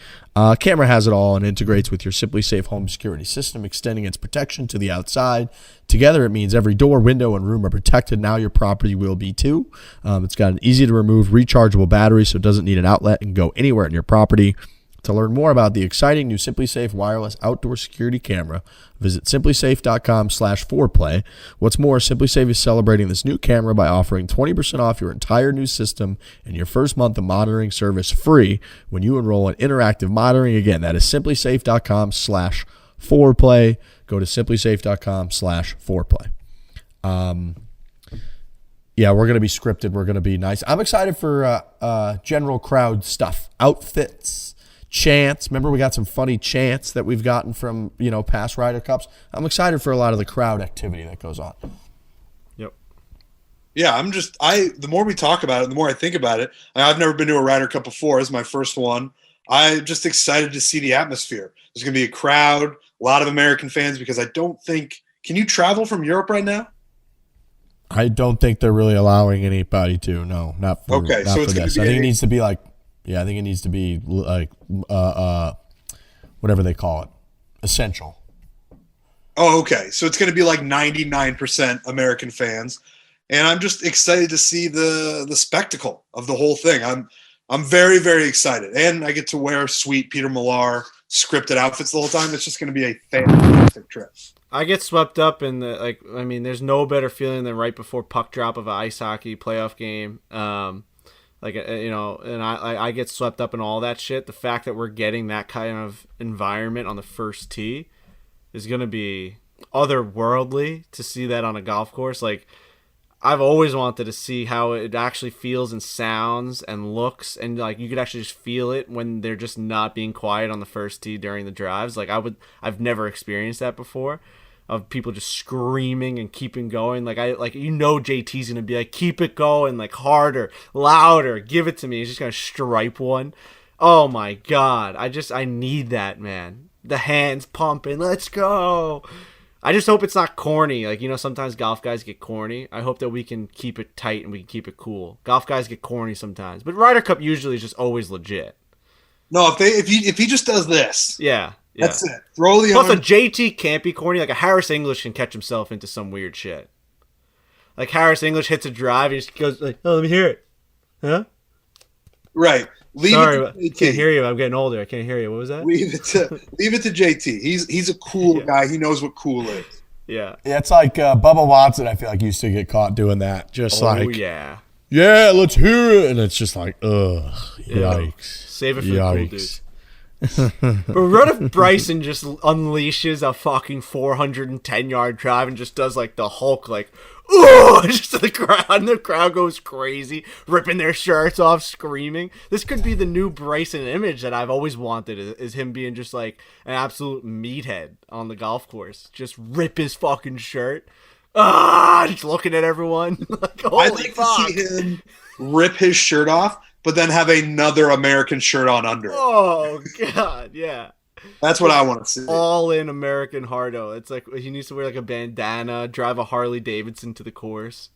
Camera has it all and integrates with your SimpliSafe home security system, extending its protection to the outside. Together, it means every door, window, and room are protected. Now your property will be too. It's got an easy-to-remove rechargeable battery, so it doesn't need an outlet and go anywhere in your property. To learn more about the exciting new SimpliSafe wireless outdoor security camera, visit simplisafe.com/foreplay. What's more, SimpliSafe is celebrating this new camera by offering 20% off your entire new system and your first month of monitoring service free when you enroll in interactive monitoring. Again, that is simplisafe.com/foreplay. Go to simplisafe.com/foreplay. Yeah, we're going to be scripted. We're going to be nice. I'm excited for general crowd stuff, outfits, chants. Remember, we got some funny chants that we've gotten from, past Ryder Cups. I'm excited for a lot of the crowd activity that goes on. Yep. Yeah, the more we talk about it, the more I think about it. I've never been to a Ryder Cup before. It's my first one. I'm just excited to see the atmosphere. There's going to be a crowd, a lot of American fans, because I don't think – can you travel from Europe right now? I don't think they're really allowing anybody to. No, not for, okay, not so for it's this. I think it needs to be like – yeah, I think it needs to be like whatever they call it, essential. Oh, okay. So it's going to be like 99% American fans. And I'm just excited to see the spectacle of the whole thing. I'm very, very excited. And I get to wear sweet Peter Millar scripted outfits the whole time. It's just going to be a fantastic trip. I get swept up in there's no better feeling than right before puck drop of an ice hockey playoff game. And I get swept up in all that shit. The fact that we're getting that kind of environment on the first tee is going to be otherworldly to see that on a golf course. Like, I've always wanted to see how it actually feels and sounds and looks, and like you could actually just feel it when they're just not being quiet on the first tee during the drives. Like I've never experienced that before, of people just screaming and keeping going. JT's gonna be like, keep it going, like harder, louder, give it to me. He's just gonna stripe one. Oh my god, I need that, man. The hands pumping, let's go. I just hope it's not corny. Like, sometimes golf guys get corny. I hope that we can keep it tight and we can keep it cool. Golf guys get corny sometimes, but Ryder Cup usually is just always legit. No, if he just does this, yeah. That's it. Throw the Plus, arm. a JT can't be corny. Like a Harris English can catch himself into some weird shit. Like Harris English hits a drive, and he just goes like, "Oh, let me hear it." Huh? Right. Sorry, I can't hear you. I'm getting older. I can't hear you. What was that? Leave it to JT. He's a cool guy. He knows what cool is. Yeah. It's like Bubba Watson, I feel like, used to get caught doing that. Yeah, let's hear it. And it's just like, ugh, yikes. Save it for the cool dudes. But what if Bryson just unleashes a fucking 410-yard drive and just does like the Hulk, like, ooh, just to the crowd, and the crowd goes crazy, ripping their shirts off, screaming. This could be the new Bryson image that I've always wanted, is him being just like an absolute meathead on the golf course. Just rip his fucking shirt. Just looking at everyone. Like, holy I'd like fuck. to see him rip his shirt off, but then have another American shirt on under it. Oh, God, yeah. That's what I want to see. All in American Hardo. It's like he needs to wear like a bandana, drive a Harley Davidson to the course.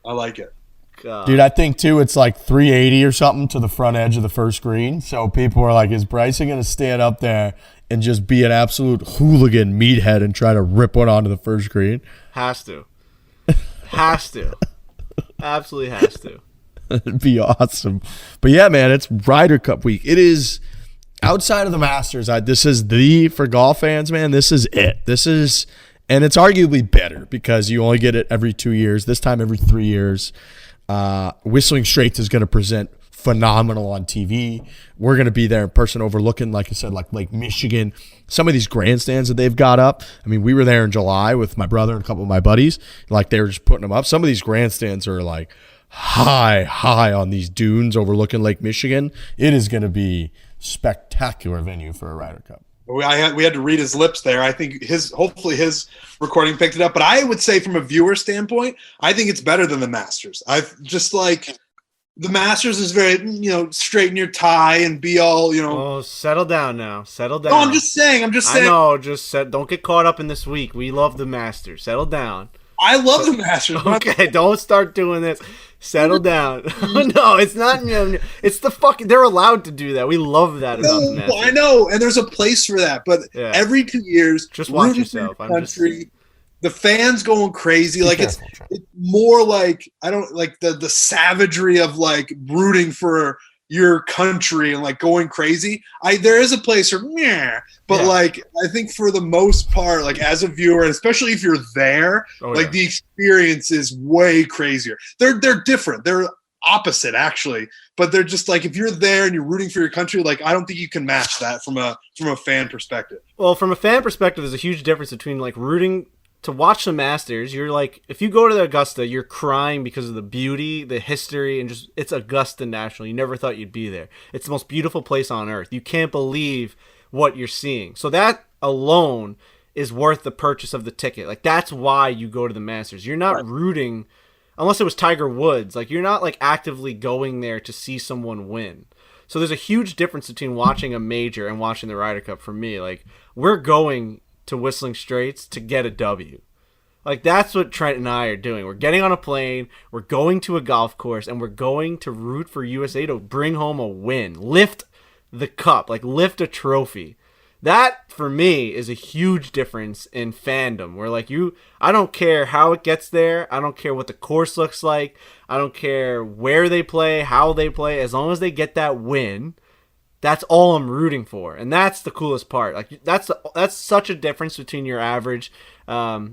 I like it. God. Dude, I think, too, it's like 380 or something to the front edge of the first green. So people are like, is Bryson going to stand up there and just be an absolute hooligan meathead and try to rip one onto the first green? Has to. Has to. Absolutely has to. It'd be awesome. But yeah, man, it's Ryder Cup week. It is outside of the Masters. This is for golf fans, man. This is it. And it's arguably better because you only get it every 2 years. This time every 3 years. Whistling Straits is going to present phenomenal on TV. We're going to be there in person overlooking, like I said, like Lake Michigan. Some of these grandstands that they've got up. I mean, we were there in July with my brother and a couple of my buddies. Like, they were just putting them up. Some of these grandstands are like high on these dunes overlooking Lake Michigan. It is going to be spectacular venue for a Ryder Cup. We had to read his lips there. I think hopefully his recording picked it up. But I would say from a viewer standpoint, I think it's better than the Masters. I've just like the Masters is very, straighten your tie and be all, Oh, settle down now. Settle down. No, I'm just saying. I know. Don't get caught up in this week. We love the Masters. Settle down. I love the Masters. Okay, don't start doing this. Settle down. No, it's not. It's the fucking. They're allowed to do that. We love that about the Masters. I know, and there's a place for that. But every 2 years, just watch yourself. The fans going crazy. Like it's more like I don't like the savagery of like rooting for your country and like going crazy. There is a place for like I think for the most part, like as a viewer, and especially if you're there, the experience is way crazier. They're different. They're opposite actually, but they're just like if you're there and you're rooting for your country, like I don't think you can match that from a fan perspective. Well, from a fan perspective, there's a huge difference between like rooting to watch the Masters. You're like, if you go to the Augusta, you're crying because of the beauty, the history, and just it's Augusta National. You never thought you'd be there. It's the most beautiful place on earth. You can't believe what you're seeing. So that alone is worth the purchase of the ticket. Like that's why you go to the Masters. You're not rooting. unless it was Tiger Woods, like you're not like actively going there to see someone win. So there's a huge difference between watching a major and watching the Ryder Cup for me. Like, we're going to Whistling Straits to get a W. Like, that's what Trent and I are doing. We're getting on a plane, we're going to a golf course, and we're going to root for USA to bring home a win. Lift the cup, like lift a trophy. That, for me, is a huge difference in fandom. Where, like, I don't care how it gets there. I don't care what the course looks like. I don't care where they play, how they play. As long as they get that win, that's all I'm rooting for. And that's the coolest part. Like, that's such a difference between your average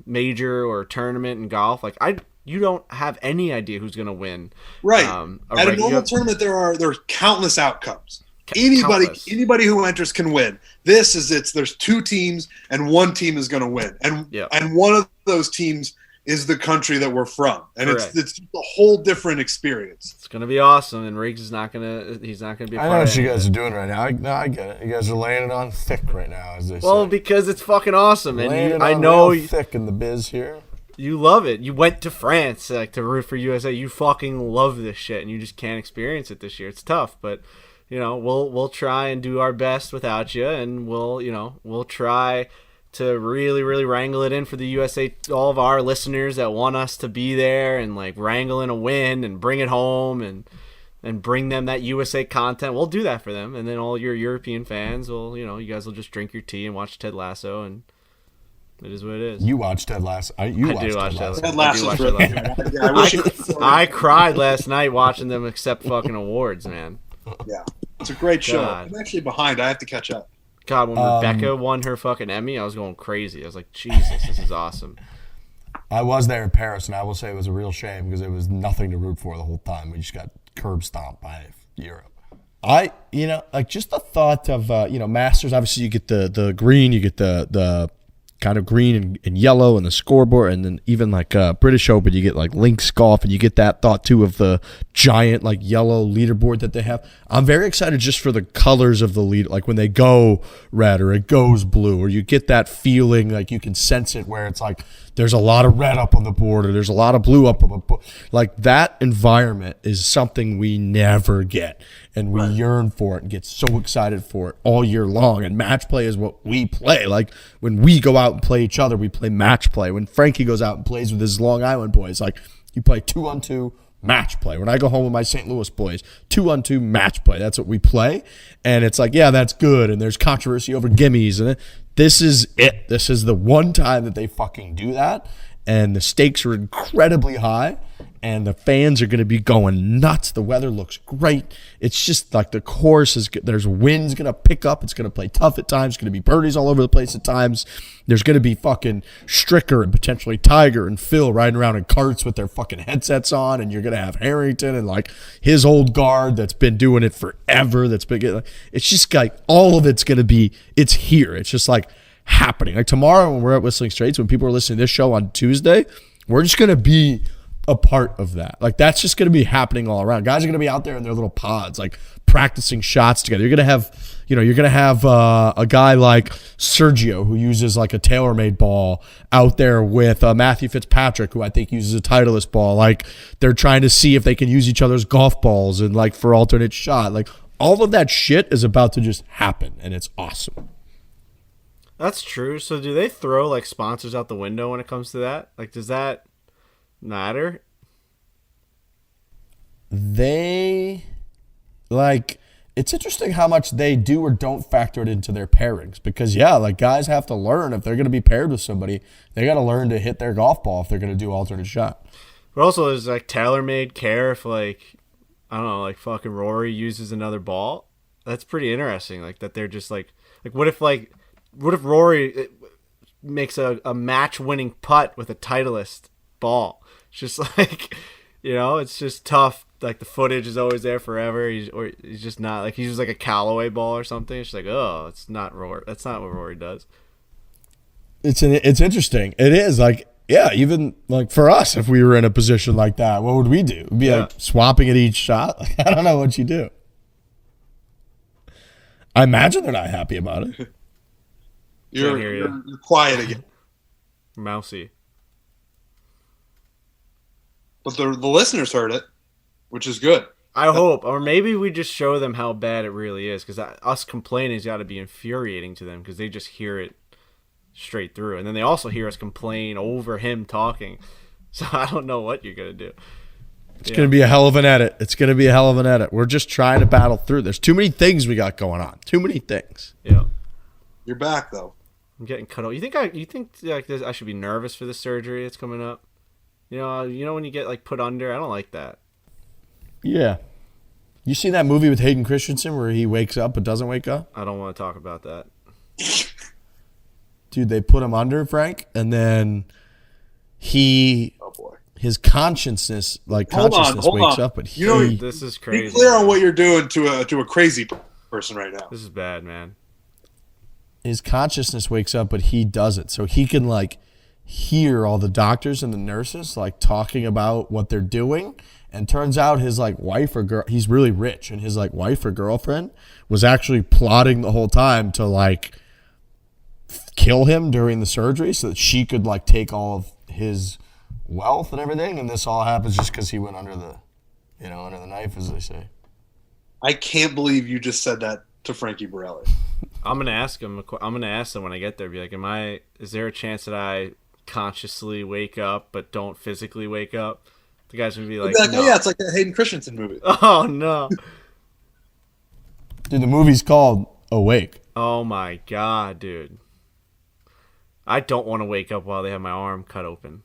major or tournament in golf. Like, you don't have any idea who's going to win. Right. At a normal tournament, there are countless outcomes. Anybody who enters can win. There's two teams and one team is going to win, and one of those teams is the country that we're from, and it's a whole different experience. It's going to be awesome, and Riggs is not going to. He's not going to be. I know what you guys are doing right now. I get it. You guys are laying it on thick right now, as they say. Well, because it's fucking awesome, and I know thick in the biz here. You love it. You went to France to root for USA. You fucking love this shit, and you just can't experience it this year. It's tough, but. We'll try and do our best without you, and we'll try to really, really wrangle it in for the USA, all of our listeners that want us to be there and like wrangle in a win and bring it home and bring them that USA content. We'll do that for them, and then all your European fans will, you guys will just drink your tea and watch Ted Lasso, and it is what it is. You watch Ted Lasso. I do watch Ted Lasso. I cried last night watching them accept fucking awards, man. Yeah, it's a great show. I'm actually behind. I have to catch up. God, when Rebecca won her fucking Emmy, I was going crazy. I was like, Jesus, this is awesome. I was there in Paris, and I will say it was a real shame because it was nothing to root for the whole time. We just got curb stomped by Europe. Just the thought of, Masters, obviously you get the green, you get the kind of green and yellow and the scoreboard, and then even like British Open, you get like links golf, and you get that thought too of the giant like yellow leaderboard that they have. I'm very excited just for the colors of the lead, like when they go red or it goes blue, or you get that feeling like you can sense it where it's like there's a lot of red up on the board or there's a lot of blue up on the board. Like that environment is something we never get, and we yearn for it and get so excited for it all year long. And match play is what we play. Like when we go out and play each other, we play match play. When Frankie goes out and plays with his Long Island boys, like you play 2-on-2 match play. When I go home with my St. Louis boys, 2-on-2 match play. That's what we play. And it's like, yeah, that's good. And there's controversy over gimmies. And this is it. This is the one time that they fucking do that. And the stakes are incredibly high. And the fans are going to be going nuts. The weather looks great. It's just like the course is. There's winds going to pick up. It's going to play tough at times. It's going to be birdies all over the place at times. There's going to be fucking Stricker and potentially Tiger and Phil riding around in carts with their fucking headsets on. And you're going to have Harrington and like his old guard that's been doing it forever. That's been. It's just like all of it's going to be. It's here. It's just like happening. Like tomorrow when we're at Whistling Straits, when people are listening to this show on Tuesday, we're just going to be a part of that. Like that's just going to be happening all around. Guys are going to be out there in their little pods, like practicing shots together. You're going to have, a guy like Sergio who uses like a TaylorMade ball out there with Matthew Fitzpatrick, who I think uses a Titleist ball. Like they're trying to see if they can use each other's golf balls and like for alternate shot. Like all of that shit is about to just happen, and it's awesome. That's true. So do they throw like sponsors out the window when it comes to that? Like, does that matter? It's interesting how much they do or don't factor it into their pairings, because like guys have to learn if they're going to be paired with somebody, they got to learn to hit their golf ball if they're going to do alternate shot. But also there's like TaylorMade care if like, I don't know, like fucking Rory uses another ball. That's pretty interesting. Like that they're just like what if Rory makes a match winning putt with a Titleist ball? It's just like, it's just tough. Like the footage is always there forever. He's just not like, he's just like a Callaway ball or something. It's like, oh, it's not Rory. That's not what Rory does. It's interesting. It is like, yeah, even like for us, if we were in a position like that, what would we do? We'd be like swapping at each shot. Like, I don't know what you do. I imagine they're not happy about it. You're quiet again. Mousy. but the listeners heard it, which is good. I hope, or maybe we just show them how bad it really is, because us complaining has got to be infuriating to them because they just hear it straight through, and then they also hear us complain over him talking. So I don't know what you're gonna do. It's going to be a hell of an edit. It's going to be a hell of an edit. We're just trying to battle through. There's too many things we got going on. Too many things. Yeah. You're back though. I'm getting cut off. You think like this, I should be nervous for the surgery that's coming up? You know when you get like put under. I don't like that. Yeah. You seen that movie with Hayden Christensen where he wakes up but doesn't wake up? I don't want to talk about that. Dude, they put him under, Frank, and then Oh boy. his consciousness wakes up, but This is crazy. Be clear on what you're doing to a crazy person right now. This is bad, man. His consciousness wakes up, but he doesn't. So he can like hear all the doctors and the nurses like talking about what they're doing. And turns out his like wife or girl, he's really rich, and his like wife or girlfriend was actually plotting the whole time to like kill him during the surgery so that she could like take all of his wealth and everything. And this all happens just because he went under the knife, as they say. I can't believe you just said that to Frankie Borelli. I'm gonna ask him. I'm gonna ask him when I get there. Be like, is there a chance that I consciously wake up but don't physically wake up? The guy's gonna be like, no. Oh yeah, it's like that Hayden Christensen movie. Oh no, dude, the movie's called Awake. Oh my god, dude. I don't want to wake up while they have my arm cut open.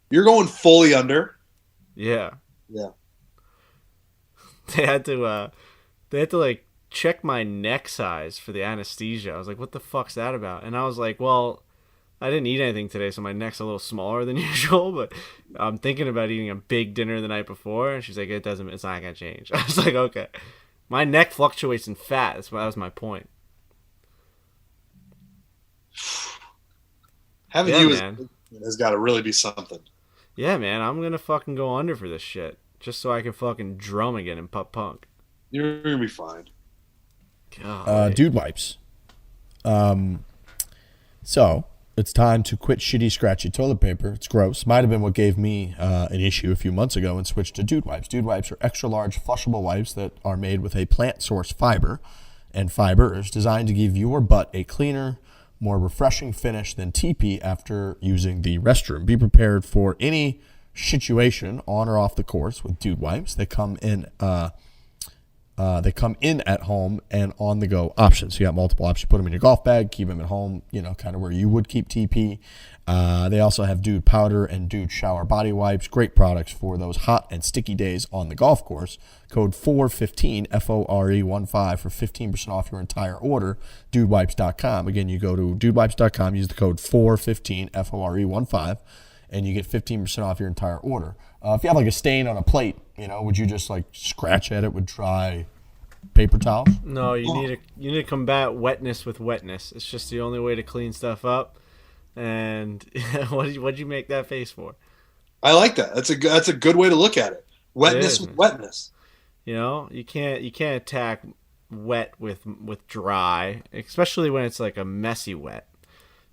You're going fully under. Yeah. Yeah. They had to like check my neck size for the anesthesia. I was like, what the fuck's that about? And I was like, well, I didn't eat anything today, so my neck's a little smaller than usual, but I'm thinking about eating a big dinner the night before. And she's like, it's not going to change. I was like, okay. My neck fluctuates in fat. That was my point. Having you has got to really be something. Yeah, man. I'm going to fucking go under for this shit. Just so I can fucking drum again and pop punk. You're going to be fine. Dude wipes. So it's time to quit shitty, scratchy toilet paper. It's gross. Might have been what gave me an issue a few months ago and switched to Dude Wipes. Dude Wipes are extra large flushable wipes that are made with a plant source fiber. And fiber is designed to give your butt a cleaner, more refreshing finish than TP after using the restroom. Be prepared for any situation on or off the course with Dude Wipes. They come in at home and on the go options. So you got multiple options. You put them in your golf bag, keep them at home, kind of where you would keep TP. They also have Dude Powder and Dude Shower Body Wipes. Great products for those hot and sticky days on the golf course. Code FORE15, FORE15 for 15% off your entire order. DudeWipes.com. Again, you go to DudeWipes.com, use the code FORE15, FORE15, and you get 15% off your entire order. If you have like a stain on a plate, would you just like scratch at it with dry paper towels? No, you need to combat wetness with wetness. It's just the only way to clean stuff up. And what'd you make that face for? I like that. That's a good way to look at it. Wetness with wetness. You can't attack wet with dry, especially when it's like a messy wet.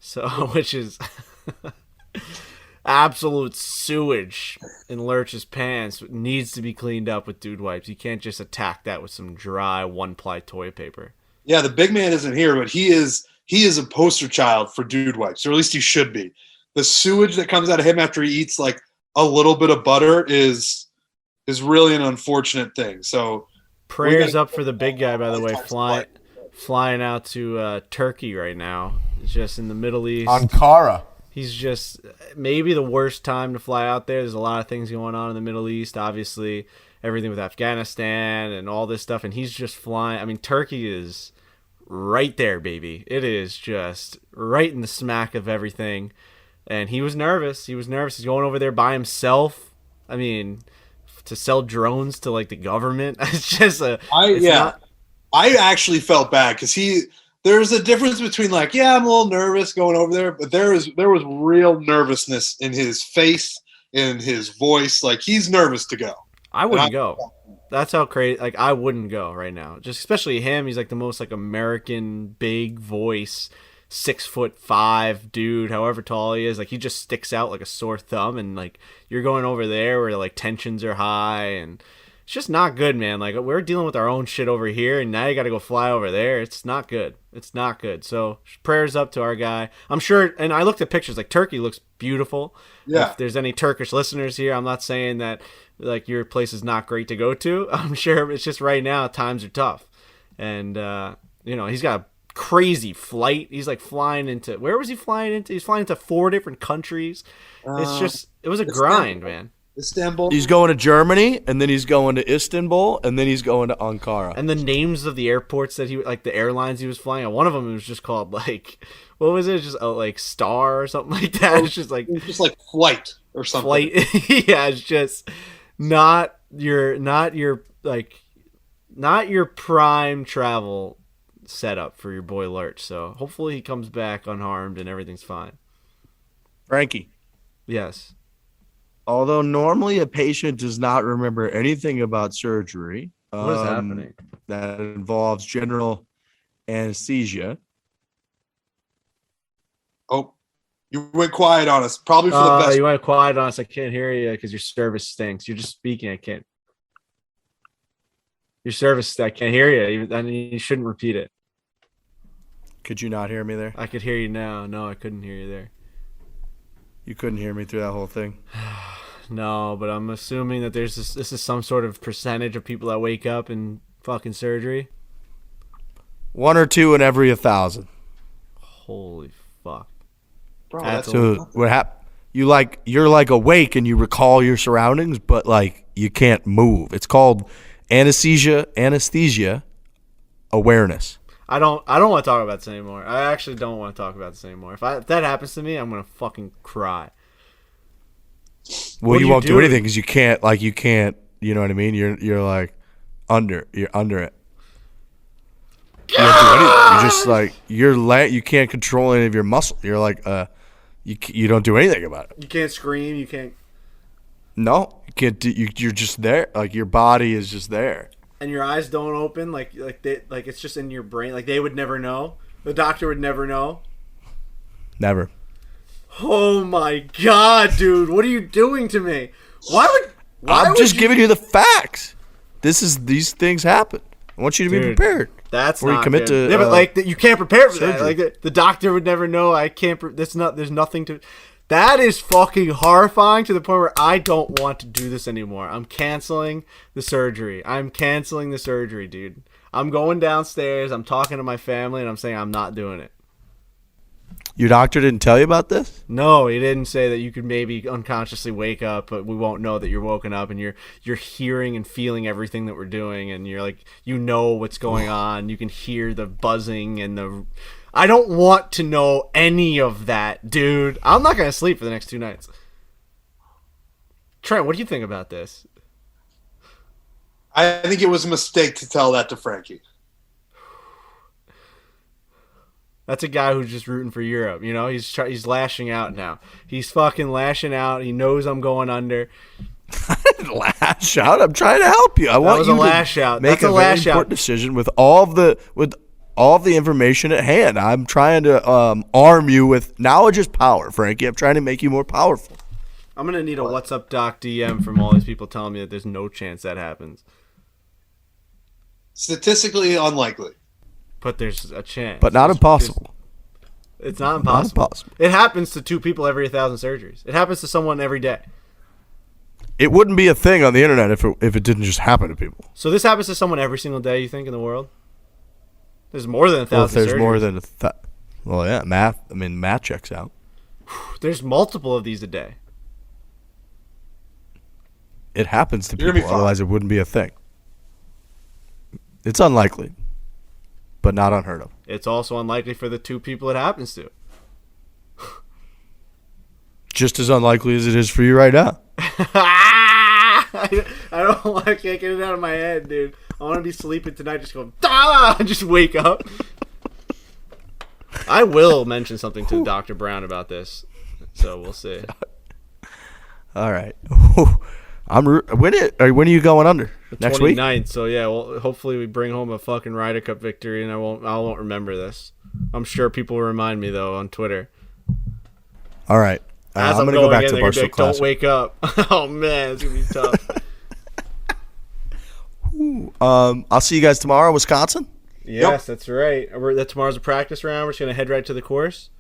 So which is absolute sewage in Lurch's pants, needs to be cleaned up with Dude Wipes. You can't just attack that with some dry one-ply toilet paper. Yeah, the big man isn't here, but he is a poster child for Dude Wipes, or at least he should be. The sewage that comes out of him after he eats like a little bit of butter is really an unfortunate thing. So prayers up for the big guy, by the way, flying out to Turkey right now, just in the Middle East. Ankara. He's just maybe the worst time to fly out there. There's a lot of things going on in the Middle East, obviously everything with Afghanistan and all this stuff, and he's just flying. I mean, Turkey is right there, baby. It is just right in the smack of everything. And he was nervous. He's going over there by himself. I mean, to sell drones to like the government. It's just I actually felt bad because there's a difference between like, yeah, I'm a little nervous going over there, but there was real nervousness in his face, in his voice. Like he's nervous to go. I wouldn't go. That's how crazy. Like I wouldn't go right now. Just especially him. He's like the most like American big voice. 6'5" dude, however tall he is. Like, he just sticks out like a sore thumb, and like you're going over there where like tensions are high, and it's just not good, man. Like, we're dealing with our own shit over here, and now you got to go fly over there. It's not good. It's not good. So prayers up to our guy. I'm sure, and I looked at pictures. Like, Turkey looks beautiful. Yeah. If there's any Turkish listeners here, I'm not saying that like your place is not great to go to. I'm sure it's just right now times are tough, and he's got a crazy flight. He's like flying into, where was he flying into? He's flying into 4 different countries. It was a grind, man. Istanbul. He's going to Germany, and then he's going to Istanbul, and then he's going to Ankara. And the names of the airports that the airlines he was flying on, one of them was just called like, what was it? Just like Star or something like that. It's just like Flight or something. Flight. Yeah, it's just not your prime travel setup for your boy Lurch. So hopefully he comes back unharmed and everything's fine. Frankie. Yes. Although normally a patient does not remember anything about surgery. What is happening? That involves general anesthesia. Oh, you went quiet on us. Probably for the best. You went quiet on us. I can't hear you because your service stinks. You're just speaking. I can't. Your service, I can't hear you. You shouldn't repeat it. Could you not hear me there? I could hear you now. No, I couldn't hear you there. You couldn't hear me through that whole thing? No, but I'm assuming that this is some sort of percentage of people that wake up in fucking surgery. 1 or 2 in every 1,000. Holy fuck. Bro, That's So what happened? You're like awake and you recall your surroundings, but like you can't move. It's called anesthesia awareness. I don't want to talk about this anymore. I actually don't want to talk about this anymore. If that happens to me, I'm gonna fucking cry. Well, you won't do anything because you can't. You know what I mean? You're like under it. You don't do anything. You're just like you can't control any of your muscle. You're like you don't do anything about it. You can't scream. You can't. No, you can't. You're just there. Like your body is just there. And your eyes don't open, like it's just in your brain. Like they would never know. The doctor would never know. Never. Oh my god, dude! What are you doing to me? I'm just giving you the facts. These things happen. I want you to be prepared. That's before not you commit good. to. Yeah, but like you can't prepare for surgery. that. Like the doctor would never know. I can't. There's nothing to. That is fucking horrifying to the point where I don't want to do this anymore. I'm canceling the surgery. Dude. I'm going downstairs. I'm talking to my family, and I'm saying I'm not doing it. Your doctor didn't tell you about this? No, he didn't say that you could maybe unconsciously wake up, but we won't know that you're woken up, and you're hearing and feeling everything that we're doing, and you're like, you know what's going on. You can hear the buzzing and the. I don't want to know any of that, dude. I'm not going to sleep for the next 2 nights. Trent, what do you think about this? I think it was a mistake to tell that to Frankie. That's a guy who's just rooting for Europe. You know, he's lashing out now. He's fucking lashing out. He knows I'm going under. I didn't lash out. I'm trying to help you. I want you to lash out. Make a very important decision with all of the information at hand. I'm trying to arm you with knowledge is power, Frankie. I'm trying to make you more powerful. I'm going to need a What's Up Doc DM from all these people telling me that there's no chance that happens. Statistically unlikely. But there's a chance. But not impossible. It's not impossible. Not impossible. It happens to 2 people every 1,000 surgeries. It happens to someone every day. It wouldn't be a thing on the internet if it didn't just happen to people. So this happens to someone every single day, you think, in the world? There's more than 1,000 surgeries. There's more than well, yeah, math checks out. There's multiple of these a day. It happens to people, otherwise it wouldn't be a thing. It's unlikely, but not unheard of. It's also unlikely for the 2 people it happens to. Just as unlikely as it is for you right now. I can't get it out of my head, dude. I want to be sleeping tonight, just going, and just wake up. I will mention something to Dr. Brown about this, so we'll see. All right. When are you going under? Next week? 29th, so yeah, well, hopefully we bring home a fucking Ryder Cup victory, and I won't remember this. I'm sure people will remind me though on Twitter. All right. As I'm going to go back to they're gonna be Barstool like, Classic. Don't wake up. Oh man, it's gonna be tough. I'll see you guys tomorrow in Wisconsin. Yes, that's right. Tomorrow's a practice round. We're just gonna head right to the course.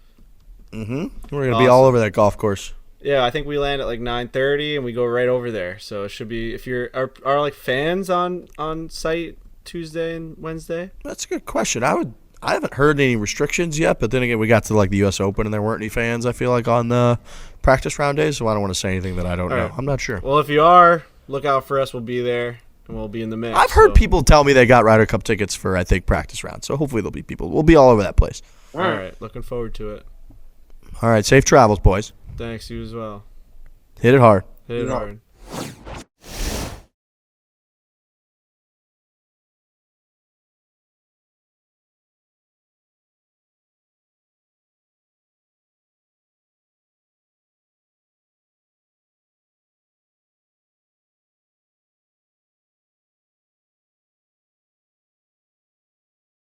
We're going to be all over that golf course. Yeah, I think we land at like 9:30 and we go right over there. So it should be, if you're are like fans on site Tuesday and Wednesday. That's a good question. I haven't heard any restrictions yet, but then again, we got to like the U.S. Open and there weren't any fans, I feel like, on the practice round days, so I don't want to say anything that I don't know. Right. I'm not sure. Well, if you are, look out for us. We'll be there and we'll be in the mix. I've heard people tell me they got Ryder Cup tickets for, I think, practice rounds, so hopefully there'll be people. We'll be all over that place. All right, looking forward to it. All right, safe travels, boys. Thanks, you as well. Hit it hard. Hit it hard.